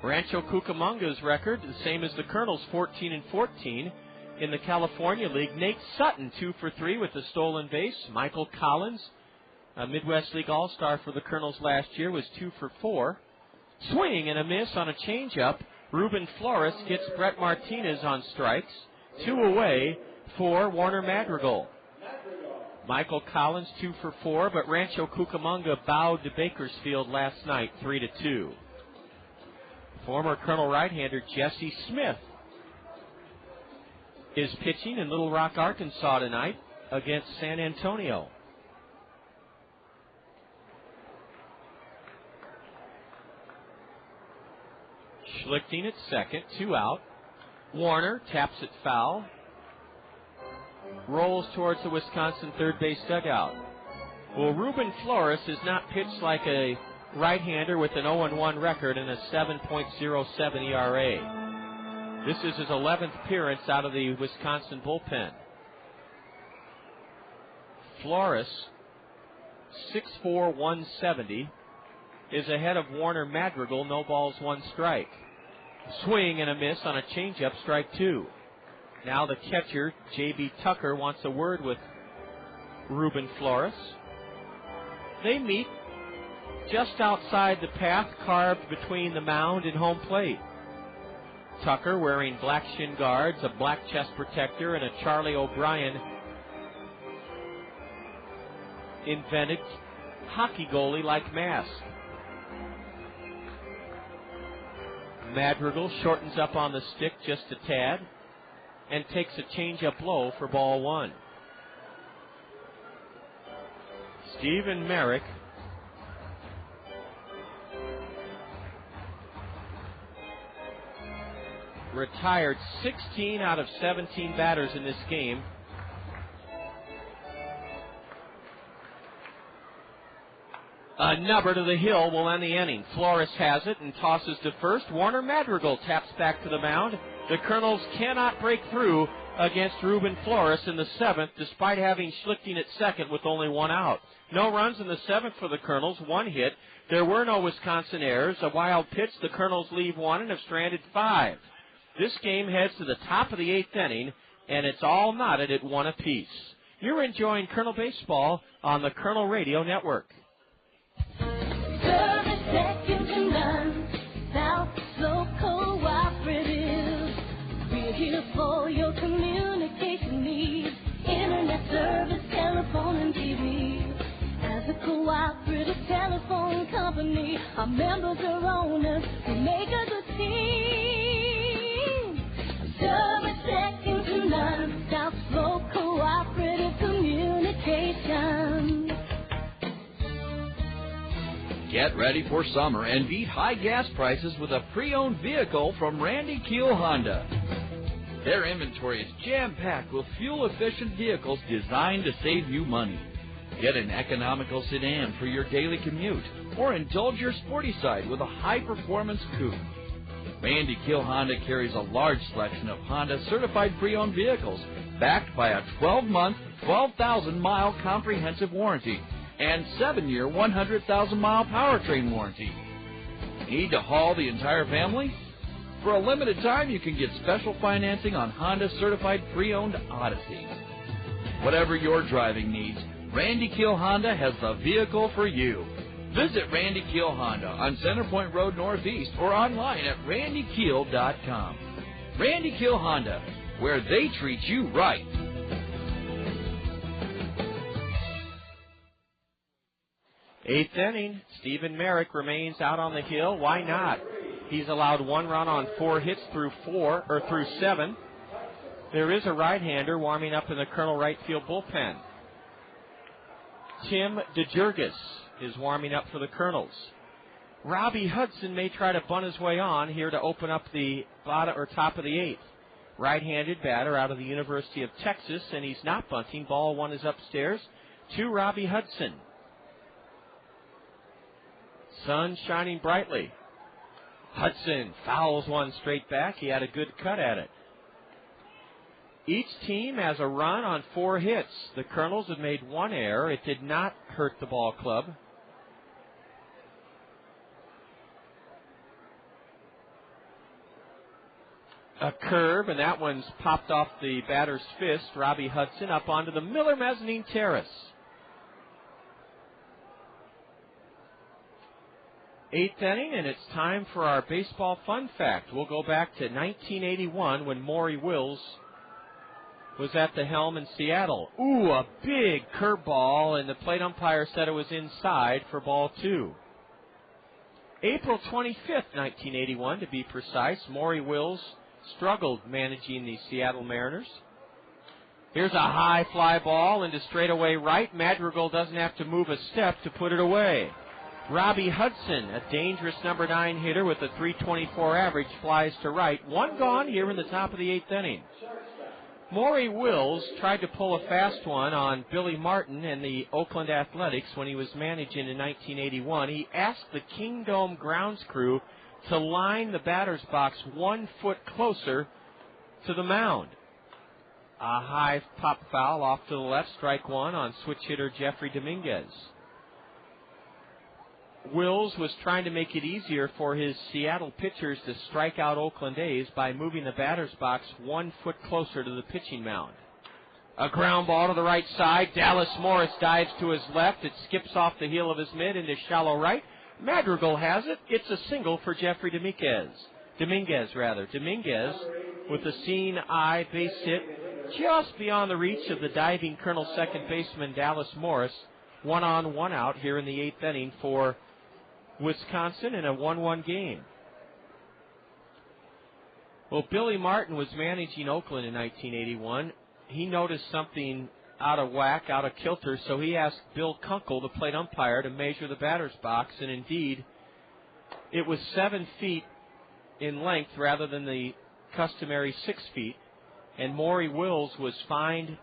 Rancho Cucamonga's record, the same as the Kernels, 14-14. In the California League, Nate Sutton, 2 for 3 with the stolen base. Michael Collins, a Midwest League All-Star for the Kernels last year, was 2 for 4. Swing and a miss on a changeup. Ruben Flores gets Brett Martinez on strikes. 2 away for Warner Madrigal. Michael Collins, 2 for 4, but Rancho Cucamonga bowed to Bakersfield last night, 3-2. Former Colonel right-hander Jesse Smith is pitching in Little Rock, Arkansas tonight against San Antonio. Schlichting at second, 2 out. Warner taps it foul. Rolls towards the Wisconsin third base dugout. Well, Ruben Flores has not pitched like a right-hander with an 0-1 record and a 7.07 ERA. This is his 11th appearance out of the Wisconsin bullpen. Flores, 6'4", 170, is ahead of Warner Madrigal, no balls, 1 strike. Swing and a miss on a changeup, strike 2. Now the catcher, J.B. Tucker, wants a word with Ruben Flores. They meet just outside the path carved between the mound and home plate. Tucker, wearing black shin guards, a black chest protector, and a Charlie O'Brien invented hockey goalie-like mask. Madrigal shortens up on the stick just a tad and takes a change-up low for ball 1. Stephen Merrick retired 16 out of 17 batters in this game. A nubber to the hill will end the inning. Flores has it and tosses to first. Warner Madrigal taps back to the mound. The Kernels cannot break through against Ruben Flores in the 7th, despite having Schlichting at second with only 1 out. No runs in the 7th for the Kernels, 1 hit. There were no Wisconsin errors. A wild pitch. The Kernels leave 1 and have stranded 5. This game heads to the top of the 8th inning, and it's all knotted at 1 apiece. You're enjoying Kernel Baseball on the Kernel Radio Network. Service second to none, South Slope Cooperative. We're here for your communication needs, internet service, telephone, and TV. As a cooperative telephone company, our members are owners, we make a good team. Service second to none, South Slope Cooperative Communications. Get ready for summer and beat high gas prices with a pre-owned vehicle from Randy Keel Honda. Their inventory is jam-packed with fuel-efficient vehicles designed to save you money. Get an economical sedan for your daily commute, or indulge your sporty side with a high-performance coupe. Randy Keel Honda carries a large selection of Honda certified pre-owned vehicles, backed by a 12-month, 12,000-mile comprehensive warranty and 7-year, 100,000-mile powertrain warranty. Need to haul the entire family? For a limited time, you can get special financing on Honda certified pre-owned Odyssey. Whatever your driving needs, Randy Keel Honda has the vehicle for you. Visit Randy Keel Honda on Centerpoint Road Northeast or online at randykeel.com. Randy Keel Honda, where they treat you right. Eighth inning, Stephen Merrick remains out on the hill. Why not? He's allowed 1 run on 4 hits through 7. There is a right-hander warming up in the Kernel right field bullpen. Tim DeJurgis is warming up for the Kernels. Robbie Hudson may try to bunt his way on here to open up the bottom or top of the 8th. Right-handed batter out of the University of Texas, and he's not bunting. Ball 1 is upstairs to Robbie Hudson. Sun shining brightly. Hudson fouls one straight back. He had a good cut at it. Each team has a run on 4 hits. The Kernels have made 1 error. It did not hurt the ball club. A curve, and that one's popped off the batter's fist. Robbie Hudson up onto the Miller Mezzanine Terrace. 8th inning, and it's time for our baseball fun fact. We'll go back to 1981 when Maury Wills was at the helm in Seattle. Ooh, a big curveball, and the plate umpire said it was inside for ball 2. April 25th, 1981, to be precise, Maury Wills struggled managing the Seattle Mariners. Here's a high fly ball into straightaway right. Madrigal doesn't have to move a step to put it away. Robbie Hudson, a dangerous number 9 hitter with a .324 average, flies to right. 1 gone here in the top of the 8th inning. Maury Wills tried to pull a fast one on Billy Martin and the Oakland Athletics when he was managing in 1981. He asked the Kingdome grounds crew to line the batter's box 1 foot closer to the mound. A high pop foul off to the left, strike 1 on switch hitter Jeffrey Dominguez. Wills was trying to make it easier for his Seattle pitchers to strike out Oakland A's by moving the batter's box 1 foot closer to the pitching mound. A ground ball to the right side. Dallas Morris dives to his left. It skips off the heel of his mitt into shallow right. Madrigal has it. It's a single for Jeffrey Dominguez. Dominguez with a seeing eye base hit just beyond the reach of the diving Kernel second baseman Dallas Morris. 1 on, 1 out here in the 8th inning for Wisconsin in a 1-1 game. Well, Billy Martin was managing Oakland in 1981. He noticed something out of whack, out of kilter, so he asked Bill Kunkel, the plate umpire, to measure the batter's box, and indeed, it was 7 feet in length rather than the customary 6 feet, and Maury Wills was fined,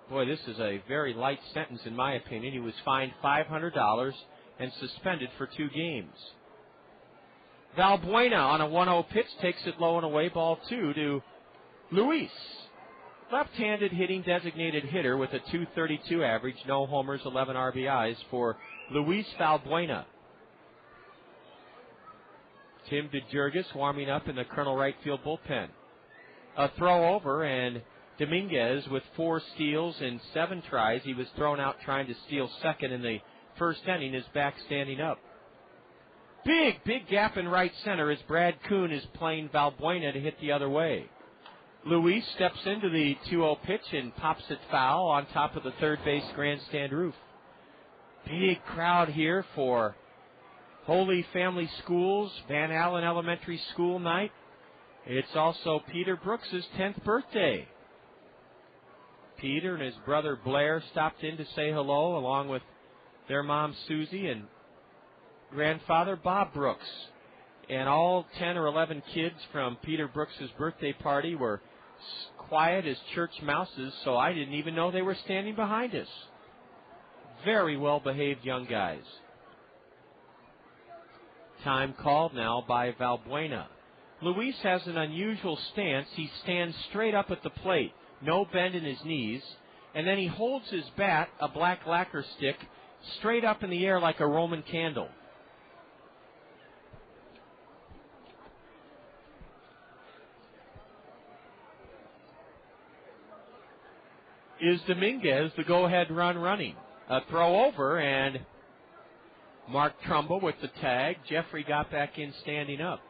boy, this is a very light sentence in my opinion, he was fined $500 and suspended for 2 games. Valbuena on a 1-0 pitch takes it low and away, ball 2 to Luis. Left-handed hitting designated hitter with a .232 average, no homers, 11 RBIs for Luis Valbuena. Tim DeJurgis warming up in the Kernel right field bullpen. A throw over, and Dominguez with 4 steals and 7 tries. He was thrown out trying to steal second in the first inning, is back standing up. Big gap in right center as Brad Kuhn is playing Valbuena to hit the other way. Luis steps into the 2-0 pitch and pops it foul on top of the third base grandstand roof. Big crowd here for Holy Family Schools, Van Allen Elementary School night. It's also Peter Brooks' 10th birthday. Peter and his brother Blair stopped in to say hello, along with their mom Susie and grandfather Bob Brooks. And all 10 or 11 kids from Peter Brooks' birthday party were quiet as church mouses, so I didn't even know they were standing behind us. Very well-behaved young guys. Time called now by Valbuena. Luis has an unusual stance. He stands straight up at the plate, no bend in his knees, and then he holds his bat, a black lacquer stick, straight up in the air like a Roman candle. Is Dominguez the go-ahead run running? A throw over, and Mark Trumbo with the tag. Jeffrey got back in standing up.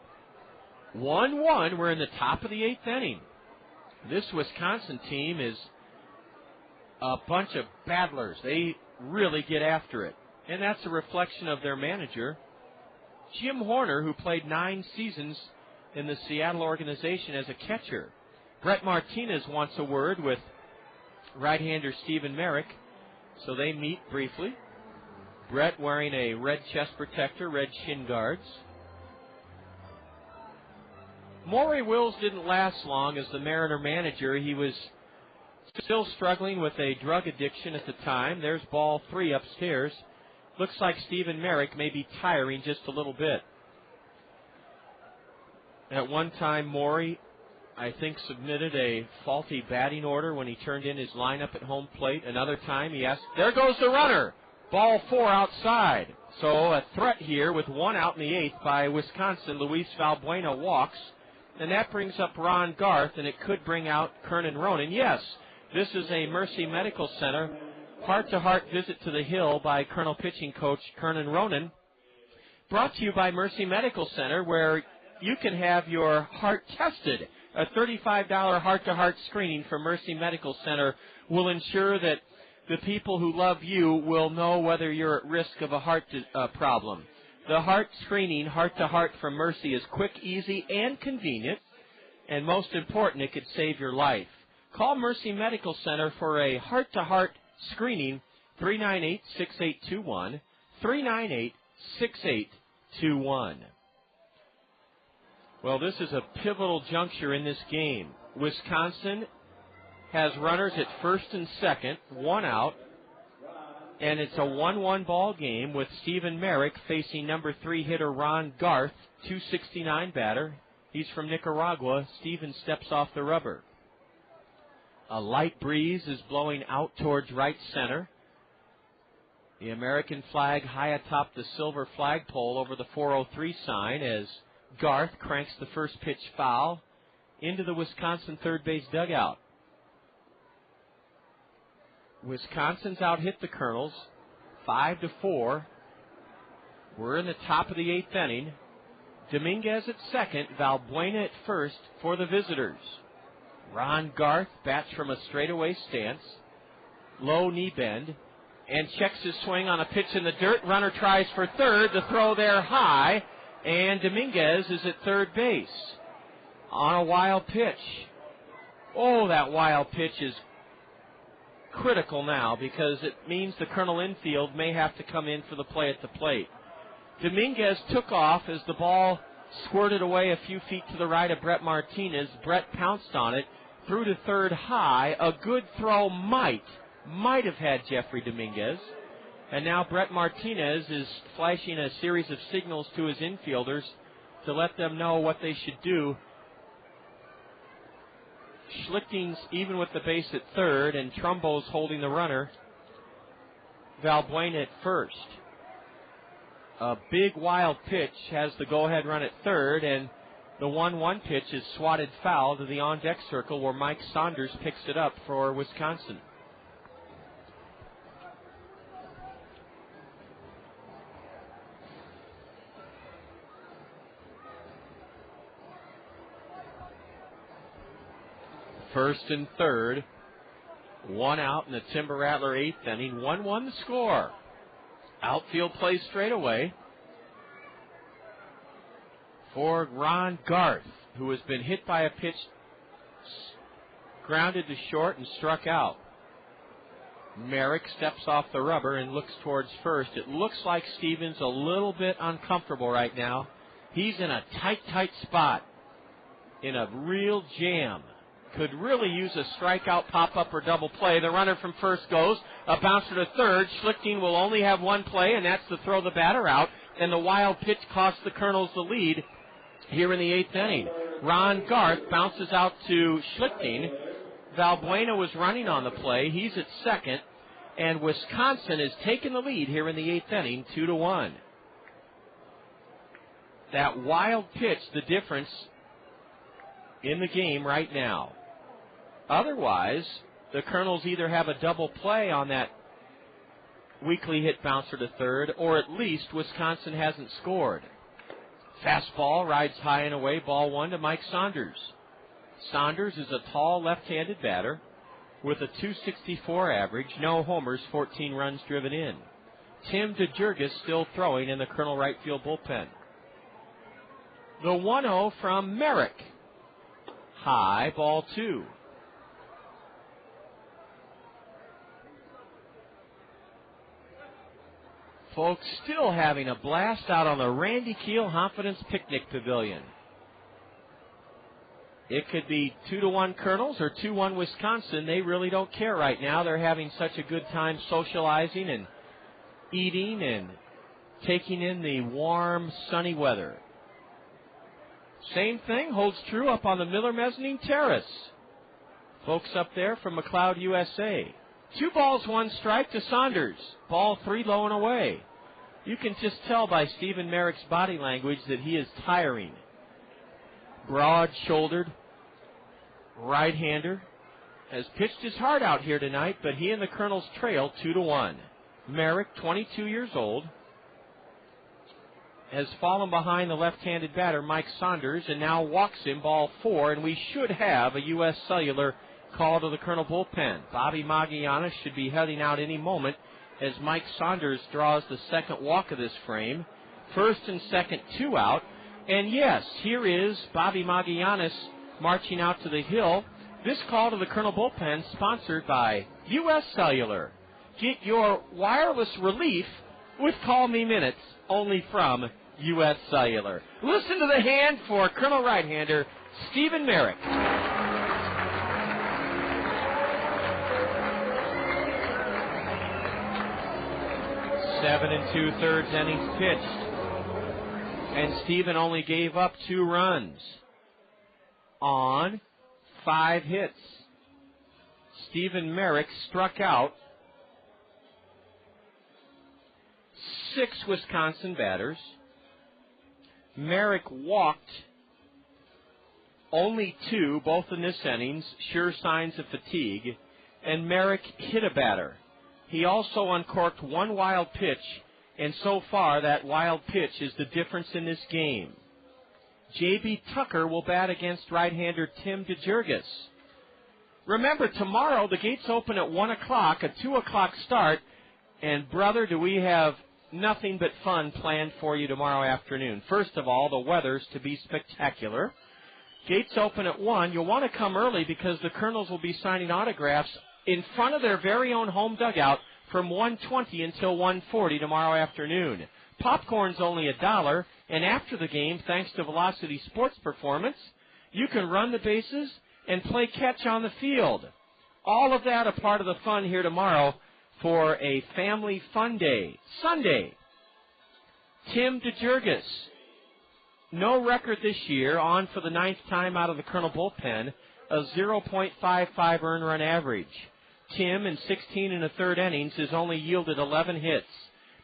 1-1. We're in the top of the 8th inning. This Wisconsin team is a bunch of battlers. They really get after it. And that's a reflection of their manager, Jim Horner, who played 9 seasons in the Seattle organization as a catcher. Brett Martinez wants a word with right-hander Stephen Merrick, so they meet briefly. Brett wearing a red chest protector, red shin guards. Maury Wills didn't last long as the Mariner manager. He was still struggling with a drug addiction at the time. There's ball 3 upstairs. Looks like Stephen Merrick may be tiring just a little bit. At one time, Maury, I think, submitted a faulty batting order when he turned in his lineup at home plate. Another time he asked, there goes the runner. Ball 4 outside. So a threat here with 1 out in the 8th by Wisconsin. Luis Valbuena walks. And that brings up Ron Garth, and it could bring out Kernan Ronan. Yes, this is a Mercy Medical Center heart-to-heart visit to the Hill by Colonel pitching coach Kernan Ronan. Brought to you by Mercy Medical Center, where you can have your heart tested. A $35 heart-to-heart screening from Mercy Medical Center will ensure that the people who love you will know whether you're at risk of a heart problem. The heart screening, heart-to-heart from Mercy, is quick, easy, and convenient. And most important, it could save your life. Call Mercy Medical Center for a heart-to-heart screening, 398-6821, 398-6821. Well, this is a pivotal juncture in this game. Wisconsin has runners at first and second, 1 out, and it's a 1-1 ball game with Stephen Merrick facing number 3 hitter Ron Garth, 269 batter. He's from Nicaragua. Stephen steps off the rubber. A light breeze is blowing out towards right center. The American flag high atop the silver flagpole over the 403 sign as Garth cranks the first pitch foul into the Wisconsin third base dugout. Wisconsin's out-hit the Kernels 5-4. We're in the top of the 8th inning. Dominguez at second, Valbuena at first for the visitors. Ron Garth bats from a straightaway stance, low knee bend, and checks his swing on a pitch in the dirt. Runner tries for third. The throw there high, and Dominguez is at third base on a wild pitch. Oh, that wild pitch is critical now because it means the Colonel infield may have to come in for the play at the plate. Dominguez took off as the ball squirted away a few feet to the right of Brett Martinez. Brett pounced on it, threw to third high. A good throw might have had Jeffrey Dominguez. And now Brett Martinez is flashing a series of signals to his infielders to let them know what they should do. Schlichting's even with the base at third, and Trumbo's holding the runner. Valbuena at first. A big wild pitch has the go-ahead run at third, and the 1-1 pitch is swatted foul to the on-deck circle where Mike Saunders picks it up for Wisconsin. First and third, 1 out in the Timber Rattler 8th inning, 1-1 the score. Outfield play straight away for Ron Garth, who has been hit by a pitch, grounded to short and struck out. Merrick steps off the rubber and looks towards first. It looks like Stevens a little bit uncomfortable right now. He's in a tight spot, in a real jam. Could really use a strikeout, pop-up, or double play. The runner from first goes. A bouncer to third. Schlichting will only have one play, and that's to throw the batter out. And the wild pitch costs the Kernels the lead here in the 8th inning. Ron Garth bounces out to Schlichting. Valbuena was running on the play. He's at second. And Wisconsin has taken the lead here in the 8th inning, 2-1. That wild pitch, the difference in the game right now. Otherwise, the Kernels either have a double play on that weekly hit bouncer to third, or at least Wisconsin hasn't scored. Fastball rides high and away, ball one to Mike Saunders. Saunders is a tall left-handed batter with a .264 average, no homers, 14 runs driven in. Tim DeJurgis still throwing in the Colonel right field bullpen. The 1-0 from Merrick. High, ball two. Folks still having a blast out on the Randy Keel Confidence Picnic Pavilion. It could be 2-1 Kernels or 2-1 Wisconsin. They really don't care right now. They're having such a good time socializing and eating and taking in the warm, sunny weather. Same thing holds true up on the Miller Mezzanine Terrace. Folks up there from McLeod, USA. 2 balls, 1 strike to Saunders. Ball 3 low and away. You can just tell by Stephen Merrick's body language that he is tiring. Broad-shouldered right-hander has pitched his heart out here tonight, but he and the Kernels trail 2-1. Merrick, 22 years old, has fallen behind the left-handed batter Mike Saunders and now walks him, ball 4, and we should have a U.S. Cellular call to the Colonel bullpen. Bobby Magallanes should be heading out any moment as Mike Saunders draws the second walk of this frame. First and second, 2 out. And yes, here is Bobby Magallanes marching out to the hill. This call to the Colonel bullpen sponsored by U.S. Cellular. Get your wireless relief with Call Me Minutes, only from U.S. Cellular. Listen to the hand for Colonel right-hander Stephen Merrick. 7 2/3 innings pitched. And Stephen only gave up 2 runs on 5 hits. Stephen Merrick struck out 6 Wisconsin batters. Merrick walked only 2, both in this innings, sure signs of fatigue, and Merrick hit a batter. He also uncorked 1 wild pitch, and so far that wild pitch is the difference in this game. J.B. Tucker will bat against right-hander Tim DeJurgis. Remember, tomorrow the gates open at 1 o'clock, a 2 o'clock start, and brother, do we have nothing but fun planned for you tomorrow afternoon. First of all, the weather's to be spectacular. Gates open at 1. You'll want to come early because the Kernels will be signing autographs in front of their very own home dugout from 1:20 until 1:40 tomorrow afternoon. Popcorn's only $1, and after the game, thanks to Velocity Sports Performance, you can run the bases and play catch on the field. All of that a part of the fun here tomorrow for a family fun day. Sunday, Tim DeJurgis, no record this year, on for the 9th time out of the Colonel bullpen, a 0.55 earned run average. Tim, in 16 1/3 innings, has only yielded 11 hits.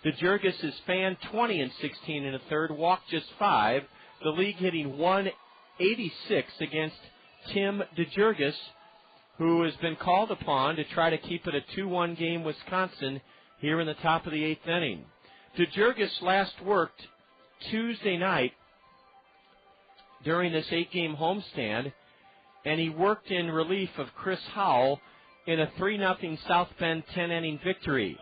DeJurgis has fanned 20 in 16 1/3, walked just 5. The league hitting 186 against Tim DeJurgis, who has been called upon to try to keep it a 2-1 game Wisconsin here in the top of the 8th inning. DeJurgis last worked Tuesday night during this 8-game homestand, and he worked in relief of Chris Howell in a 3-0 South Bend 10-inning victory.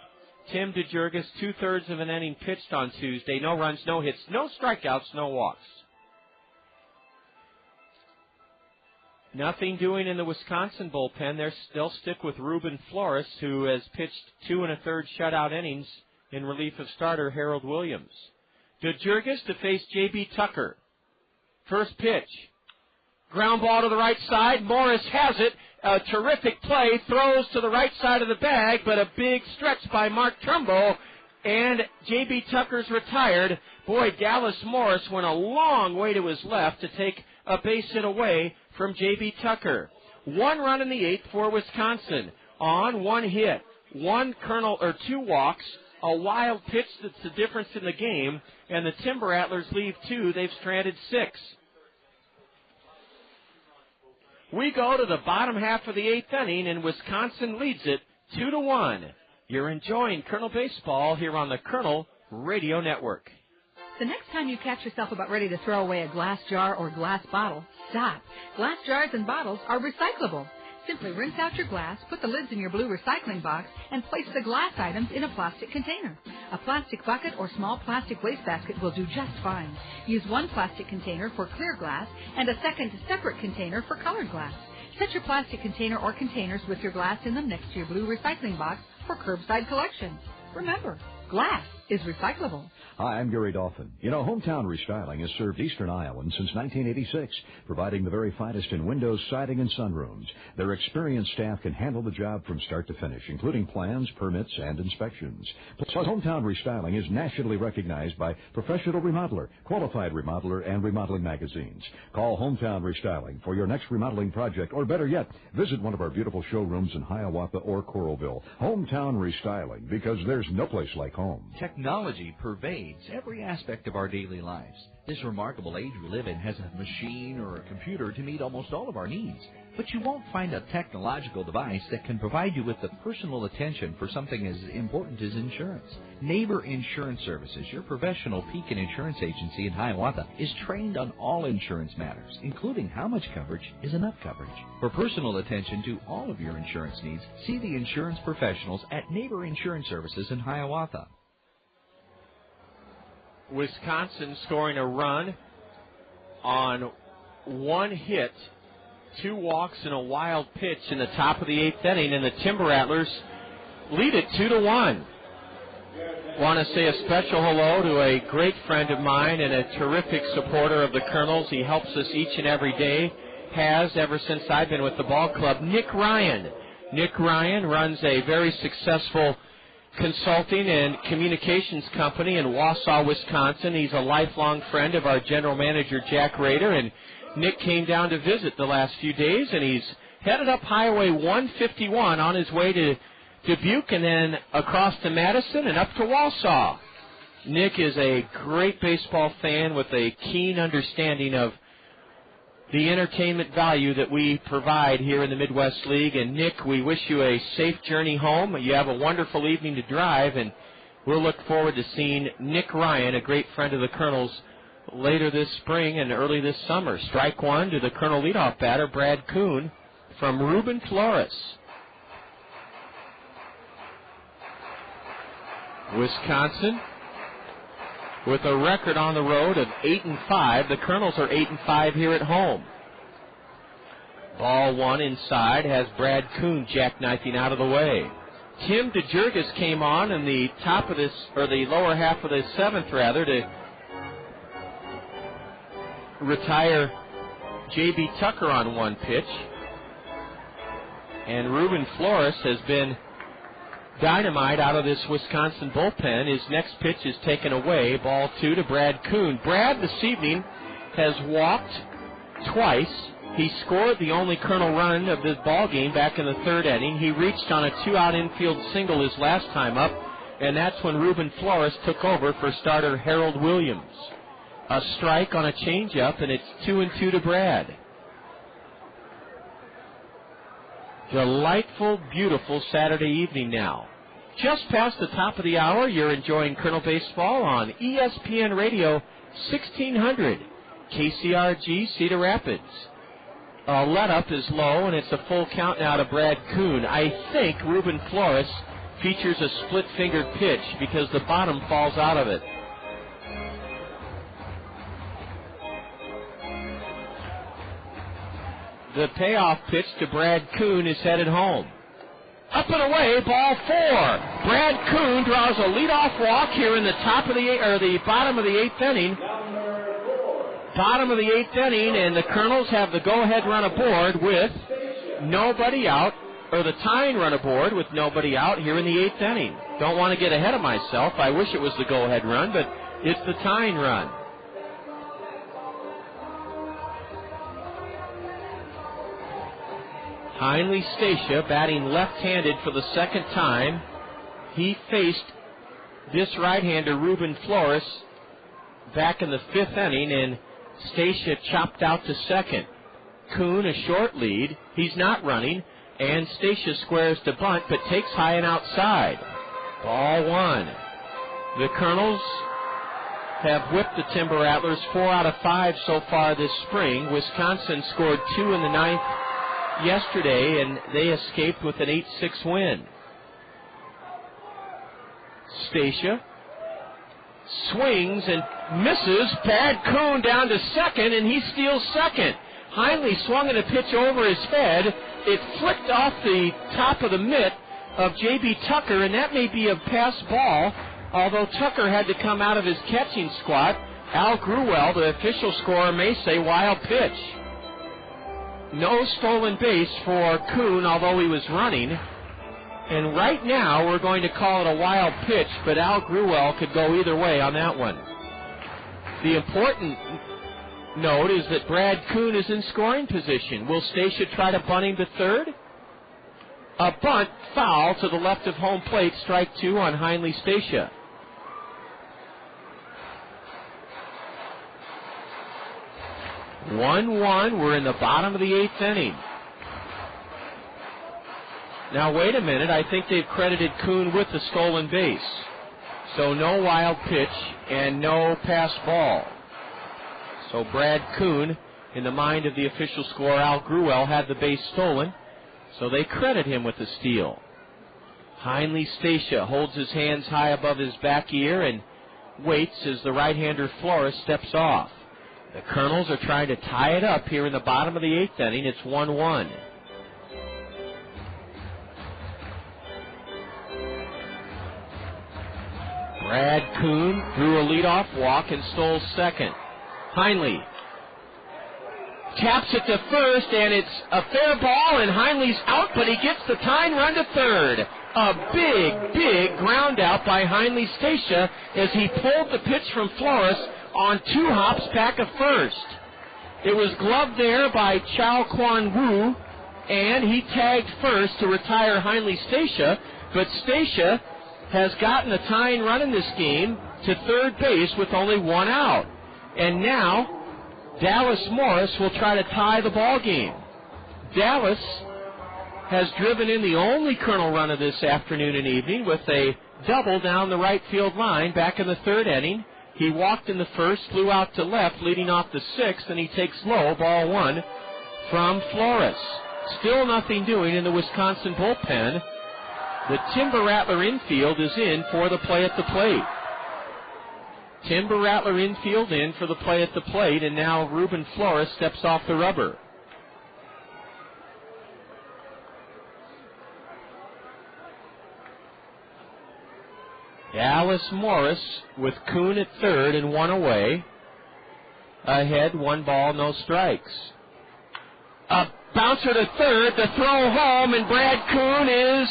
Tim DeJurgis, 2/3 of an inning pitched on Tuesday. No runs, no hits, no strikeouts, no walks. Nothing doing in the Wisconsin bullpen. They'll stick with Ruben Flores, who has pitched 2 1/3 shutout innings in relief of starter Harold Williams. DeJurgis to face J.B. Tucker. First pitch. Ground ball to the right side. Morris has it. A terrific play. Throws to the right side of the bag, but a big stretch by Mark Trumbo. And J.B. Tucker's retired. Boy, Dallas Morris went a long way to his left to take a base hit away from J.B. Tucker. 1 run in the 8th for Wisconsin. On 1 hit, 2 walks, a wild pitch that's the difference in the game, and the Timber Rattlers leave 2. They've stranded 6. We go to the bottom half of the 8th inning, and Wisconsin leads it 2-1. You're enjoying Kernel Baseball here on the Kernel Radio Network. The next time you catch yourself about ready to throw away a glass jar or glass bottle, stop. Glass jars and bottles are recyclable. Simply rinse out your glass, put the lids in your blue recycling box, and place the glass items in a plastic container. A plastic bucket or small plastic wastebasket will do just fine. Use one plastic container for clear glass and a second separate container for colored glass. Set your plastic container or containers with your glass in them next to your blue recycling box for curbside collection. Remember, glass is recyclable. Hi, I'm Gary Dolphin. You know, Hometown Restyling has served Eastern Iowans since 1986, providing the very finest in windows, siding, and sunrooms. Their experienced staff can handle the job from start to finish, including plans, permits, and inspections. Plus, Hometown Restyling is nationally recognized by Professional Remodeler, Qualified Remodeler, and Remodeling magazines. Call Hometown Restyling for your next remodeling project, or better yet, visit one of our beautiful showrooms in Hiawatha or Coralville. Hometown Restyling, because there's no place like home. Technology pervades every aspect of our daily lives. This remarkable age we live in has a machine or a computer to meet almost all of our needs. But you won't find a technological device that can provide you with the personal attention for something as important as insurance. Neighbor Insurance Services, your professional Pekin insurance agency in Hiawatha, is trained on all insurance matters, including how much coverage is enough coverage. For personal attention to all of your insurance needs, see the insurance professionals at Neighbor Insurance Services in Hiawatha. Wisconsin scoring a run on one hit, 2 walks and a wild pitch in the top of the 8th inning, and the Timber Rattlers lead it 2-1. Want to say a special hello to a great friend of mine and a terrific supporter of the Kernels. He helps us each and every day, has ever since I've been with the ball club, Nick Ryan. Nick Ryan runs a very successful consulting and communications company in Wausau, Wisconsin. He's a lifelong friend of our general manager, Jack Rader, and Nick came down to visit the last few days, and he's headed up Highway 151 on his way to Dubuque and then across to Madison and up to Wausau. Nick is a great baseball fan with a keen understanding of the entertainment value that we provide here in the Midwest League. And, Nick, we wish you a safe journey home. You have a wonderful evening to drive, and we'll look forward to seeing Nick Ryan, a great friend of the Kernels, later this spring and early this summer. Strike one to the Kernel leadoff batter, Brad Kuhn, from Ruben Flores. Wisconsin with a record on the road of 8-5. The Kernels are 8-5 here at home. Ball one inside has Brad Kuhn jackknifing out of the way. Tim DeJurgis came on in the top of this, or the lower half of the 7th rather, to retire J.B. Tucker on one pitch. And Ruben Flores has been dynamite out of this Wisconsin bullpen. His next pitch is taken away. Ball 2 to Brad Kuhn. Brad this evening has walked twice. He scored the only Kernel run of this ball game back in the 3rd inning. He reached on a 2-out infield single his last time up, and that's when Ruben Flores took over for starter Harold Williams. A strike on a changeup, and it's 2-2 to Brad. Delightful, beautiful Saturday evening now. Just past the top of the hour, you're enjoying Kernel Baseball on ESPN Radio 1600, KCRG, Cedar Rapids. Let-up is low, and it's a full count now to Brad Kuhn. I think Ruben Flores features a split-fingered pitch because the bottom falls out of it. The payoff pitch to Brad Kuhn is headed home. Up and away, ball 4. Brad Kuhn draws a leadoff walk here in the top of the bottom of the 8th inning. Bottom of the 8th inning, and the Kernels have the go-ahead run aboard with nobody out, or the tying run aboard with nobody out here in the 8th inning. Don't want to get ahead of myself. I wish it was the go-ahead run, but it's the tying run. Heinle Stacia batting left-handed for the 2nd time. He faced this right-hander, Ruben Flores, back in the 5th inning, and Stacia chopped out to 2nd. Kuhn, a short lead. He's not running, and Stacia squares to bunt, but takes high and outside. Ball one. The Kernels have whipped the Timber Rattlers 4 out of 5 so far this spring. Wisconsin scored 2 in the 9th yesterday, and they escaped with an 8-6 win. Stacia swings and misses. Brad Kuhn down to second, and he steals second. Heinley swung at a pitch over his head. It flicked off the top of the mitt of J.B. Tucker, and that may be a pass ball, although Tucker had to come out of his catching squat. Al Gruwell, the official scorer, may say wild pitch. No stolen base for Kuhn, although he was running. And right now, we're going to call it a wild pitch, but Al Gruwell could go either way on that one. The important note is that Brad Kuhn is in scoring position. Will Stacia try to bunt him to third? A bunt, foul to the left of home plate, strike 2 on Heinley Stacia. One, we're in the bottom of the 8th inning. Now, wait a minute. I think they've credited Kuhn with the stolen base. So no wild pitch and no pass ball. So Brad Kuhn, in the mind of the official scorer, Al Gruwell, had the base stolen. So they credit him with the steal. Heinley Stacia holds his hands high above his back ear and waits as the right-hander Flores steps off. The Kernels are trying to tie it up here in the bottom of the 8th inning. It's 1-1. Brad Kuhn threw a leadoff walk and stole second. Heinley taps it to first, and it's a fair ball, and Heinley's out, but he gets the tying run to third. A big ground out by Heinley Stacia as he pulled the pitch from Flores on 2 hops back of first. It was gloved there by Chow Kwan Woo, and he tagged first to retire Heinley Stacia, but Stacia has gotten the tying run in this game to third base with only 1 out. And now Dallas Morris will try to tie the ball game. Dallas has driven in the only Kernel run of this afternoon and evening with a double down the right field line back in the 3rd inning. He walked in the 1st, flew out to left, leading off the 6th, and he takes low, ball 1 from Flores. Still nothing doing in the Wisconsin bullpen. The Timber Rattler infield is in for the play at the plate. Timber Rattler infield in for the play at the plate, and now Ruben Flores steps off the rubber. Dallas Morris with Kuhn at third and 1 away. Ahead, 1 ball, no strikes. A bouncer to third, the throw home, and Brad Kuhn is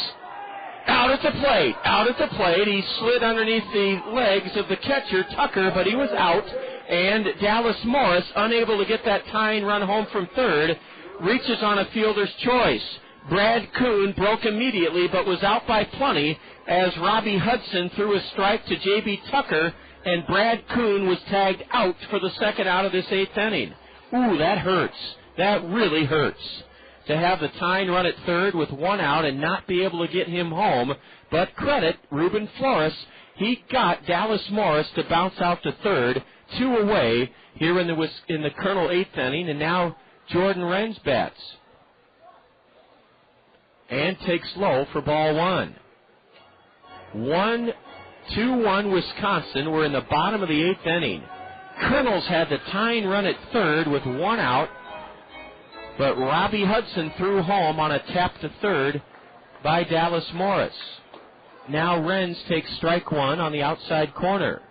out at the plate. He slid underneath the legs of the catcher, Tucker, but he was out. And Dallas Morris, unable to get that tying run home from third, reaches on a fielder's choice. Brad Kuhn broke immediately, but was out by plenty as Robbie Hudson threw a strike to J.B. Tucker, and Brad Kuhn was tagged out for the 2nd out of this 8th inning. Ooh, that hurts. That really hurts. To have the tying run at third with 1 out and not be able to get him home. But credit Ruben Flores. He got Dallas Morris to bounce out to third, 2 away here in the Kernel 8th inning, and now Jordan Wren's bats. And takes low for ball 1. 2-1 Wisconsin. We're in the bottom of the 8th inning. Kernels had the tying run at third with 1 out. But Robbie Hudson threw home on a tap to third by Dallas Morris. Now Wren's takes strike 1 on the outside corner.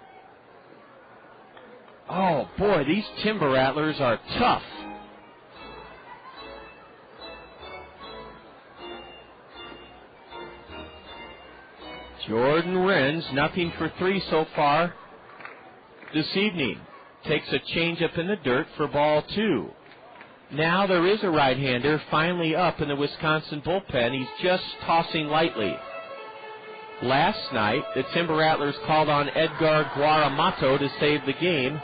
Oh, boy, these Timber Rattlers are tough. Jordan Wren's nothing for 3 so far this evening. Takes a changeup in the dirt for ball 2. Now there is a right-hander finally up in the Wisconsin bullpen. He's just tossing lightly. Last night, the Timber Rattlers called on Edgar Guaramato to save the game,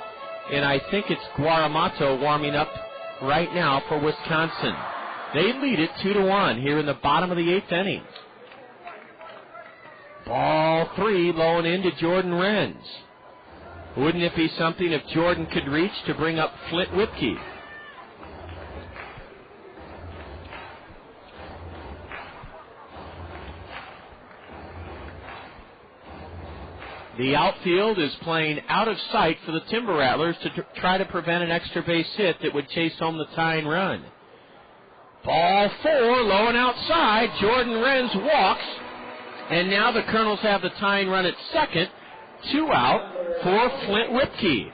and I think it's Guaramato warming up right now for Wisconsin. They lead it 2-1 here in the bottom of the 8th inning. Ball 3, low and into Jordan Renz. Wouldn't it be something if Jordan could reach to bring up Flint Whipke? The outfield is playing out of sight for the Timber Rattlers to try to prevent an extra base hit that would chase home the tying run. Ball 4, low and outside. Jordan Renz walks, and now the Kernels have the tying run at second. 2 out for Flint Whipke.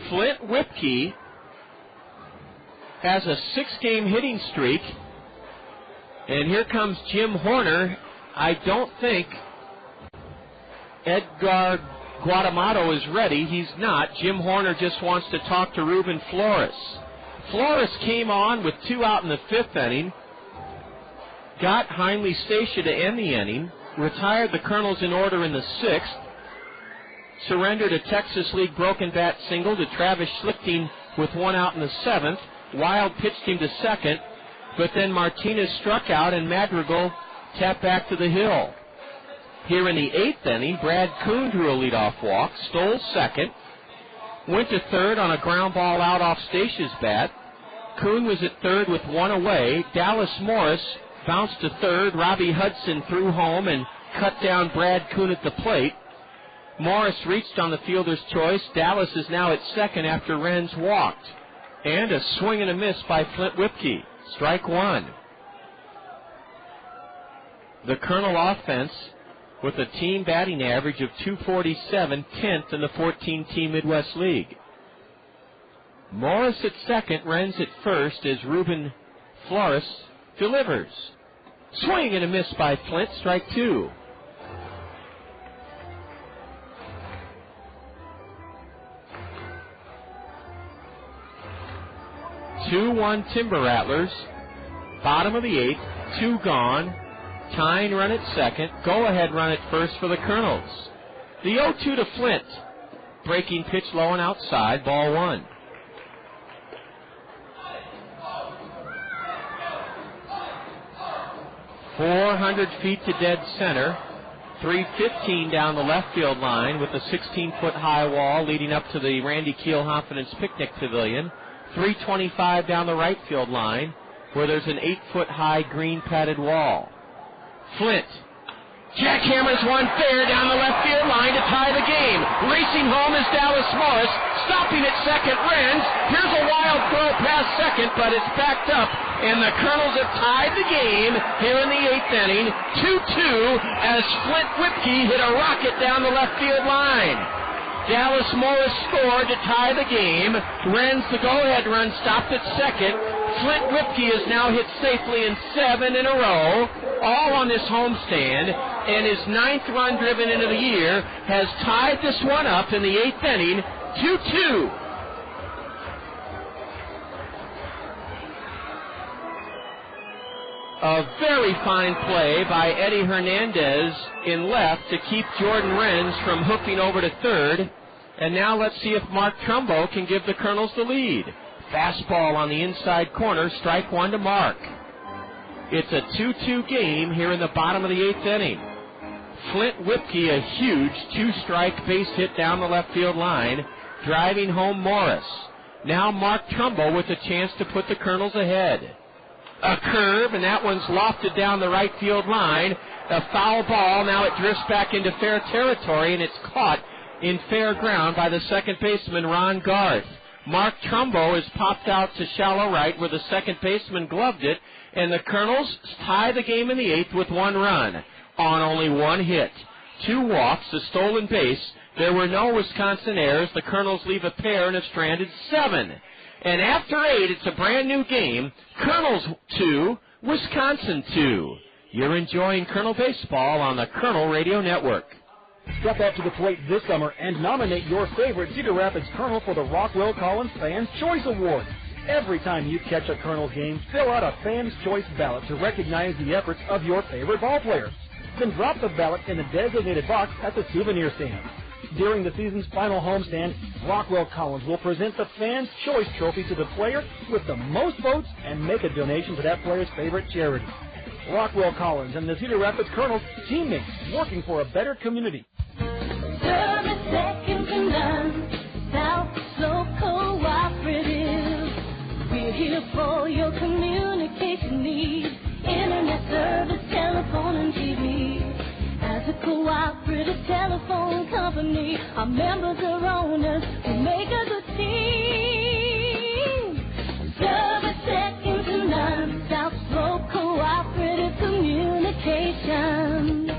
Flint Whipke has a 6-game hitting streak. And here comes Jim Horner. I don't think Edgar Guadamato is ready. He's not. Jim Horner just wants to talk to Ruben Flores. Flores came on with 2 out in the 5th inning, got Heinle Stacia to end the inning, retired the Kernels in order in the 6th, surrendered a Texas League broken bat single to Travis Schlichting with 1 out in the 7th. Wild pitched him to second, but then Martinez struck out and Madrigal tapped back to the hill. Here in the 8th inning, Brad Kuhn drew a leadoff walk, stole second, went to third on a ground ball out off Stacia's bat. Kuhn was at third with 1 away. Dallas Morris bounced to third. Robbie Hudson threw home and cut down Brad Kuhn at the plate. Morris reached on the fielder's choice. Dallas is now at second after Renz walked. And a swing and a miss by Flint Whipke. Strike 1. The Kernel offense with a team batting average of .247, 10th in the 14-team Midwest League. Morris at second, Renz at first as Ruben Flores delivers. Swing and a miss by Flint, strike 2. Two-one Timber Rattlers. Bottom of the 8th, 2 gone. Tying run at second. Go-ahead run at first for the Kernels. The 0-2 to Flint. Breaking pitch low and outside. Ball 1. .400 feet to dead center. 315 down the left field line with a 16-foot high wall leading up to the Randy Keel Confidence Picnic Pavilion. 325 down the right field line where there's an 8-foot high green padded wall. Flint jackhammers one fair down the left field line to tie the game. Racing home is Dallas Morris. Stopping at second, Renz. Here's a wild throw past second, but it's backed up. And the Kernels have tied the game here in the 8th inning. 2-2 as Flint Whipke hit a rocket down the left field line. Dallas Morris scored to tie the game. Renz, the go-ahead run, stopped at second. Flint Whipke has now hit safely in 7 in a row, all on this homestand, and his 9th run driven into the year has tied this one up in the 8th inning, 2-2. A very fine play by Eddie Hernandez in left to keep Jordan Renz from hoofing over to third. And now let's see if Mark Trumbo can give the Kernels the lead. Fastball on the inside corner, strike 1 to Mark. It's a 2-2 game here in the bottom of the 8th inning. Flint Whipke, a huge 2-strike base hit down the left field line, driving home Morris. Now Mark Trumbo with a chance to put the Kernels ahead. A curve, and that one's lofted down the right field line. A foul ball, now it drifts back into fair territory, and it's caught in fair ground by the second baseman, Ron Garth. Mark Trumbo has popped out to shallow right where the second baseman gloved it, and the Kernels tie the game in the 8th with 1 run on only 1 hit. 2 walks, a stolen base. There were no Wisconsin errors. The Kernels leave a pair and have stranded 7. And after 8, it's a brand new game. Kernels 2, Wisconsin 2. You're enjoying Kernel Baseball on the Kernel Radio Network. Step up to the plate this summer and nominate your favorite Cedar Rapids Kernel for the Rockwell Collins Fans Choice Award. Every time you catch a Kernels game, fill out a Fans Choice ballot to recognize the efforts of your favorite ball players. Then drop the ballot in the designated box at the souvenir stand. During the season's final homestand, Rockwell Collins will present the Fans' Choice Trophy to the player with the most votes and make a donation to that player's favorite charity. Rockwell Collins and the Cedar Rapids Kernels, teammates working for a better community. Service second to none, South Slope Cooperative. We're here for your communication needs, internet service, telephone, and TV. As a cooperative telephone company, our members are owners who make us a team. Service second to none, South Slope Cooperative Communication.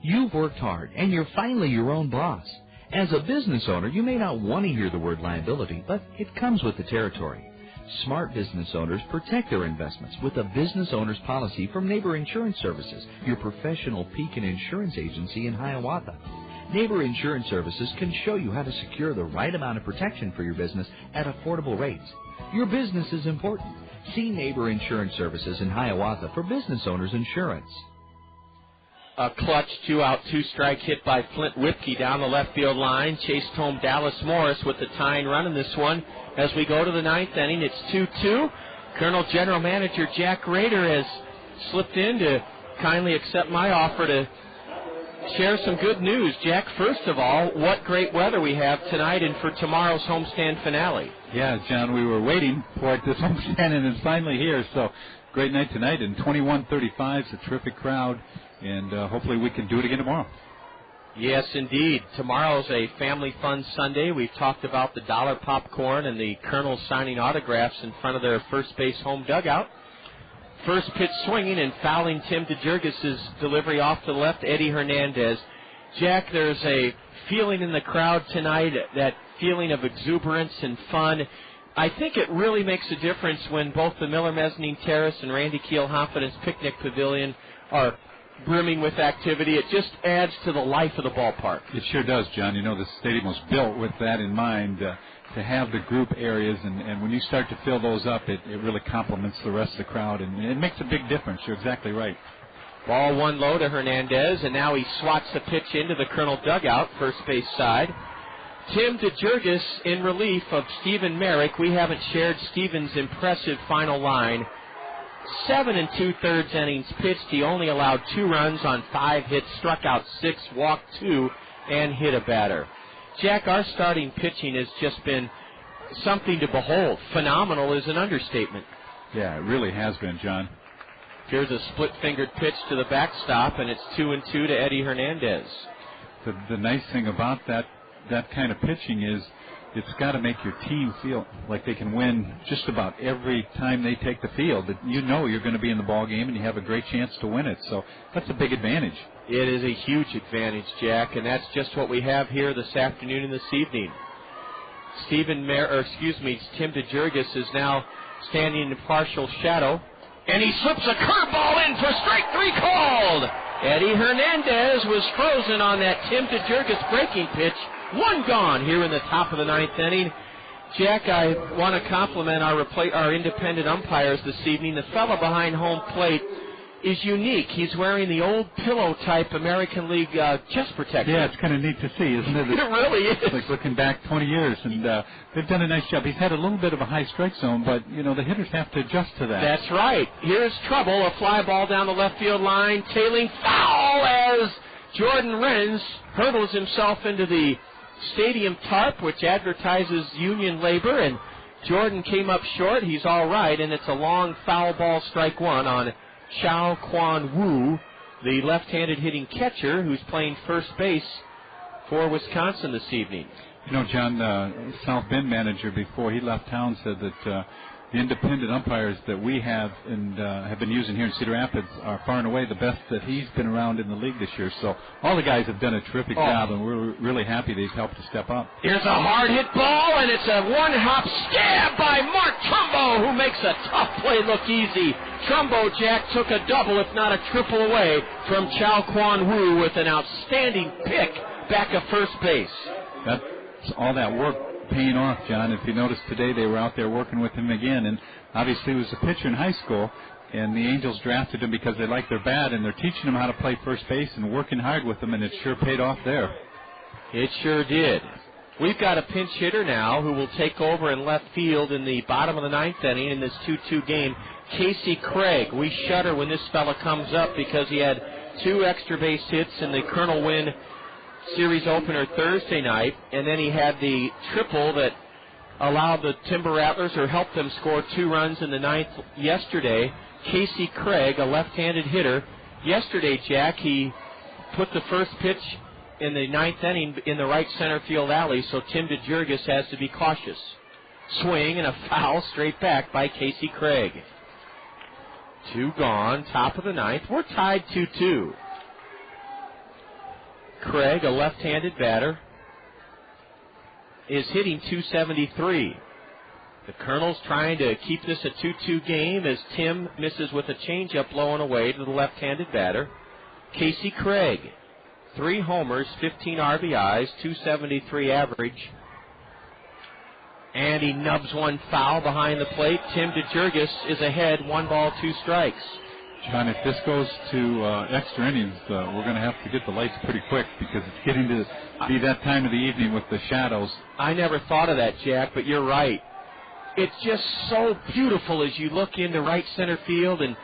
You've worked hard, and you're finally your own boss. As a business owner, you may not want to hear the word liability, but it comes with the territory. Smart business owners protect their investments with a business owner's policy from Neighbor Insurance Services, your professional Pekin insurance agency in Hiawatha. Neighbor Insurance Services can show you how to secure the right amount of protection for your business at affordable rates. Your business is important. See Neighbor Insurance Services in Hiawatha for business owners insurance. A clutch 2-out, 2-strike hit by Flint Whipke down the left field line. Chased home Dallas Morris with the tying run in this one. As we go to the ninth inning, it's 2-2. Colonel General Manager Jack Rader has slipped in to kindly accept my offer to share some good news. Jack, first of all, what great weather we have tonight and for tomorrow's homestand finale. Yeah, John, we were waiting for it this homestand, and it's finally here. So great night tonight, and 21:35 is a terrific crowd. And hopefully we can do it again tomorrow. Yes, indeed. Tomorrow's a family fun Sunday. We've talked about the dollar popcorn and the Kernels signing autographs in front of their first base home dugout. First pitch swinging and fouling Tim DeJurgis' delivery off to the left, Eddie Hernandez. Jack, there's a feeling in the crowd tonight, that feeling of exuberance and fun. I think it really makes a difference when both the Miller Mezzanine Terrace and Randy Keel Confidence Picnic Pavilion are brimming with activity. It just adds to the life of the ballpark. It sure does, John. You know, the stadium was built with that in mind, to have the group areas, and when you start to fill those up, it really complements the rest of the crowd, and it makes a big difference. You're exactly right. Ball one low to Hernandez, and now he swats the pitch into the Colonel dugout, first base side. Tim DeJurgis in relief of Stephen Merrick. We haven't shared Stephen's impressive final line. 7 2/3 innings pitched. He only allowed 2 runs on 5 hits, struck out 6, walked 2, and hit a batter. Jack, our starting pitching has just been something to behold. Phenomenal is an understatement. Yeah, it really has been, John. Here's a split-fingered pitch to the backstop, and it's 2-2 to Eddie Hernandez. The nice thing about that kind of pitching is it's got to make your team feel like they can win just about every time they take the field. You know you're going to be in the ball game, and you have a great chance to win it. So that's a big advantage. It is a huge advantage, Jack, and that's just what we have here this afternoon and this evening. Tim DeJurgis is now standing in partial shadow, and he slips a curveball in for strike 3 called. Eddie Hernandez was frozen on that Tim DeJurgis breaking pitch. 1 gone here in the top of the 9th inning. Jack, I want to compliment our independent umpires this evening. The fellow behind home plate is unique. He's wearing the old pillow-type American League chest protector. Yeah, it's kind of neat to see, isn't it? It really is. It's like looking back 20 years, and they've done a nice job. He's had a little bit of a high strike zone, but, you know, the hitters have to adjust to that. That's right. Here's trouble. A fly ball down the left field line. Tailing foul as Jordan Renz hurdles himself into the stadium tarp, which advertises union labor, and Jordan came up short. He's all right, and it's a long foul ball, strike 1 on Chow Kwan Woo, the left-handed hitting catcher who's playing first base for Wisconsin this evening. You know, John, South Bend manager, before he left town, said that the independent umpires that we have and have been using here in Cedar Rapids are far and away the best that he's been around in the league this year. So all the guys have done a terrific job, and we're really happy they've helped to step up. Here's a hard hit ball, and it's a one-hop stab by Mark Trumbo, who makes a tough play look easy. Trumbo, Jack, took a double, if not a triple, away from Chow Kwan Woo with an outstanding pick back at first base. That's all that work paying off, John. If you notice today, they were out there working with him again, and obviously he was a pitcher in high school, and the Angels drafted him because they like their bat, and they're teaching him how to play first base and working hard with him, and it sure paid off there. It sure did. We've got a pinch hitter now who will take over in left field in the bottom of the ninth inning in this 2-2 game. Casey Craig. We shudder when this fella comes up because he had 2 extra base hits in the Kernel Win series opener Thursday night, and then he had the triple that allowed the Timber Rattlers or helped them score 2 runs in the ninth yesterday. Casey Craig, a left-handed hitter. Yesterday, Jack, he put the first pitch in the ninth inning in the right center field alley, so Tim DeJurgis has to be cautious. Swing and a foul straight back by Casey Craig. 2 gone, top of the ninth. We're tied 2-2. Craig, a left-handed batter, is hitting .273. The Kernels trying to keep this a 2-2 game as Tim misses with a changeup low and away to the left-handed batter. Casey Craig, 3 homers, 15 RBIs, .273 average. And he nubs one foul behind the plate. Tim DeJurgis is ahead, 1 ball, 2 strikes. John, if this goes to extra innings, we're going to have to get the lights pretty quick because it's getting to be that time of the evening with the shadows. I never thought of that, Jack, but you're right. It's just so beautiful as you look into right center field and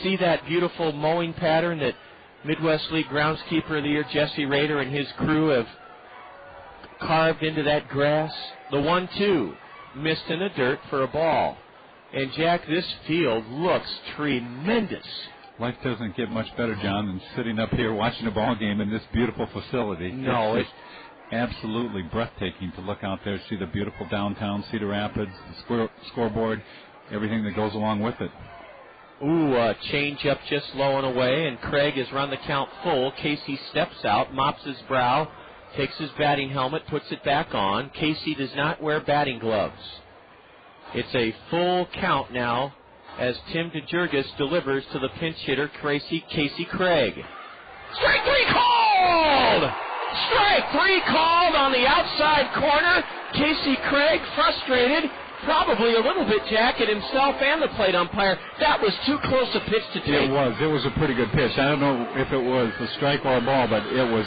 see that beautiful mowing pattern that Midwest League Groundskeeper of the Year Jesse Rader and his crew have carved into that grass. The 1-2 missed in the dirt for a ball. And, Jack, this field looks tremendous. Life doesn't get much better, John, than sitting up here watching a ball game in this beautiful facility. No, it's absolutely breathtaking to look out there, see the beautiful downtown Cedar Rapids, the scoreboard, everything that goes along with it. Ooh, change up just low and away, and Craig has run the count full. Casey steps out, mops his brow, takes his batting helmet, puts it back on. Casey does not wear batting gloves. It's a full count now as Tim DeJurgis delivers to the pinch hitter, Casey Craig. Strike 3 called! Strike 3 called on the outside corner. Casey Craig, frustrated, probably a little bit, Jack, at himself and the plate umpire. That was too close a pitch to take. It was a pretty good pitch. I don't know if it was a strike or a ball, but it was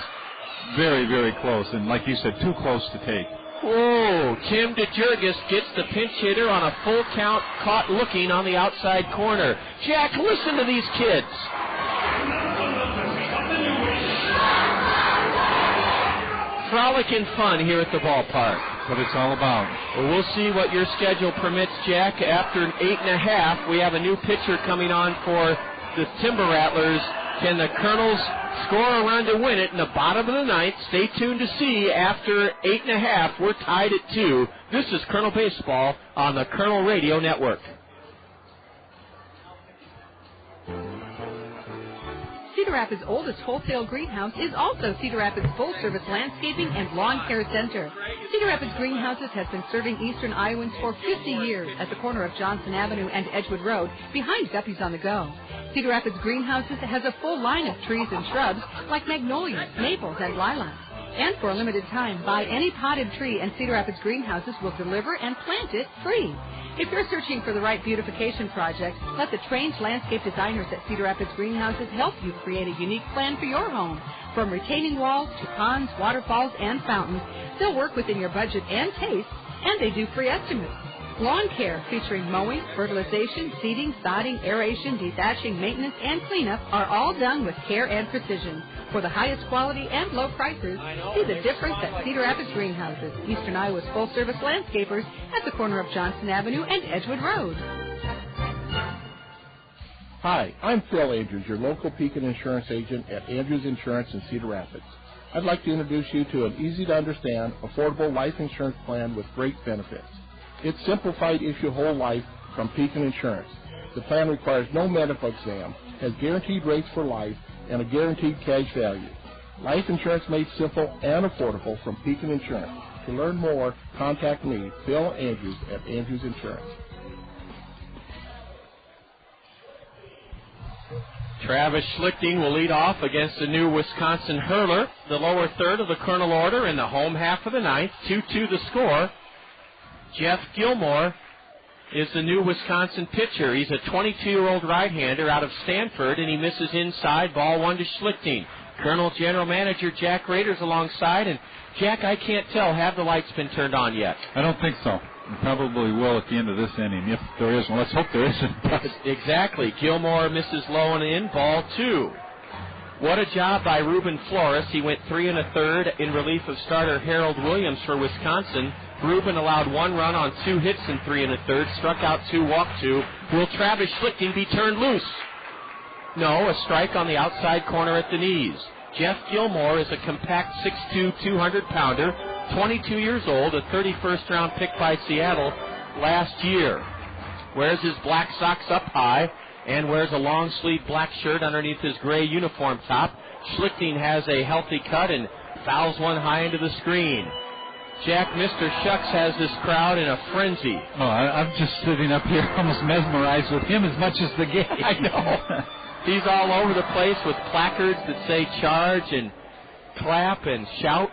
very, very close, and like you said, too close to take. Whoa, Tim DeJurgis gets the pinch hitter on a full count, caught looking on the outside corner. Jack, listen to these kids. Frolic and fun here at the ballpark. What it's all about. Well, we'll see what your schedule permits, Jack. After 8.5, we have a new pitcher coming on for the Timber Rattlers. Can the Kernels score a run to win it in the bottom of the ninth? Stay tuned to see. After 8.5, we're tied at 2. This is Kernel Baseball on the Kernel Radio Network. Cedar Rapids' oldest wholesale greenhouse is also Cedar Rapids' full-service landscaping and lawn care center. Cedar Rapids Greenhouses has been serving eastern Iowans for 50 years at the corner of Johnson Avenue and Edgewood Road, behind Guppy's on the Go. Cedar Rapids Greenhouses has a full line of trees and shrubs like magnolias, maples, and lilacs. And for a limited time, buy any potted tree and Cedar Rapids Greenhouses will deliver and plant it free. If you're searching for the right beautification project, let the trained landscape designers at Cedar Rapids Greenhouses help you create a unique plan for your home. From retaining walls to ponds, waterfalls, and fountains, they'll work within your budget and taste, and they do free estimates. Lawn care featuring mowing, fertilization, seeding, sodding, aeration, dethatching, maintenance, and cleanup are all done with care and precision. For the highest quality and low prices, see the difference at Cedar Rapids Greenhouses, Eastern Iowa's full-service landscapers at the corner of Johnson Avenue and Edgewood Road. Hi, I'm Phil Andrews, your local Pekin insurance agent at Andrews Insurance in Cedar Rapids. I'd like to introduce you to an easy-to-understand, affordable life insurance plan with great benefits. It's simplified issue whole life from Pekin Insurance. The plan requires no medical exam, has guaranteed rates for life, and a guaranteed cash value. Life insurance made simple and affordable from Pekin Insurance. To learn more, contact me, Phil Andrews, at Andrews Insurance. Travis Schlichting will lead off against the new Wisconsin hurler, the lower third of the Kernel order in the home half of the ninth. 2-2 the score. Jeff Gilmore is the new Wisconsin pitcher. He's a 22-year-old right-hander out of Stanford, and he misses inside. Ball 1 to Schlichting. Kernels General Manager Jack Rader's alongside, and Jack, I can't tell, have the lights been turned on yet? I don't think so. Probably will at the end of this inning, if there is one. Let's hope there isn't. Exactly. Gilmore misses low and in, ball 2. What a job by Ruben Flores. He went 3 1/3 in relief of starter Harold Williams for Wisconsin. Ruben allowed 1 run on 2 hits in 3 1/3, struck out 2, walked 2. Will Travis Schlichting be turned loose? No, a strike on the outside corner at the knees. Jeff Gilmore is a compact 6'2", 200-pounder, 22 years old, a 31st-round pick by Seattle last year. Wears his black socks up high and wears a long-sleeve black shirt underneath his gray uniform top. Schlichting has a healthy cut and fouls one high into the screen. Jack, Mr. Shucks has this crowd in a frenzy. Oh, I'm just sitting up here almost mesmerized with him as much as the game. I know. He's all over the place with placards that say charge and clap and shout.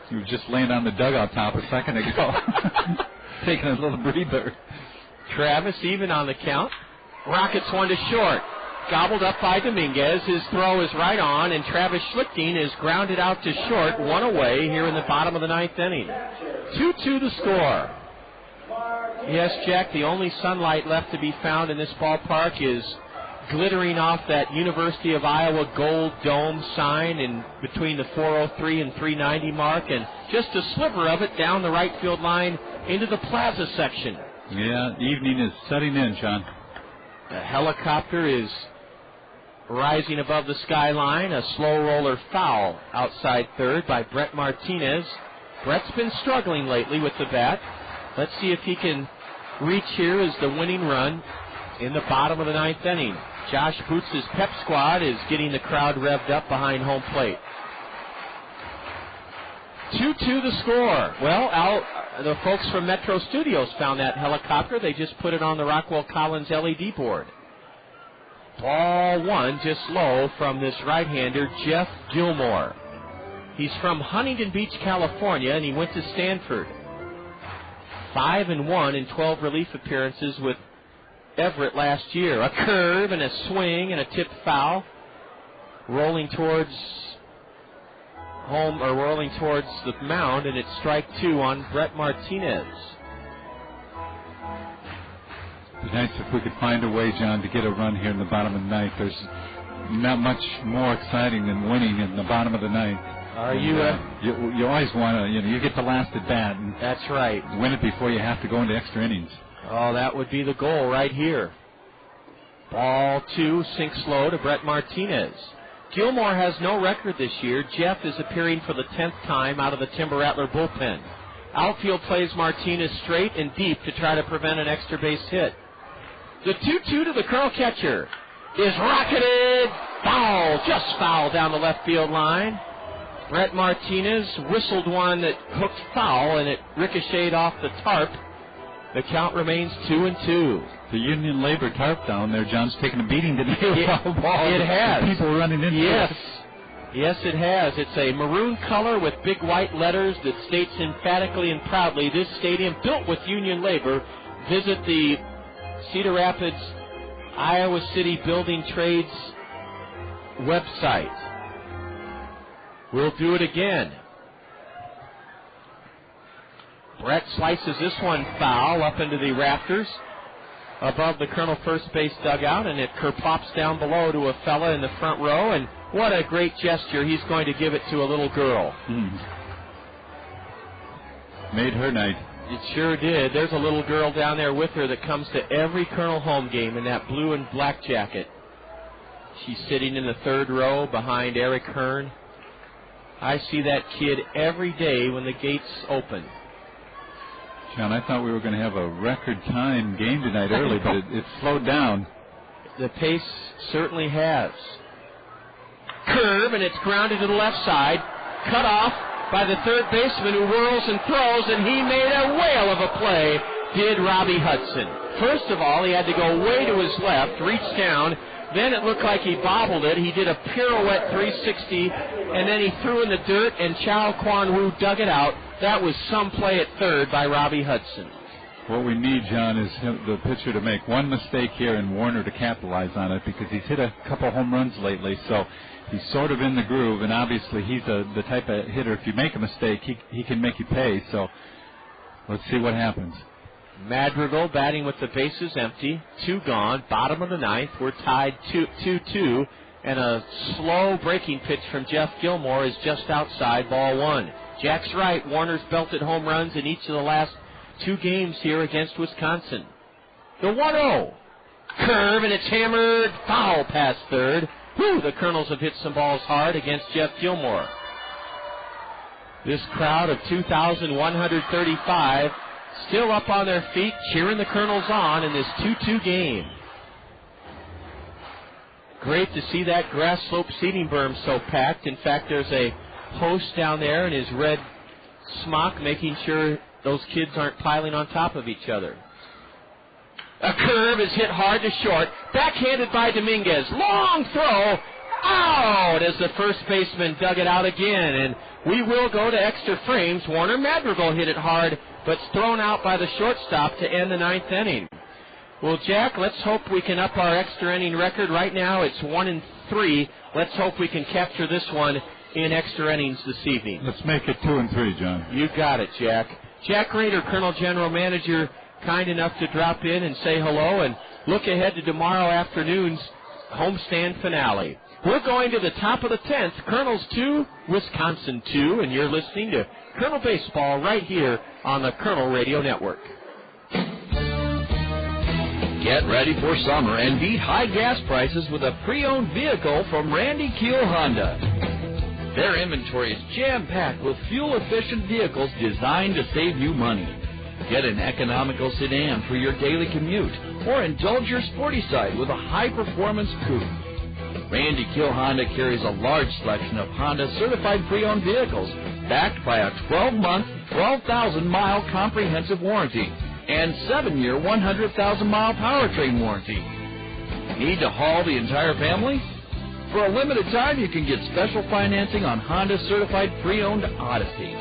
You were just laying on the dugout top a second ago, taking a little breather. Travis even on the count. Rockets one to short. Gobbled up by Dominguez. His throw is right on, and Travis Schlichting is grounded out to short, 1 away here in the bottom of the 9th inning. 2-2 the score. Yes, Jack, the only sunlight left to be found in this ballpark is glittering off that University of Iowa gold dome sign in between the 403 and 390 mark, and just a sliver of it down the right field line into the plaza section. Yeah, evening is setting in, John. The helicopter is rising above the skyline. A slow roller foul outside third by Brett Martinez. Brett's been struggling lately with the bat. Let's see if he can reach here as the winning run in the bottom of the 9th inning. Josh Boots' pep squad is getting the crowd revved up behind home plate. 2-2 the score. Well, the folks from Metro Studios found that helicopter. They just put it on the Rockwell Collins LED board. Ball 1 just low from this right-hander, Jeff Gilmore. He's from Huntington Beach, California, and he went to Stanford. 5-1 in 12 relief appearances with Everett last year. A curve and a swing and a tipped foul. Rolling towards home, or rolling towards the mound, and it's strike 2 on Brett Martinez. It'd be nice if we could find a way, John, to get a run here in the bottom of the 9th. There's not much more exciting than winning in the bottom of the 9th. You always want to, you get the last at bat. And that's right. Win it before you have to go into extra innings. Oh, that would be the goal right here. Ball 2 sinks low to Brett Martinez. Gilmore has no record this year. Jeff is appearing for the 10th time out of the Timber Rattler bullpen. Outfield plays Martinez straight and deep to try to prevent an extra base hit. The 2-2 to the Colonel catcher is rocketed. Foul, just foul down the left field line. Brett Martinez whistled one that hooked foul, and it ricocheted off the tarp. The count remains 2-2. The Union Labor tarp down there, John's taking a beating today. It has. People running into it. it. Yes, it has. It's a maroon color with big white letters that states emphatically and proudly, this stadium built with Union Labor. Visit the Cedar Rapids, Iowa City Building Trades website. We'll do it again. Brett slices this one foul up into the rafters above the Colonel first base dugout, and it kerplops down below to a fella in the front row, and what a great gesture. He's going to give it to a little girl. Made her night. It sure did. There's a little girl down there with her that comes to every Colonel home game in that blue and black jacket. She's sitting in the third row behind Eric Hearn. I see that kid every day when the gates open. John, I thought we were going to have a record time game tonight early, but it slowed down. The pace certainly has. Curve, and it's grounded to the left side. Cut off by the third baseman, who whirls and throws, and he made a whale of a play, did Robbie Hudson. First of all, he had to go way to his left, reach down. Then it looked like he bobbled it. He did a pirouette 360, and then he threw in the dirt, and Chow Kwan Woo dug it out. That was some play at third by Robbie Hudson. What we need, John, is the pitcher to make one mistake here and Warner to capitalize on it, because he's hit a couple home runs lately, so he's sort of in the groove, and obviously he's the type of hitter, if you make a mistake, he can make you pay, so let's see what happens. Madrigal batting with the bases empty, 2 gone, bottom of the 9th. We're tied 2-2, and a slow breaking pitch from Jeff Gilmore is just outside, ball 1. Jack's right. Warner's belted home runs in each of the last 2 games here against Wisconsin. The 1-0. Curve, and it's hammered foul past third. Whew, the Kernels have hit some balls hard against Jeff Gilmore. This crowd of 2,135 still up on their feet, cheering the Kernels on in this 2-2 game. Great to see that grass slope seating berm so packed. In fact, there's a host down there in his red smock making sure those kids aren't piling on top of each other. A curve is hit hard to short. Backhanded by Dominguez. Long throw. Out as the first baseman dug it out again. And we will go to extra frames. Warner Madrigal hit it hard, but it's thrown out by the shortstop to end the 9th inning. Well, Jack, let's hope we can up our extra inning record. Right now it's 1-3. Let's hope we can capture this one in extra innings this evening. Let's make it 2-3, John. You got it, Jack. Jack Rader, Colonel General Manager, kind enough to drop in and say hello and look ahead to tomorrow afternoon's homestand finale. We're going to the top of the 10th, Kernels 2, Wisconsin 2, and you're listening to Kernel Baseball right here on the Kernel Radio Network. Get ready for summer and beat high gas prices with a pre-owned vehicle from Randy Keel Honda. Their inventory is jam-packed with fuel-efficient vehicles designed to save you money. Get an economical sedan for your daily commute, or indulge your sporty side with a high-performance coupe. Randy Keel Honda carries a large selection of Honda certified pre-owned vehicles, backed by a 12-month, 12,000-mile comprehensive warranty and 7-year, 100,000-mile powertrain warranty. Need to haul the entire family? For a limited time, you can get special financing on Honda certified pre-owned Odyssey.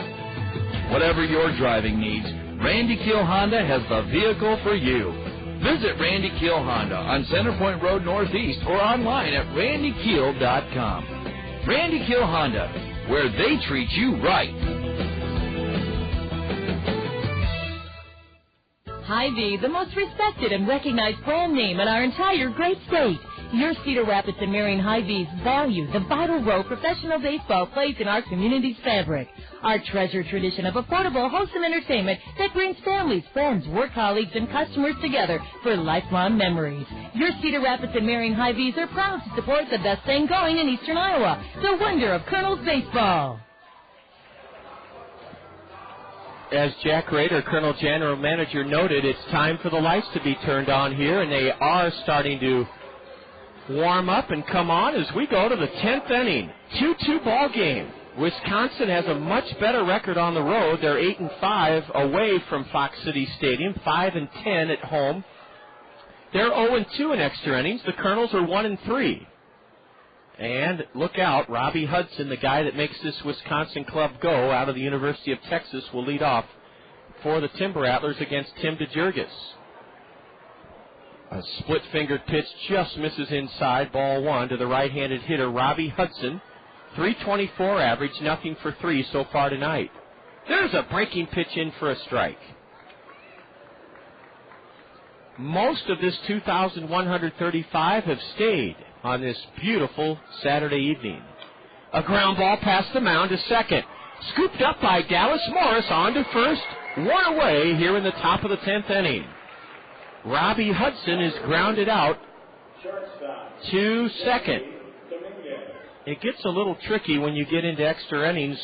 Whatever your driving needs, Randy Keel Honda has the vehicle for you. Visit Randy Keel Honda on Centerpoint Road Northeast or online at randykeel.com. Randy Keel Honda, where they treat you right. Hy-Vee, the most respected and recognized brand name in our entire great state. Your Cedar Rapids and Marion Hy-Vees value the vital role professional baseball plays in our community's fabric. Our treasured tradition of affordable, wholesome entertainment that brings families, friends, work colleagues, and customers together for lifelong memories. Your Cedar Rapids and Marion Hy-Vees are proud to support the best thing going in eastern Iowa, the wonder of Kernels baseball. As Jack Rader, Colonel General Manager, noted, it's time for the lights to be turned on here, and they are starting to warm up and come on as we go to the 10th inning. 2-2 ball game. Wisconsin has a much better record on the road. They're 8-5 away from Fox City Stadium, 5-10 at home. They're 0-2 in extra innings. The Kernels are 1-3. And look out, Robbie Hudson, the guy that makes this Wisconsin club go out of the University of Texas, will lead off for the Timber Rattlers against Tim DeJurgis. A split-fingered pitch just misses inside, ball 1 to the right-handed hitter, Robbie Hudson. .324 average, nothing for 3 so far tonight. There's a breaking pitch in for a strike. Most of this 2,135 have stayed on this beautiful Saturday evening. A ground ball past the mound to second. Scooped up by Dallas Morris on to first. One away here in the top of the 10th inning. Robbie Hudson is grounded out to second. It gets a little tricky when you get into extra innings.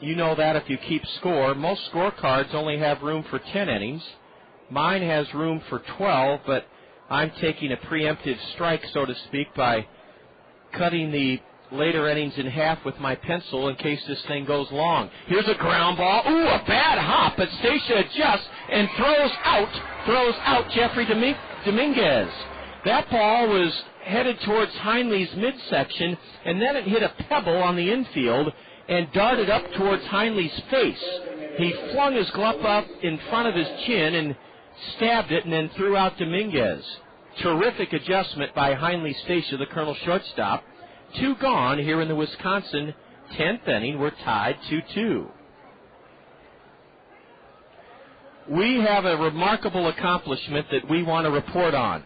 You know that if you keep score. Most scorecards only have room for 10 innings. Mine has room for 12, but I'm taking a preemptive strike, so to speak, by cutting the later innings in half with my pencil in case this thing goes long. Here's a ground ball. Ooh, a bad hop, but Stacia adjusts and throws out Jeffrey Dominguez. That ball was headed towards Heinley's midsection, and then it hit a pebble on the infield and darted up towards Heinley's face. He flung his glove up in front of his chin and stabbed it and then threw out Dominguez. Terrific adjustment by Heinle Stacia, the Colonel shortstop. 2 gone here in the Wisconsin 10th inning. We're tied 2-2. We have a remarkable accomplishment that we want to report on.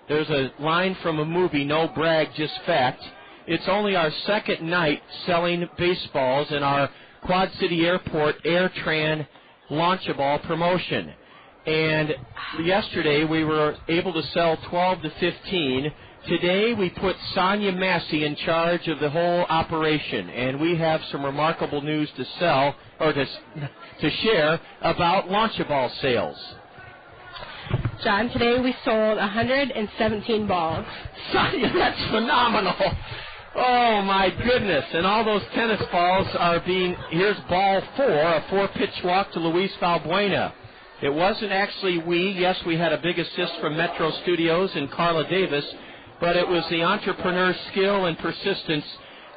There's a line from a movie, No Brag, Just Fact. It's only our second night selling baseballs in our Quad City Airport AirTran Launch-A-Ball promotion. And yesterday we were able to sell 12 to 15. Today we put Sonia Massey in charge of the whole operation, and we have some remarkable news to sell, or to share about Launch-A-Ball sales. John, today we sold 117 balls. Sonia, that's phenomenal. Oh, my goodness. And all those tennis balls are here's ball 4, a 4-pitch walk to Luis Valbuena. It wasn't actually yes, we had a big assist from Metro Studios and Carla Davis, but it was the entrepreneur's skill and persistence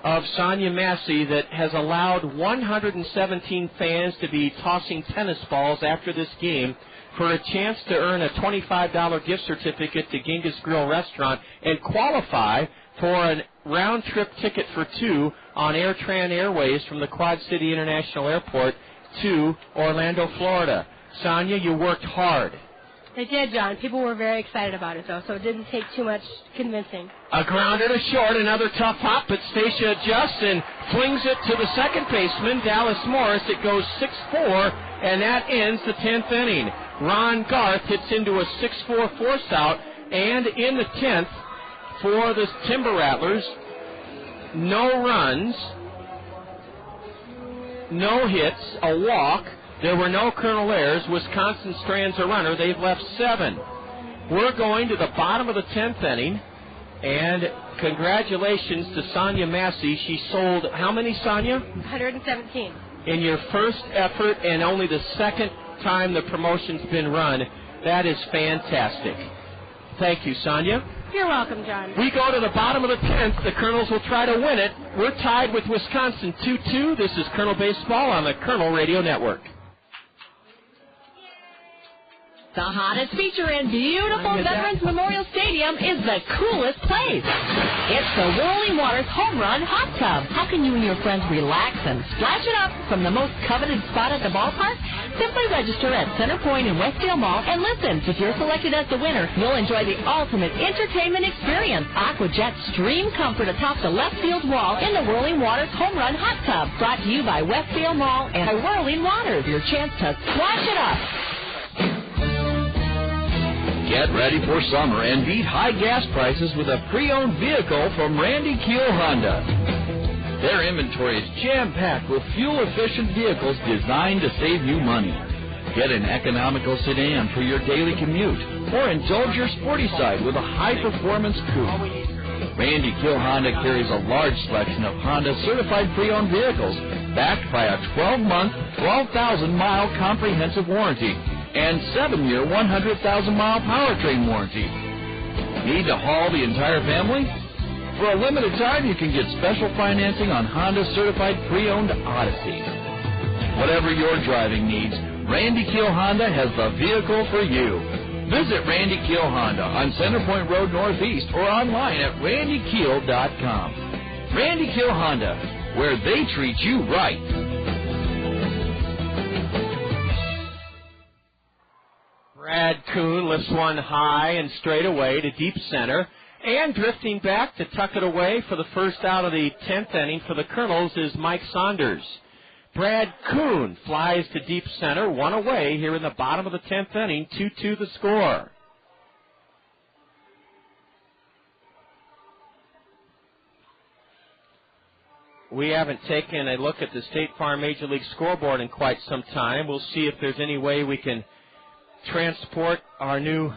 of Sonia Massey that has allowed 117 fans to be tossing tennis balls after this game for a chance to earn a $25 gift certificate to Genghis Grill Restaurant and qualify for a round-trip ticket for 2 on AirTran Airways from the Quad City International Airport to Orlando, Florida. Sonia, you worked hard. They did, John. People were very excited about it, though, so it didn't take too much convincing. A grounder to short, another tough hop, but Stacia adjusts and flings it to the second baseman, Dallas Morris. It goes 6-4, and that ends the 10th inning. Ron Garth hits into a 6-4 force out, and in the 10th, for the Timber Rattlers, no runs, no hits, a walk. There were no Colonel errors. Wisconsin strands a runner. They've left 7. We're going to the bottom of the 10th inning, and congratulations to Sonia Massey. She sold how many, Sonia? 117. In your first effort and only the second time the promotion's been run. That is fantastic. Thank you, Sonia. You're welcome, John. We go to the bottom of the 10th. The Kernels will try to win it. We're tied with Wisconsin 2-2. This is Kernel Baseball on the Kernel Radio Network. The hottest feature in beautiful Veterans Memorial Stadium is the coolest place. It's the Whirling Waters Home Run Hot Tub. How can you and your friends relax and splash it up from the most coveted spot at the ballpark? Simply register at Centerpoint in Westfield Mall and listen. If you're selected as the winner, you'll enjoy the ultimate entertainment experience. AquaJet Stream Comfort atop the left field wall in the Whirling Waters Home Run Hot Tub. Brought to you by Westfield Mall and by Whirling Waters. Your chance to splash it up. Get ready for summer and beat high gas prices with a pre-owned vehicle from Randy Keel Honda. Their inventory is jam-packed with fuel-efficient vehicles designed to save you money. Get an economical sedan for your daily commute, or indulge your sporty side with a high-performance coupe. Randy Keel Honda carries a large selection of Honda certified pre-owned vehicles, backed by a 12-month, 12,000-mile comprehensive warranty and 7-year, 100,000-mile powertrain warranty. Need to haul the entire family? For a limited time, you can get special financing on Honda certified pre-owned Odyssey. Whatever your driving needs, Randy Keel Honda has the vehicle for you. Visit Randy Keel Honda on Centerpoint Road Northeast or online at randykeel.com. Randy Keel Honda, where they treat you right. Brad Kuhn lifts one high and straight away to deep center. And drifting back to tuck it away for the first out of the 10th inning for the Kernels is Mike Saunders. Brad Kuhn flies to deep center, one away here in the bottom of the 10th inning, 2-2 the score. We haven't taken a look at the State Farm Major League scoreboard in quite some time. We'll see if there's any way we can transport our new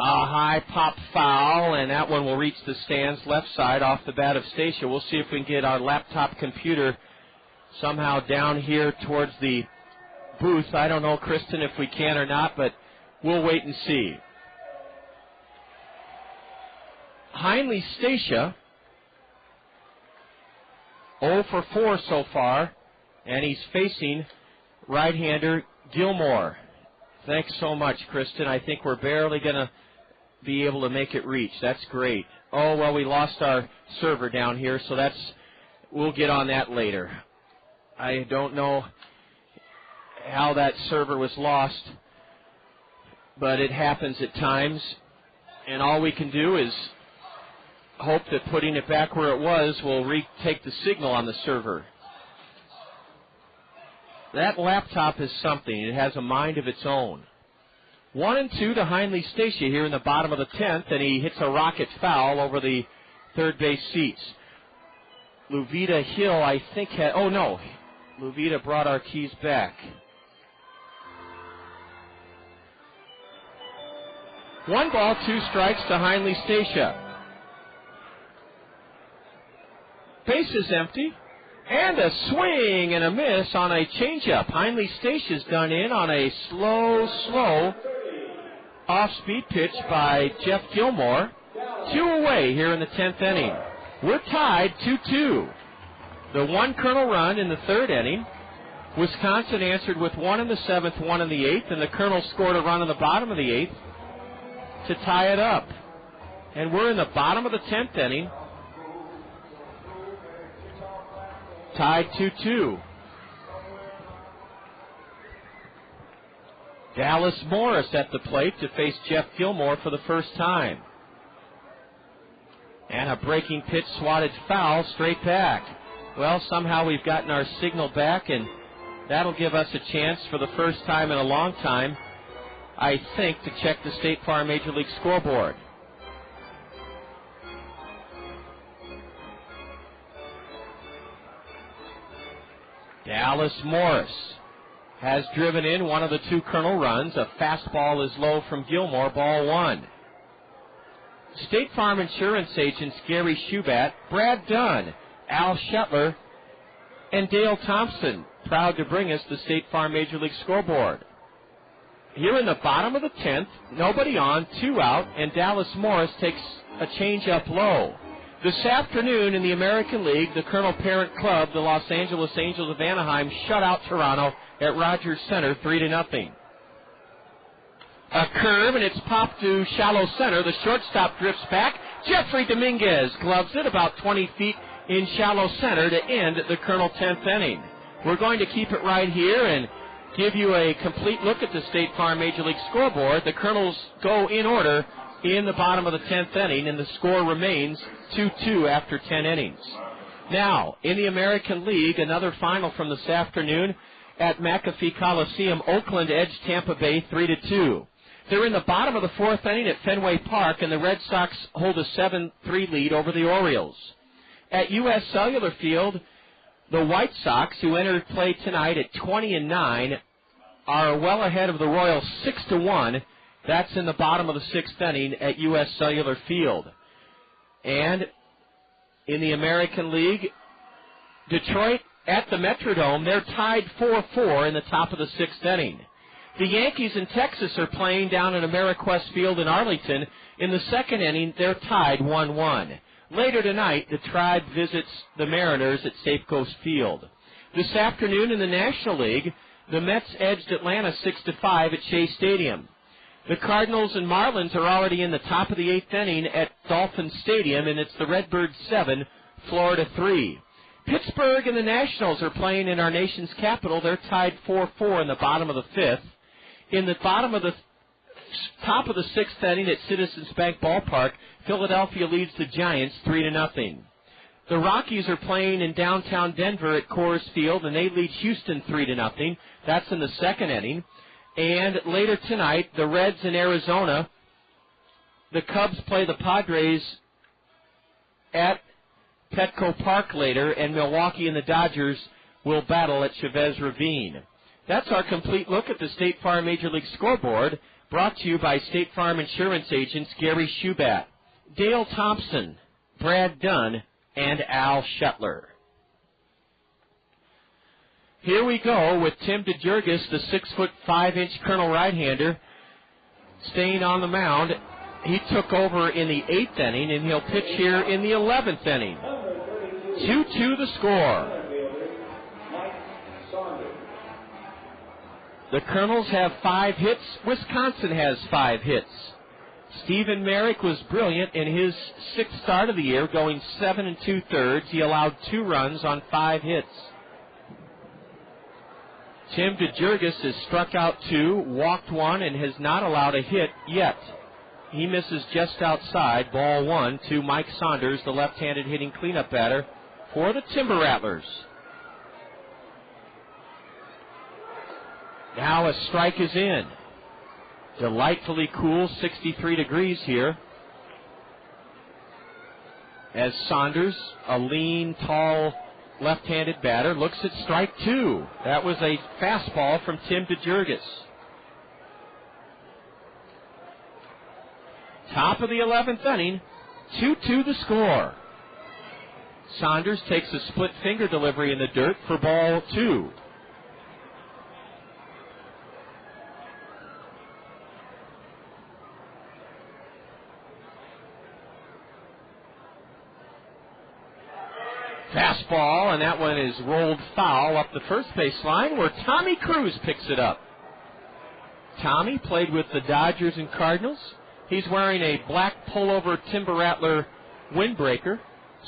high pop foul, and that one will reach the stands left side off the bat of Stacia. We'll see if we can get our laptop computer somehow down here towards the booth. I don't know, Kristen, if we can or not, but we'll wait and see. Heinle Stacia 0 for 4 so far, and he's facing right-hander Gilmore. Thanks so much, Kristen. I think we're barely going to be able to make it reach. That's great. Oh, well, we lost our server down here, so we'll get on that later. I don't know how that server was lost, but it happens at times, and all we can do is hope that putting it back where it was will retake the signal on the server. That laptop is something. It has a mind of its own. 1-2 to Heinle Stacia here in the bottom of the 10th, and he hits a rocket foul over the third base seats. Luvita Hill, I think, Luvita brought our keys back. 1 ball, 2 strikes to Heinle Stacia. Base is empty, and a swing and a miss on a changeup. Heinle Stacia's done in on a slow off-speed pitch by Jeff Gilmore. 2 away here in the 10th inning. We're tied 2-2. The 1 Colonel run in the 3rd inning. Wisconsin answered with 1 in the 7th, 1 in the 8th, and the Colonels scored a run in the bottom of the 8th to tie it up. And we're in the bottom of the 10th inning. Tied 2-2. Dallas Morris at the plate to face Jeff Gilmore for the first time. And a breaking pitch swatted foul straight back. Well, somehow we've gotten our signal back, and that'll give us a chance for the first time in a long time, I think, to check the State Farm Major League scoreboard. Dallas Morris has driven in one of the 2 Colonel runs. A fastball is low from Gilmore, ball 1. State Farm Insurance agents Gary Shubat, Brad Dunn, Al Shetler, and Dale Thompson proud to bring us the State Farm Major League scoreboard. Here in the bottom of the 10th, nobody on, 2 out, and Dallas Morris takes a change-up low. This afternoon in the American League, the Colonel Parent Club, the Los Angeles Angels of Anaheim, shut out Toronto at Rogers Center 3-0. A curve, and it's popped to shallow center. The shortstop drifts back. Jeffrey Dominguez gloves it about 20 feet in shallow center to end the Colonel 10th inning. We're going to keep it right here and give you a complete look at the State Farm Major League scoreboard. The Colonels go in order in the bottom of the 10th inning, and the score remains 2-2 after 10 innings. Now, in the American League, another final from this afternoon at McAfee Coliseum. Oakland edged Tampa Bay 3-2. They're in the bottom of the 4th inning at Fenway Park, and the Red Sox hold a 7-3 lead over the Orioles. At U.S. Cellular Field, the White Sox, who entered play tonight at 20-9, are well ahead of the Royals 6-1. That's in the bottom of the 6th inning at U.S. Cellular Field. And in the American League, Detroit at the Metrodome, they're tied 4-4 in the top of the 6th inning. The Yankees in Texas are playing down at Ameriquest Field in Arlington. In the 2nd inning, they're tied 1-1. Later tonight, the Tribe visits the Mariners at Safecoast Field. This afternoon in the National League, the Mets edged Atlanta 6-5 at Shea Stadium. The Cardinals and Marlins are already in the top of the 8th inning at Dolphin Stadium, and it's the Redbirds 7, Florida 3. Pittsburgh and the Nationals are playing in our nation's capital. They're tied 4-4 in the bottom of the 5th. In the bottom of the top of the 6th inning at Citizens Bank Ballpark, Philadelphia leads the Giants 3-0. The Rockies are playing in downtown Denver at Coors Field, and they lead Houston 3-0. That's in the 2nd inning. And later tonight, the Reds in Arizona, the Cubs play the Padres at Petco Park later, and Milwaukee and the Dodgers will battle at Chavez Ravine. That's our complete look at the State Farm Major League scoreboard, brought to you by State Farm Insurance agents Gary Shubat, Dale Thompson, Brad Dunn, and Al Shetler. Here we go with Tim DeJurgis, the 6'5" Colonel right-hander, staying on the mound. He took over in the 8th inning, and he'll pitch here in the 11th inning. 2-2 the score. The Kernels have 5 hits. Wisconsin has 5 hits. Stephen Merrick was brilliant in his 6th start of the year, going 7 2/3. He allowed 2 runs on 5 hits. Tim DeJurgis has struck out 2, walked 1, and has not allowed a hit yet. He misses just outside, ball 1 to Mike Saunders, the left-handed hitting cleanup batter for the Timber Rattlers. Now a strike is in. Delightfully cool, 63 degrees here. As Saunders, a lean, tall, left-handed batter, looks at strike 2. That was a fastball from Tim DeJurgis. Top of the 11th inning, 2-2 the score. Saunders takes a split finger delivery in the dirt for ball 2. Fastball, and that one is rolled foul up the first base line where Tommy Cruz picks it up. Tommy played with the Dodgers and Cardinals. He's wearing a black pullover Timber Rattler windbreaker.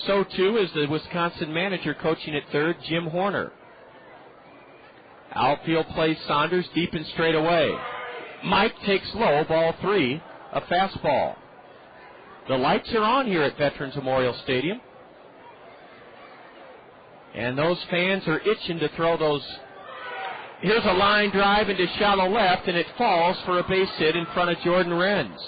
So, too, is the Wisconsin manager coaching at third, Jim Horner. Outfield plays Saunders deep and straight away. Mike takes low, ball 3, a fastball. The lights are on here at Veterans Memorial Stadium. And those fans are itching to throw those. Here's a line drive into shallow left, and it falls for a base hit in front of Jordan Renz.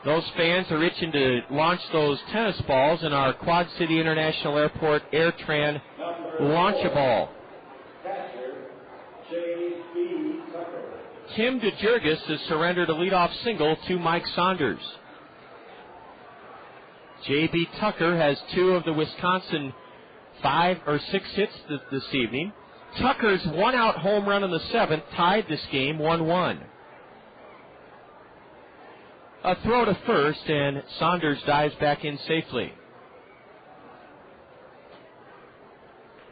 Those fans are itching to launch those tennis balls in our Quad City International Airport AirTran launch-a-ball. Tim DeJurgis has surrendered a leadoff single to Mike Saunders. J.B. Tucker has 2 of the Wisconsin 5 or 6 hits this evening. Tucker's 1-out home run in the 7th tied this game 1-1. A throw to first, and Saunders dives back in safely.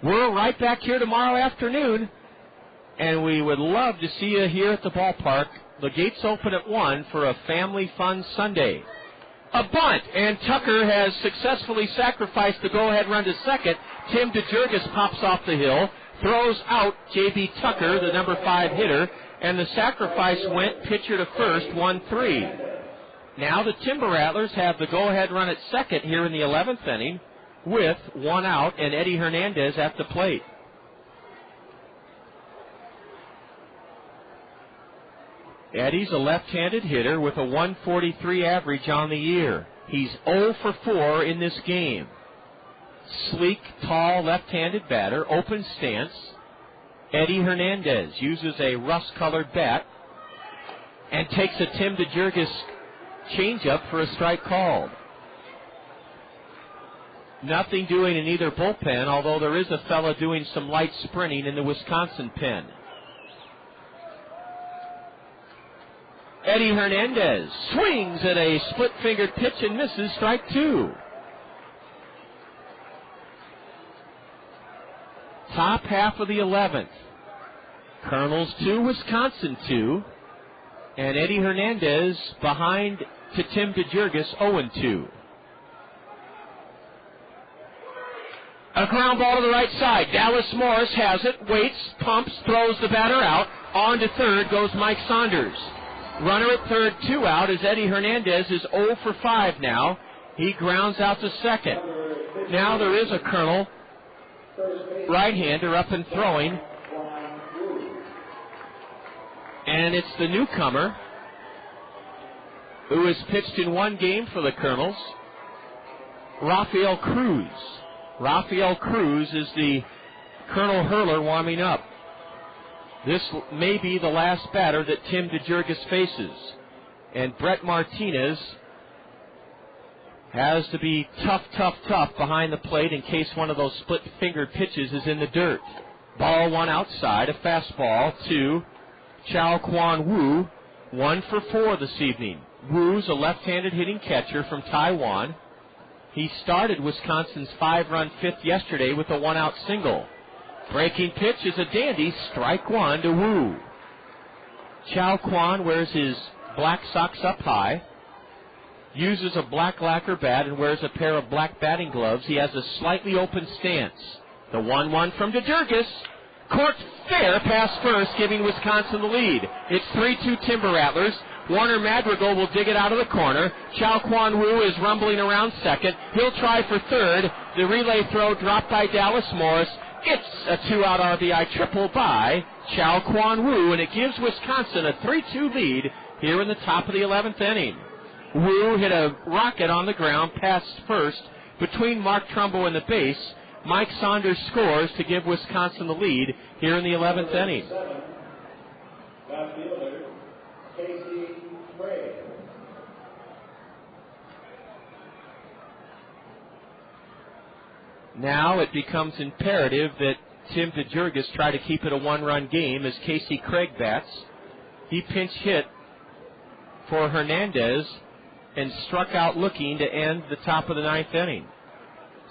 We're right back here tomorrow afternoon, and we would love to see you here at the ballpark. The gates open at 1 for a family fun Sunday. A bunt, and Tucker has successfully sacrificed the go-ahead run to second. Tim DeJurgis pops off the hill, throws out J.B. Tucker, the number 5 hitter, and the sacrifice went pitcher to first, 1-3. Now the Timber Rattlers have the go-ahead run at second here in the 11th inning with 1 out and Eddie Hernandez at the plate. Eddie's a left-handed hitter with a 143 average on the year. He's 0 for 4 in this game. Sleek, tall, left-handed batter, open stance. Eddie Hernandez uses a rust-colored bat and takes a Tim DeJurgis changeup for a strike called. Nothing doing in either bullpen, although there is a fella doing some light sprinting in the Wisconsin pen. Eddie Hernandez swings at a split-fingered pitch and misses, strike 2. Top half of the 11th. Kernels 2, Wisconsin 2. And Eddie Hernandez behind to Tim DeJurgis, 0-2. A ground ball to the right side. Dallas Morris has it, waits, pumps, throws the batter out. On to third goes Mike Saunders. Runner at third, 2 out, as Eddie Hernandez is 0 for 5 now. He grounds out to second. Now there is a Kernel right-hander up and throwing. And it's the newcomer who has pitched in 1 game for the Kernels, Rafael Cruz. Rafael Cruz is the Colonel hurler warming up. This may be the last batter that Tim DeJurgis faces. And Brett Martinez has to be tough behind the plate in case one of those split-fingered pitches is in the dirt. Ball 1 outside, a fastball to Chow Kwan Woo, 1 for 4 this evening. Woo's a left-handed hitting catcher from Taiwan. He started Wisconsin's 5-run fifth yesterday with a one-out single. Breaking pitch is a dandy, strike one to Wu. Chow Kwan wears his black socks up high, uses a black lacquer bat, and wears a pair of black batting gloves. He has a slightly open stance. The 1-1 from DeJurgis. Court fair past first, giving Wisconsin the lead. It's 3-2 Timber Rattlers. Warner Madrigal will dig it out of the corner. Chow Kwan Wu is rumbling around second. He'll try for third. The relay throw dropped by Dallas Morris. It's a 2-out RBI triple by Chow Kwan Wu, and it gives Wisconsin a 3-2 lead here in the top of the 11th inning. Wu hit a rocket on the ground past first between Mark Trumbo and the base. Mike Saunders scores to give Wisconsin the lead here in the 11th inning. Now it becomes imperative that Tim DeJurgis try to keep it a one-run game as Casey Craig bats. He pinch hit for Hernandez and struck out looking to end the top of the 9th inning.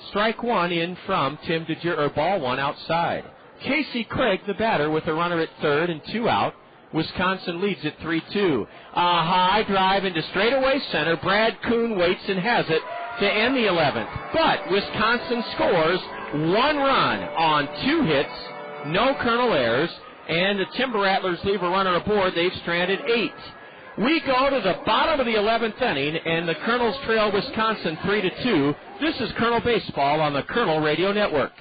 Strike one in from Tim DeJurgis, or ball one outside. Casey Craig, the batter, with a runner at third and 2 out. Wisconsin leads at 3-2. A high drive into straightaway center. Brad Kuhn waits and has it to end the 11th. But Wisconsin scores 1 run on 2 hits, no Kernel errors, and the Timber Rattlers leave a runner aboard. They've stranded 8. We go to the bottom of the 11th inning, and the Kernels trail Wisconsin 3-2. This is Kernel Baseball on the Kernel Radio Network.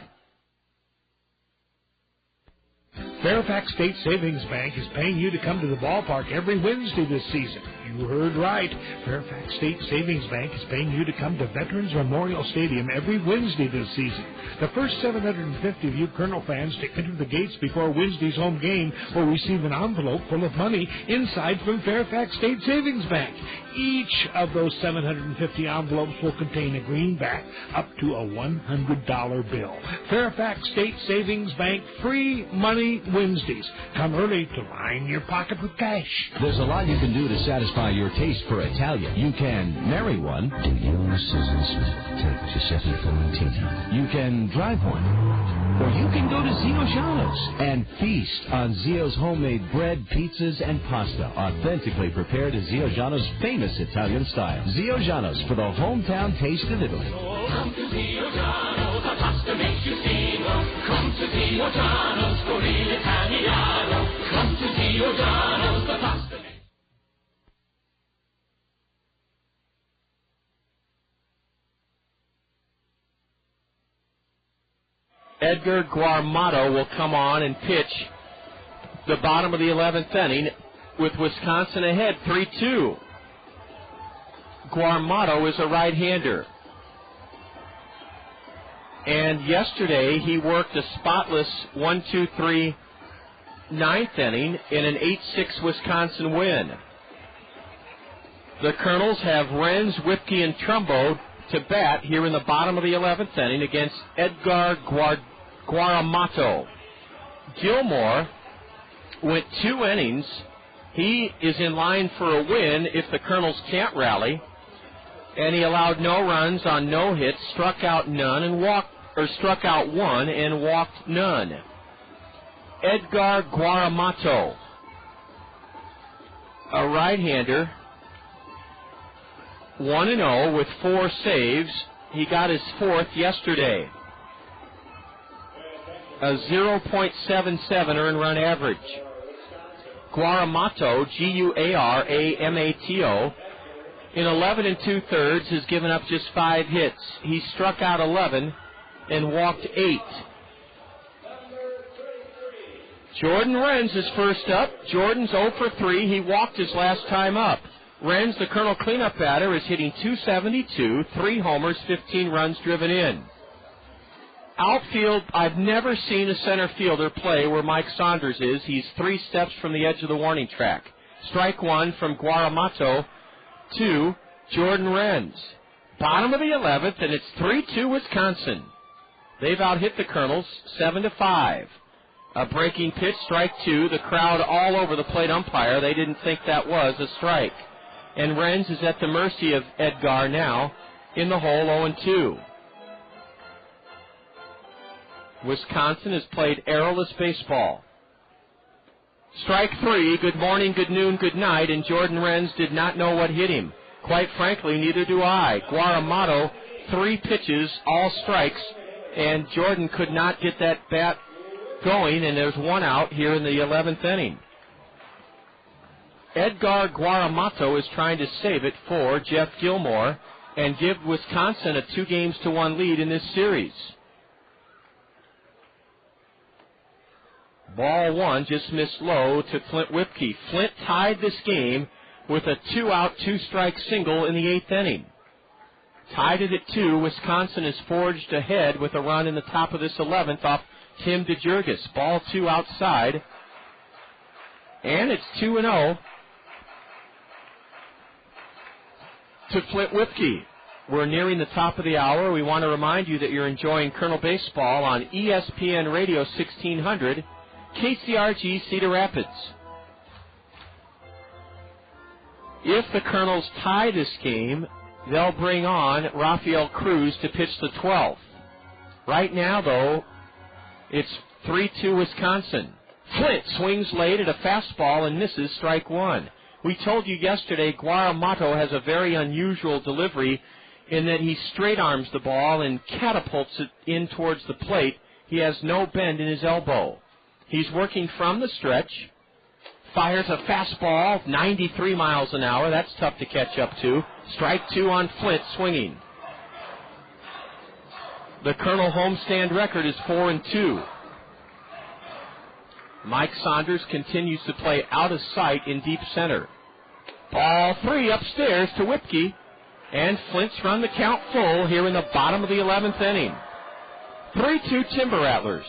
Fairfax State Savings Bank is paying you to come to the ballpark every Wednesday this season. You heard right. Fairfax State Savings Bank is paying you to come to Veterans Memorial Stadium every Wednesday this season. The first 750 of you Kernel fans to enter the gates before Wednesday's home game will receive an envelope full of money inside from Fairfax State Savings Bank. Each of those 750 envelopes will contain a greenback up to a $100 bill. Fairfax State Savings Bank, free money Wednesdays. Come early to line your pocket with cash. There's a lot you can do to satisfy your taste for Italian. You can marry one. Do you, Susan Smith, take Giuseppe Florentini? You can drive one. Or you can go to Zio Giano's and feast on Zio's homemade bread, pizzas, and pasta, authentically prepared to Zio Giano's famous Italian style. Zio Giano's, for the hometown taste of Italy. Come to Zio Giano's, the pasta makes you sing. Come to Zio Giano's for real Italiano. Come to Zio Giano's, the pasta. Edgar Guarmato will come on and pitch the bottom of the 11th inning with Wisconsin ahead 3-2. Guarmato is a right-hander. And yesterday he worked a spotless 1-2-3 ninth inning in an 8-6 Wisconsin win. The Kernels have Renz, Whipke, and Trumbo to bat here in the bottom of the 11th inning against Edgar Guaramato. Gilmore went 2 innings. He is in line for a win if the Kernels can't rally. And he allowed no runs on no hits, struck out none and struck out 1 and walked none. Edgar Guaramato, a right-hander, 1-0 with 4 saves. He got his 4th yesterday. A 0.77 earned run average. Guaramato, Guaramato, in 11 2/3 has given up just 5 hits. He struck out 11 and walked 8. Jordan Renz is first up. Jordan's 0 for 3. He walked his last time up. Renz, the Kernel cleanup batter, is hitting .272, 3 homers, 15 runs driven in. Outfield, I've never seen a center fielder play where Mike Saunders is. He's 3 steps from the edge of the warning track. Strike 1 from Guaramato to Jordan Renz. Bottom of the 11th, and it's 3-2 Wisconsin. They've out-hit the Kernels 7-5. A breaking pitch, strike 2. The crowd all over the plate umpire. They didn't think that was a strike. And Renz is at the mercy of Edgar now in the hole, 0-2. Wisconsin has played errorless baseball. Strike 3, good morning, good noon, good night, and Jordan Renz did not know what hit him. Quite frankly, neither do I. Guaramato, 3 pitches, all strikes, and Jordan could not get that bat going, and there's 1 out here in the 11th inning. Edgar Guaramato is trying to save it for Jeff Gilmore and give Wisconsin a 2-1 lead in this series. Ball 1 just missed low to Flint Whipke. Flint tied this game with a 2-out, 2-strike single in the 8th inning. Tied it at 2, Wisconsin is forged ahead with a run in the top of this 11th off Tim DeJurgis. Ball 2 outside, and it's 2-0 to Flint Whipke. We're nearing the top of the hour. We want to remind you that you're enjoying Kernel Baseball on ESPN Radio 1600, KCRG Cedar Rapids. If the Kernels tie this game, they'll bring on Rafael Cruz to pitch the 12th. Right now, though, it's 3-2 Wisconsin. Flint swings late at a fastball and misses strike 1. We told you yesterday Guaramato has a very unusual delivery in that he straight arms the ball and catapults it in towards the plate. He has no bend in his elbow. He's working from the stretch, fires a fastball, 93 miles an hour. That's tough to catch up to. Strike 2 on Flint, swinging. The Kernel homestand record is 4-2. Mike Saunders continues to play out of sight in deep center. Ball 3 upstairs to Whipke, and Flint's run the count full here in the bottom of the 11th inning. 3-2 Timber Rattlers.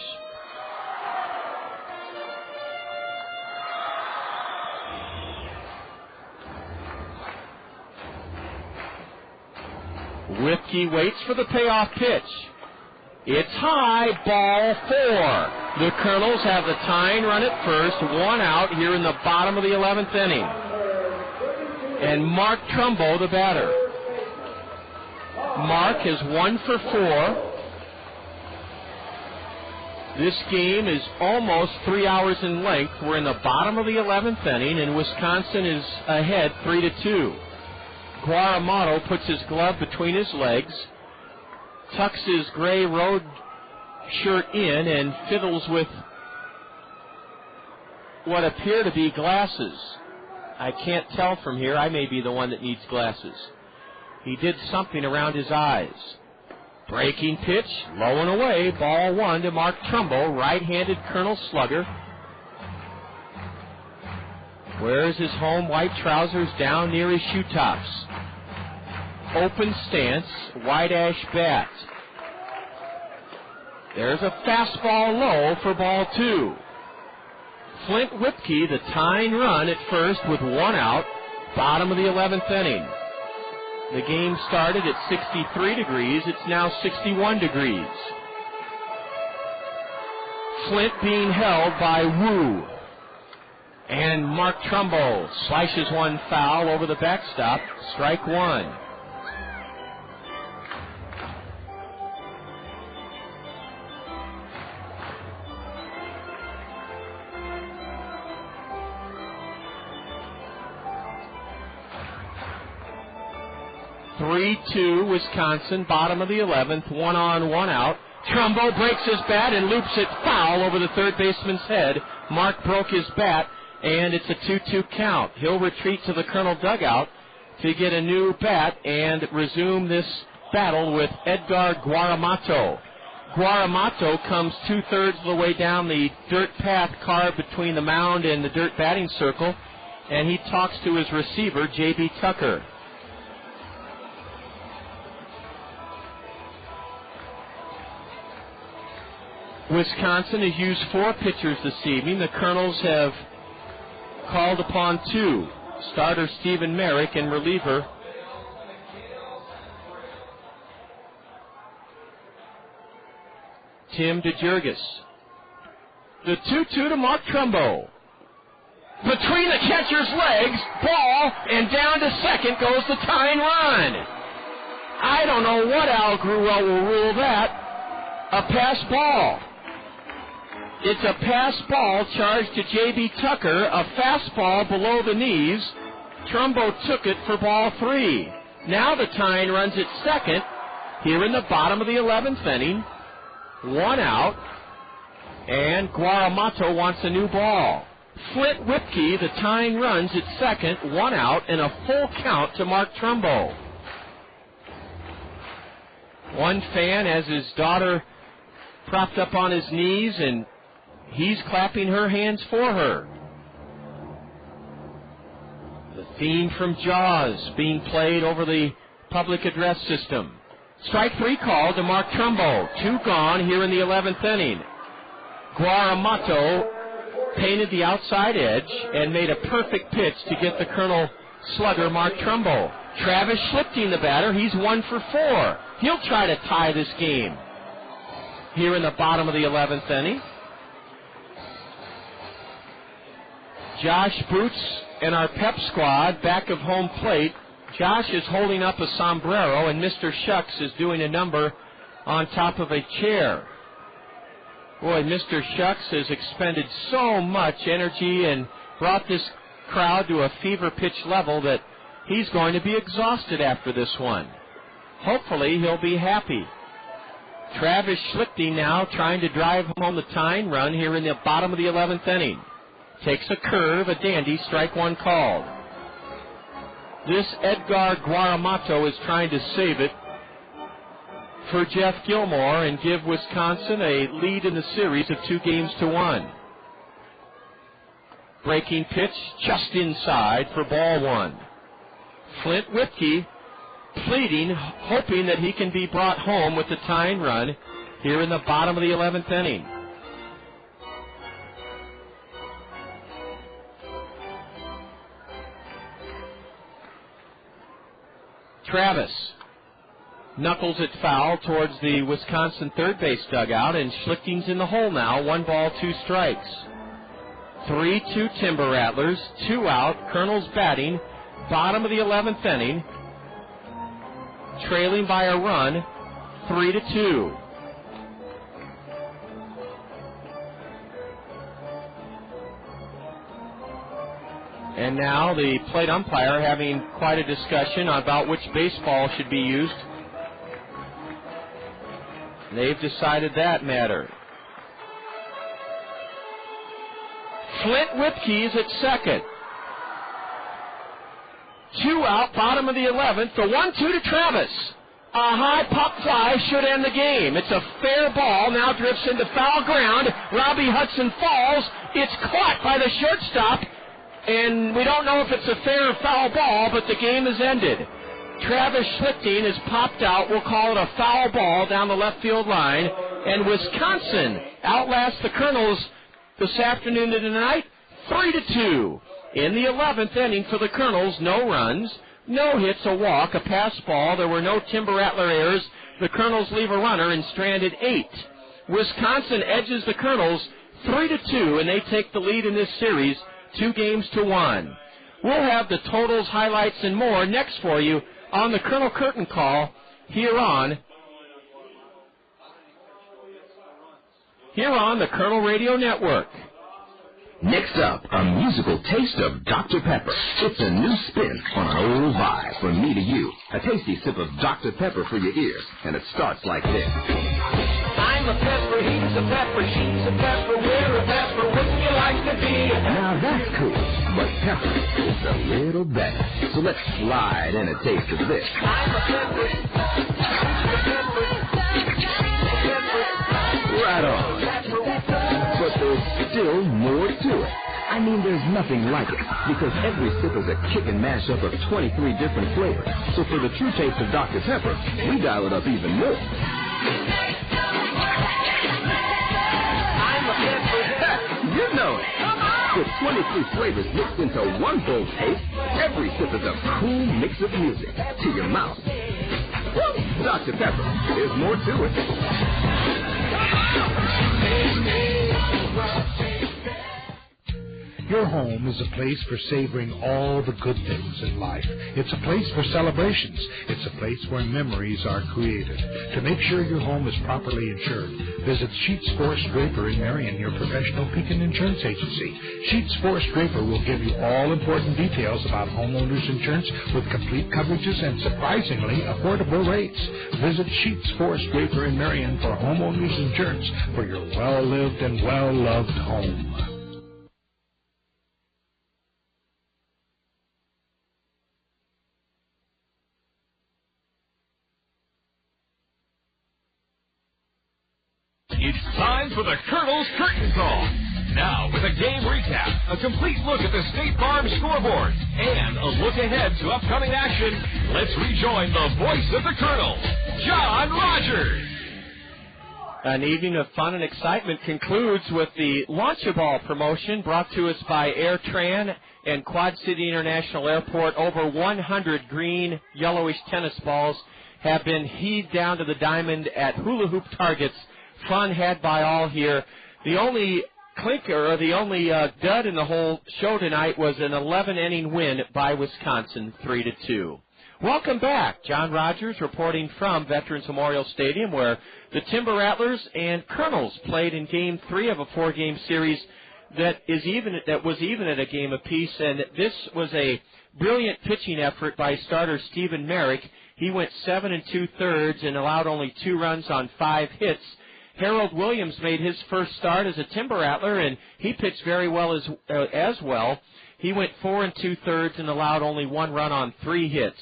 Whipke waits for the payoff pitch. It's high, ball 4. The Kernels have the tying run at first, 1 out here in the bottom of the 11th inning. And Mark Trumbo, the batter. Mark is 1 for 4. This game is almost 3 hours in length. We're in the bottom of the 11th inning, and Wisconsin is ahead 3-2. Guaramato puts his glove between his legs, tucks his gray road shirt in, and fiddles with what appear to be glasses. I can't tell from here. I may be the one that needs glasses. He did something around his eyes. Breaking pitch, low and away, ball 1 to Mark Trumbo, right-handed Kernel slugger. Wears his home white trousers down near his shoe tops. Open stance, white ash bat. There's a fastball low for ball 2. Flint Whipke, the tying run at first with 1 out, bottom of the 11th inning. The game started at 63 degrees. It's now 61 degrees. Flint being held by Wu. And Mark Trumbo slashes one foul over the backstop. Strike 1. (3-2) Wisconsin, bottom of the 11th, 1 on, 1 out. Trumbo breaks his bat and loops it foul over the third baseman's head. Mark broke his bat, and it's a 2-2 count. He'll retreat to the Kernel dugout to get a new bat and resume this battle with Edgar Guaramato. Guaramato comes 2/3 of the way down the dirt path carved between the mound and the dirt batting circle, and he talks to his receiver, J.B. Tucker. Wisconsin has used 4 pitchers this evening. The Kernels have called upon 2. Starter Stephen Merrick and reliever Tim DeJurgis. The 2-2 to Mark Trumbo. Between the catcher's legs, ball, and down to second goes the tying run. I don't know what Al Gruel will rule that. A pass ball. It's a pass ball charged to J.B. Tucker, a fastball below the knees. Trumbo took it for ball 3. Now the Tyne runs at second here in the bottom of the 11th inning. 1 out, and Guaramato wants a new ball. Flint Whipke, the Tyne runs at second, 1 out, and a full count to Mark Trumbo. One fan has his daughter propped up on his knees, and he's clapping her hands for her. The theme from Jaws being played over the public address system. Strike 3 called to Mark Trumbo. 2 gone here in the 11th inning. Guaramato painted the outside edge and made a perfect pitch to get the Colonel slugger Mark Trumbo. Travis Schlichting, the batter, he's 1 for 4. He'll try to tie this game here in the bottom of the 11th inning. Josh Boots and our pep squad back of home plate. Josh is holding up a sombrero, and Mr. Shucks is doing a number on top of a chair. Boy, Mr. Shucks has expended so much energy and brought this crowd to a fever pitch level that he's going to be exhausted after this one. Hopefully he'll be happy. Travis Schlichting now trying to drive home the tying run here in the bottom of the 11th inning. Takes a curve, a dandy, strike 1 called. This Edgar Guaramato is trying to save it for Jeff Gilmore and give Wisconsin a lead in the series of 2-1. Breaking pitch just inside for ball 1. Flint Whipke pleading, hoping that he can be brought home with the tying run here in the bottom of the 11th inning. Travis knuckles it foul towards the Wisconsin third base dugout, and Schlichting's in the hole now. 1 ball, 2 strikes. 3-2 Timber Rattlers, 2 out. Kernels batting, bottom of the 11th inning, trailing by a run, 3-2. And now the plate umpire having quite a discussion about which baseball should be used. They've decided that matter. Flint Whipke is at second. 2 out, bottom of the 11th. The 1-2 to Travis. A high pop fly should end the game. It's a fair ball. Now drifts into foul ground. Robbie Hudson falls. It's caught by the shortstop. And we don't know if it's a fair or foul ball, but the game is ended. Travis Schlichting is popped out. We'll call it a foul ball down the left field line. And Wisconsin outlasts the Kernels this afternoon and tonight, 3-2. In the 11th inning for the Kernels, no runs, no hits, a walk, a pass ball. There were no Timber Rattler errors. The Kernels leave a runner and stranded 8. Wisconsin edges the Kernels 3-2, and they take the lead in this series 2-1. We'll have the totals, highlights, and more next for you on the Colonel Curtain Call here on the Colonel Radio Network. Next up, a musical taste of Dr. Pepper. It's a new spin on an old vibe from me to you. A tasty sip of Dr. Pepper for your ears, and it starts like this. I'm a pepper, he's a pepper, she's a pepper, we're a pepper, wouldn't you like to be a pepper? Now that's cool, but pepper is a little better. So let's slide in a taste of this. I'm a pepper, Right on. But there's still more to it. I mean, there's nothing like it, because every sip is a kick and mashup of 23 different flavors. So for the true taste of Dr. Pepper, we dial it up even more. I'm a pepper. You know it. With 23 flavors mixed into one bold taste, every sip is a cool mix of music to your mouth. Woo! Dr. Pepper, there's more to it. Your home is a place for savoring all the good things in life. It's a place for celebrations. It's a place where memories are created. To make sure your home is properly insured, visit Sheets Forest Draper in Marion, your professional Pekin insurance agency. Sheets Forest Draper will give you all important details about homeowners insurance with complete coverages and surprisingly affordable rates. Visit Sheets Forest Draper in Marion for homeowners insurance for your well-lived and well-loved home. It's time for the Kernels Curtain Call. Now, with a game recap, a complete look at the State Farm scoreboard, and a look ahead to upcoming action, let's rejoin the voice of the Kernels, John Rogers. An evening of fun and excitement concludes with the Launch-A-Ball promotion brought to us by AirTran and Quad City International Airport. Over 100 green, yellowish tennis balls have been heaved down to the diamond at hula hoop targets. Fun had by all here. The only clinker, or the only dud in the whole show tonight was an 11-inning win by Wisconsin, 3-2. Welcome back. John Rogers reporting from Veterans Memorial Stadium, where the Timber Rattlers and Kernels played in Game 3 of a 4-game series that was even at a game apiece. And this was a brilliant pitching effort by starter Stephen Merrick. He went 7 2/3 and allowed only 2 runs on 5 hits. Harold Williams made his first start as a Timber Rattler, and he pitched very well as well. He went 4 2/3 and allowed only 1 run on 3 hits.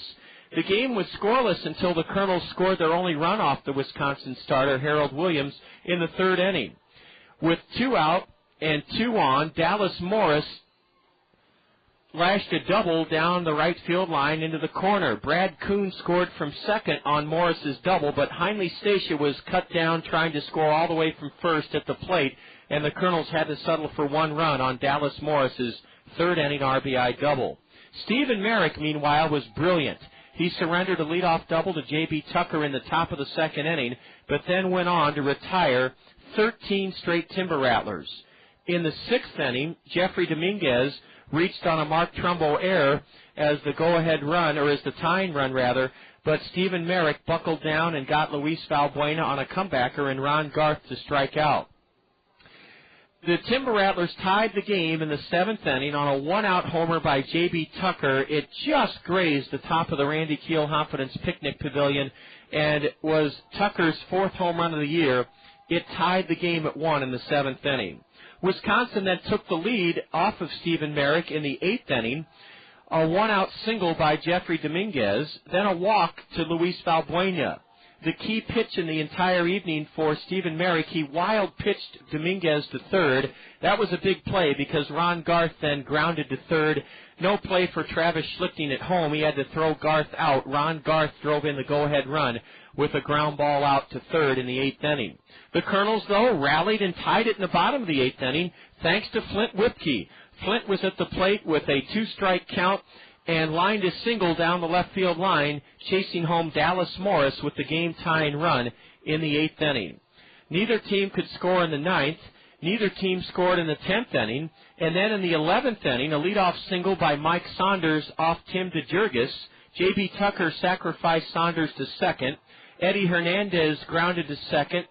The game was scoreless until the Kernels scored their only run off the Wisconsin starter, Harold Williams, in the 3rd inning. With 2 out and 2 on, Dallas Morris lashed a double down the right field line into the corner. Brad Kuhn scored from second on Morris's double, but Heinle Stacia was cut down trying to score all the way from first at the plate, and the Kernels had to settle for 1 run on Dallas Morris's 3rd inning RBI double. Stephen Merrick, meanwhile, was brilliant. He surrendered a leadoff double to J.B. Tucker in the top of the 2nd inning, but then went on to retire 13 straight Timber Rattlers. In the 6th inning, Jeffrey Dominguez reached on a Mark Trumbo error as the go-ahead run, or as the tying run, rather, but Stephen Merrick buckled down and got Luis Valbuena on a comebacker and Ron Garth to strike out. The Timber Rattlers tied the game in the 7th inning on a 1-out homer by J.B. Tucker. It just grazed the top of the Randy Keel Confidence Picnic Pavilion and was Tucker's 4th home run of the year. It tied the game at 1 in the 7th inning. Wisconsin then took the lead off of Stephen Merrick in the 8th inning, a 1-out single by Jeffrey Dominguez, then a walk to Luis Valbuena. The key pitch in the entire evening for Stephen Merrick, he wild-pitched Dominguez to third. That was a big play because Ron Garth then grounded to third. No play for Travis Schlichting at home. He had to throw Garth out. Ron Garth drove in the go-ahead run with a ground ball out to third in the 8th inning. The Kernels, though, rallied and tied it in the bottom of the 8th inning thanks to Flint Whipke. Flint was at the plate with a 2-strike count and lined a single down the left field line, chasing home Dallas Morris with the game-tying run in the 8th inning. Neither team could score in the 9th. Neither team scored in the 10th inning. And then in the 11th inning, a leadoff single by Mike Saunders off Tim DeJurgis. J.B. Tucker sacrificed Saunders to second. Eddie Hernandez grounded to second.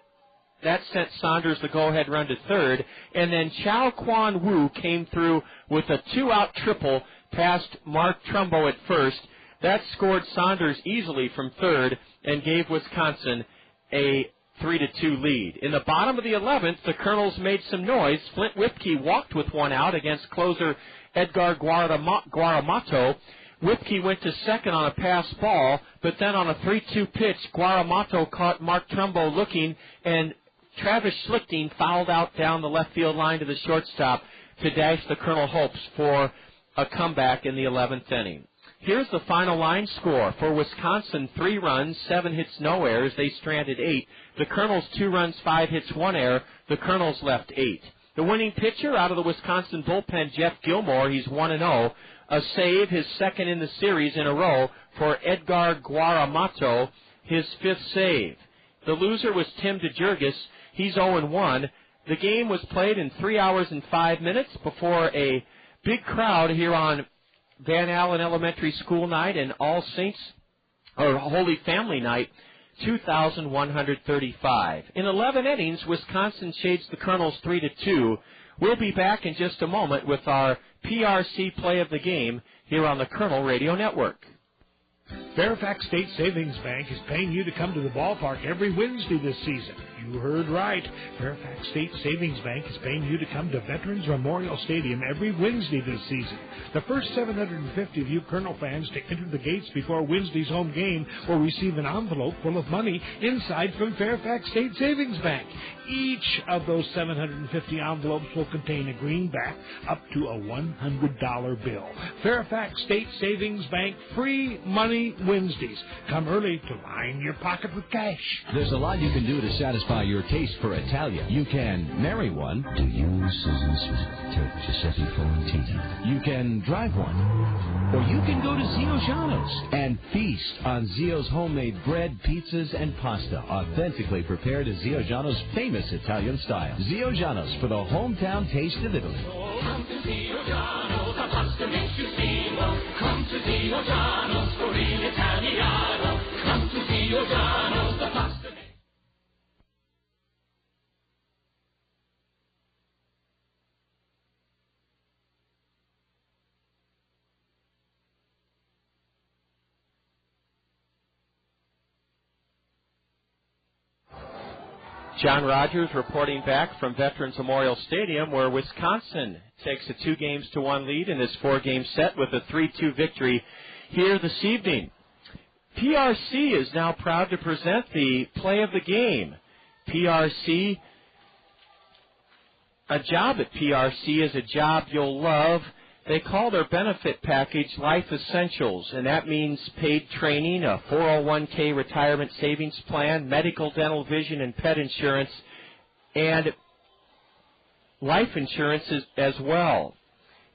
That sent Saunders the go-ahead run to third. And then Chow Kwan Woo came through with a 2-out triple past Mark Trumbo at first. That scored Saunders easily from third and gave Wisconsin a 3-2 lead. In the bottom of the 11th, the Kernels made some noise. Flint Whipke walked with 1 out against closer Edgar Guaramato. Whipke went to second on a pass ball, but then on a 3-2 pitch, Guaramato caught Mark Trumbo looking, and Travis Schlichting fouled out down the left field line to the shortstop to dash the Kernel hopes for a comeback in the 11th inning. Here's the final line score. For Wisconsin, 3 runs, 7 hits, no errors. They stranded 8. The Kernels, 2 runs, 5 hits, 1 error. The Kernels left 8. The winning pitcher out of the Wisconsin bullpen, Jeff Gilmore, he's 1-0. A save, his 2nd in the series in a row for Edgar Guaramato, his 5th save. The loser was Tim DeJurgis. He's 0-1. The game was played in 3 hours and 5 minutes before a big crowd here on Van Allen Elementary School night and All Saints, or Holy Family night, 2,135. In 11 innings, Wisconsin shades the Kernels 3-2. We'll be back in just a moment with our PRC play of the game here on the Kernel Radio Network. Fairfax State Savings Bank is paying you to come to the ballpark every Wednesday this season. You heard right. Fairfax State Savings Bank is paying you to come to Veterans Memorial Stadium every Wednesday this season. The first 750 of you Kernel fans to enter the gates before Wednesday's home game will receive an envelope full of money inside from Fairfax State Savings Bank. Each of those 750 envelopes will contain a greenback up to a $100 bill. Fairfax State Savings Bank, free money Wednesdays. Come early to line your pocket with cash. There's a lot you can do to satisfy your taste for Italian. You can marry one. Do you, Susan Smith, take Giuseppe Florentino? You can drive one. Or you can go to Zio Giano's and feast on Zio's homemade bread, pizzas, and pasta, authentically prepared as Zio Giano's famous Italian style. Zio Giano's for the hometown taste of Italy. Come to Zio Giano's, the pasta makes you Zio. Come to Zio Giano's for real Italiano. Come to Zio Giano's, the pasta. John Rogers reporting back from Veterans Memorial Stadium, where Wisconsin takes a 2-1 lead in this 4-game set with a 3-2 victory here this evening. PRC is now proud to present the play of the game. PRC, a job at PRC is a job you'll love. They call their benefit package Life Essentials, and that means paid training, a 401k retirement savings plan, medical, dental, vision, and pet insurance, and life insurance as well.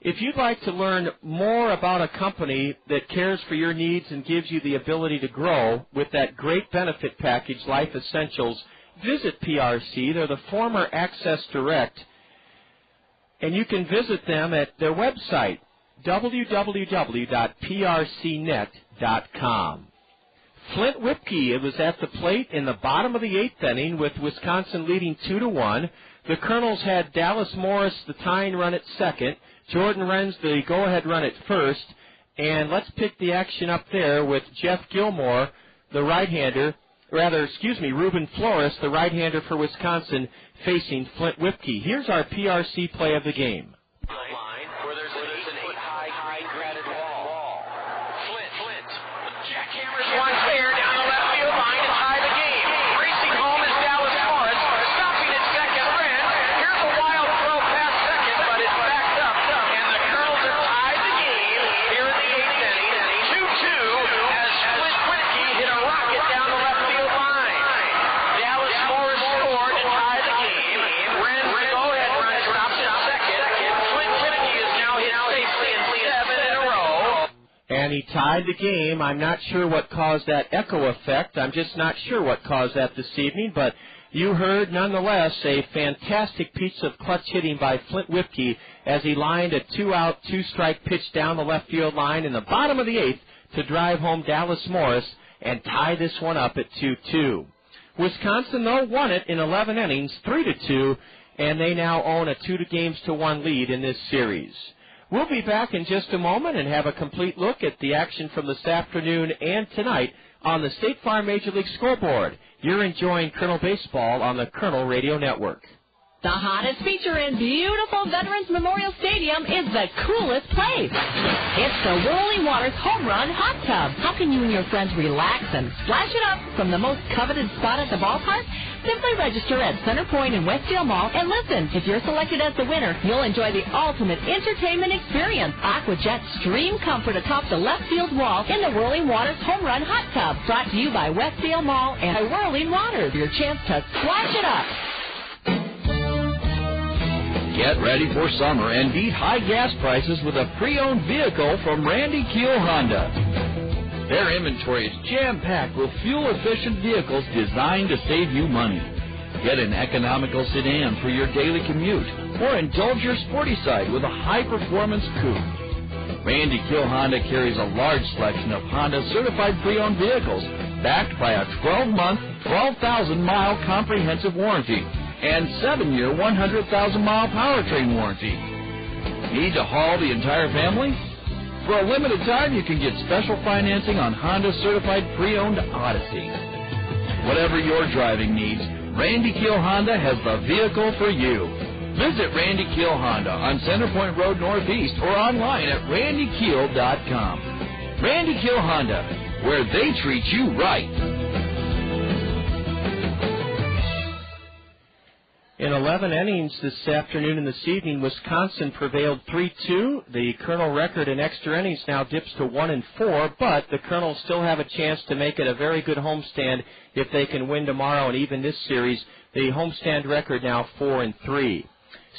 If you'd like to learn more about a company that cares for your needs and gives you the ability to grow with that great benefit package, Life Essentials, visit PRC. They're the former Access Direct, and you can visit them at their website, www.prcnet.com. Flint Whipkey was at the plate in the bottom of the 8th inning with Wisconsin leading 2-1. The Kernels had Dallas Morris the tying run at second, Jordan Renz the go-ahead run at first, and let's pick the action up there with Jeff Gilmore, the right-hander, Ruben Flores, the right-hander for Wisconsin, facing Flint Whipkey. Here's our PRC play of the game. Where there's an 8-foot-high granite wall. Flint. Jackhammers one clear down the left field line to tie the game. Racing home is Dallas Morris. Stopping at second, Renz. Here's a wild throw past second, but it's backed up. And the Kernels have tied the game here in the 8th inning. 2-2 as Flint Whipkey hit a rocket down the left field line. Dallas Morris scored to tie the game. Renz, the go-ahead run, drops at second. Flint Whipkey is now hit safely in 7 in a row. And he tied the game. I'm not sure what caused that echo effect. I'm just not sure what caused that this evening, but you heard, nonetheless, a fantastic piece of clutch hitting by Flint Whipkey as he lined a 2-out, 2-strike pitch down the left field line in the bottom of the 8th to drive home Dallas Morris and tie this one up at 2-2. Wisconsin, though, won it in 11 innings, 3-2, and they now own a 2-1 lead in this series. We'll be back in just a moment and have a complete look at the action from this afternoon and tonight on the State Farm Major League scoreboard. You're enjoying Kernel Baseball on the Kernel Radio Network. The hottest feature in beautiful Veterans Memorial Stadium is the coolest place. It's the Whirling Waters Home Run Hot Tub. How can you and your friends relax and splash it up from the most coveted spot at the ballpark? Simply register at Center Point in Westfield Mall and listen. If you're selected as the winner, you'll enjoy the ultimate entertainment experience. AquaJet Stream Comfort atop the left field wall in the Whirling Waters Home Run Hot Tub. Brought to you by Westfield Mall and Whirling Waters. Your chance to splash it up. Get ready for summer and beat high gas prices with a pre-owned vehicle from Randy Keel Honda. Their inventory is jam-packed with fuel-efficient vehicles designed to save you money. Get an economical sedan for your daily commute, or indulge your sporty side with a high-performance coupe. Randy Kill Honda carries a large selection of Honda certified pre-owned vehicles, backed by a 12-month, 12,000-mile comprehensive warranty and 7-year, 100,000-mile powertrain warranty. Need to haul the entire family? For a limited time, you can get special financing on Honda certified pre-owned Odyssey. Whatever your driving needs, Randy Kill Honda has the vehicle for you. Visit Randy Kill Honda on Centerpoint Road Northeast or online at randykill.com. Randy Kill Honda, where they treat you right. In 11 innings this afternoon and this evening, Wisconsin prevailed 3-2. The Kernel record in extra innings now dips to 1-4, but the Kernels still have a chance to make it a very good homestand if they can win tomorrow and even this series. The homestand record now 4-3.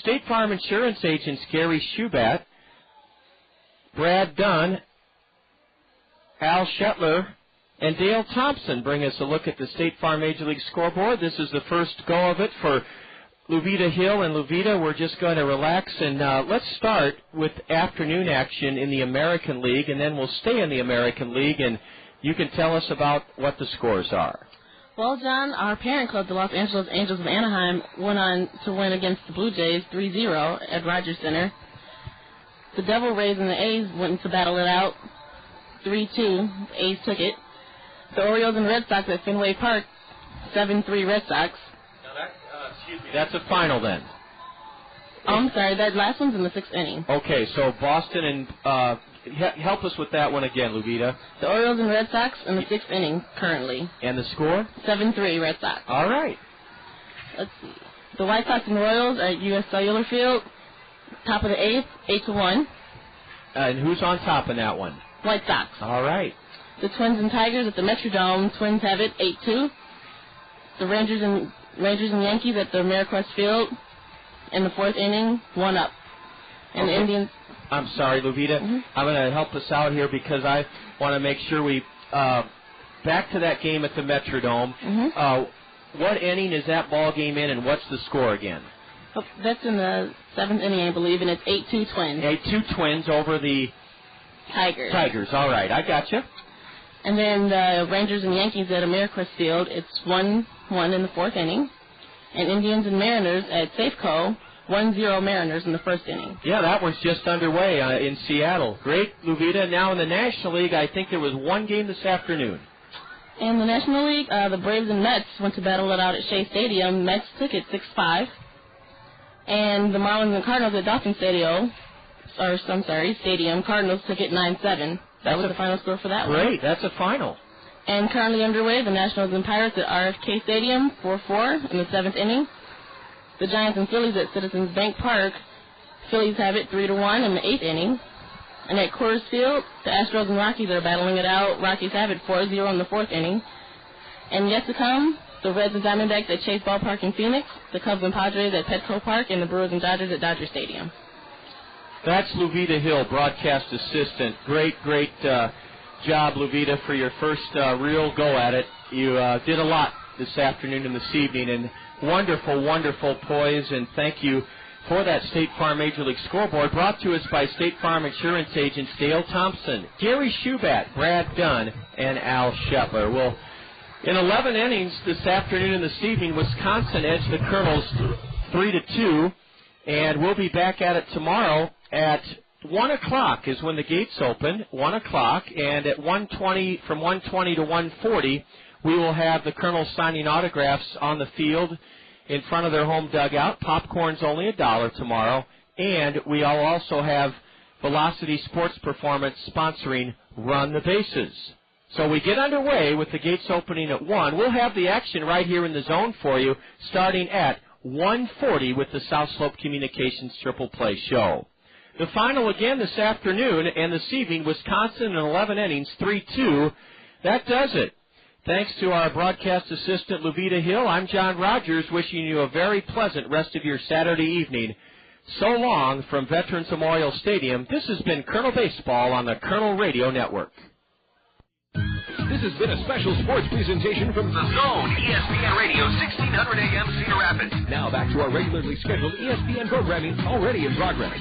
State Farm Insurance agents Gary Schubat, Brad Dunn, Al Shetler, and Dale Thompson bring us a look at the State Farm Major League scoreboard. This is the first go of it for Luvita Hill and Luvita. We're just going to relax, and let's start with afternoon action in the American League, and then we'll stay in the American League, and you can tell us about what the scores are. Well, John, our parent club, the Los Angeles Angels of Anaheim, went on to win against the Blue Jays 3-0 at Rogers Center. The Devil Rays and the A's went to battle it out 3-2. The A's took it. The Orioles and Red Sox at Fenway Park, 7-3 Red Sox. That's a final then. Oh, I'm sorry, that last one's in the 6th inning. Okay, so Boston and help us with that one again, Luvita. The Orioles and Red Sox in the 6th inning currently. And the score? 7-3 Red Sox. All right. Let's see. The White Sox and Royals at U.S. Cellular Field, top of the 8th, 8-1. And who's on top in that one? White Sox. All right. The Twins and Tigers at the Metrodome, Twins have it 8-2. The Rangers and Yankees at the Ameriquest Field in the 4th inning, 1-up. And the Indians... I'm sorry, Luvita. Mm-hmm. I'm going to help us out here because I want to make sure we... back to that game at the Metrodome. Mm-hmm. What inning is that ball game in, and what's the score again? Oh, that's in the 7th inning, I believe, and it's 8-2 Twins. 8-2 Twins over the... Tigers. All right. I got you. And then the Rangers and Yankees at Ameriquest Field, it's 1-1 in the 4th inning. And Indians and Mariners at Safeco, 1-0 Mariners in the 1st inning. Yeah, that one's just underway in Seattle. Great, Luvita. Now in the National League, I think there was one game this afternoon. In the National League, the Braves and Mets went to battle it out at Shea Stadium. Mets took it 6-5. And the Marlins and Cardinals at Dolphin Stadium. Cardinals took it 9-7. That was the final score for that one. Great, that's a final. And currently underway, the Nationals and Pirates at RFK Stadium, 4-4 in the 7th inning. The Giants and Phillies at Citizens Bank Park. Phillies have it 3-1 in the 8th inning. And at Coors Field, the Astros and Rockies are battling it out. Rockies have it 4-0 in the 4th inning. And yet to come, the Reds and Diamondbacks at Chase Ballpark in Phoenix, the Cubs and Padres at Petco Park, and the Brewers and Dodgers at Dodger Stadium. That's Luvita Hill, broadcast assistant. Great job, Luvita, for your first real go at it. You did a lot this afternoon and this evening, and wonderful poise, and thank you for that State Farm Major League scoreboard, brought to us by State Farm Insurance agents Dale Thompson, Gary Schubat, Brad Dunn, and Al Shetler. Well, in 11 innings this afternoon and this evening, Wisconsin edged the Kernels 3-2, and we'll be back at it tomorrow at 1 o'clock is when the gates open, 1 o'clock, and at 1:20, from 1:20 to 1:40, we will have the Kernels signing autographs on the field in front of their home dugout. Popcorn's only $1 tomorrow, and we'll also have Velocity Sports Performance sponsoring Run the Bases. So we get underway with the gates opening at 1. We'll have the action right here in the zone for you starting at 1:40 with the South Slope Communications Triple Play Show. The final again this afternoon and this evening, Wisconsin in 11 innings, 3-2. That does it. Thanks to our broadcast assistant, Luvita Hill, I'm John Rogers, wishing you a very pleasant rest of your Saturday evening. So long from Veterans Memorial Stadium. This has been Kernel Baseball on the Kernel Radio Network. This has been a special sports presentation from The Zone, ESPN Radio, 1600 AM, Cedar Rapids. Now back to our regularly scheduled ESPN programming already in progress.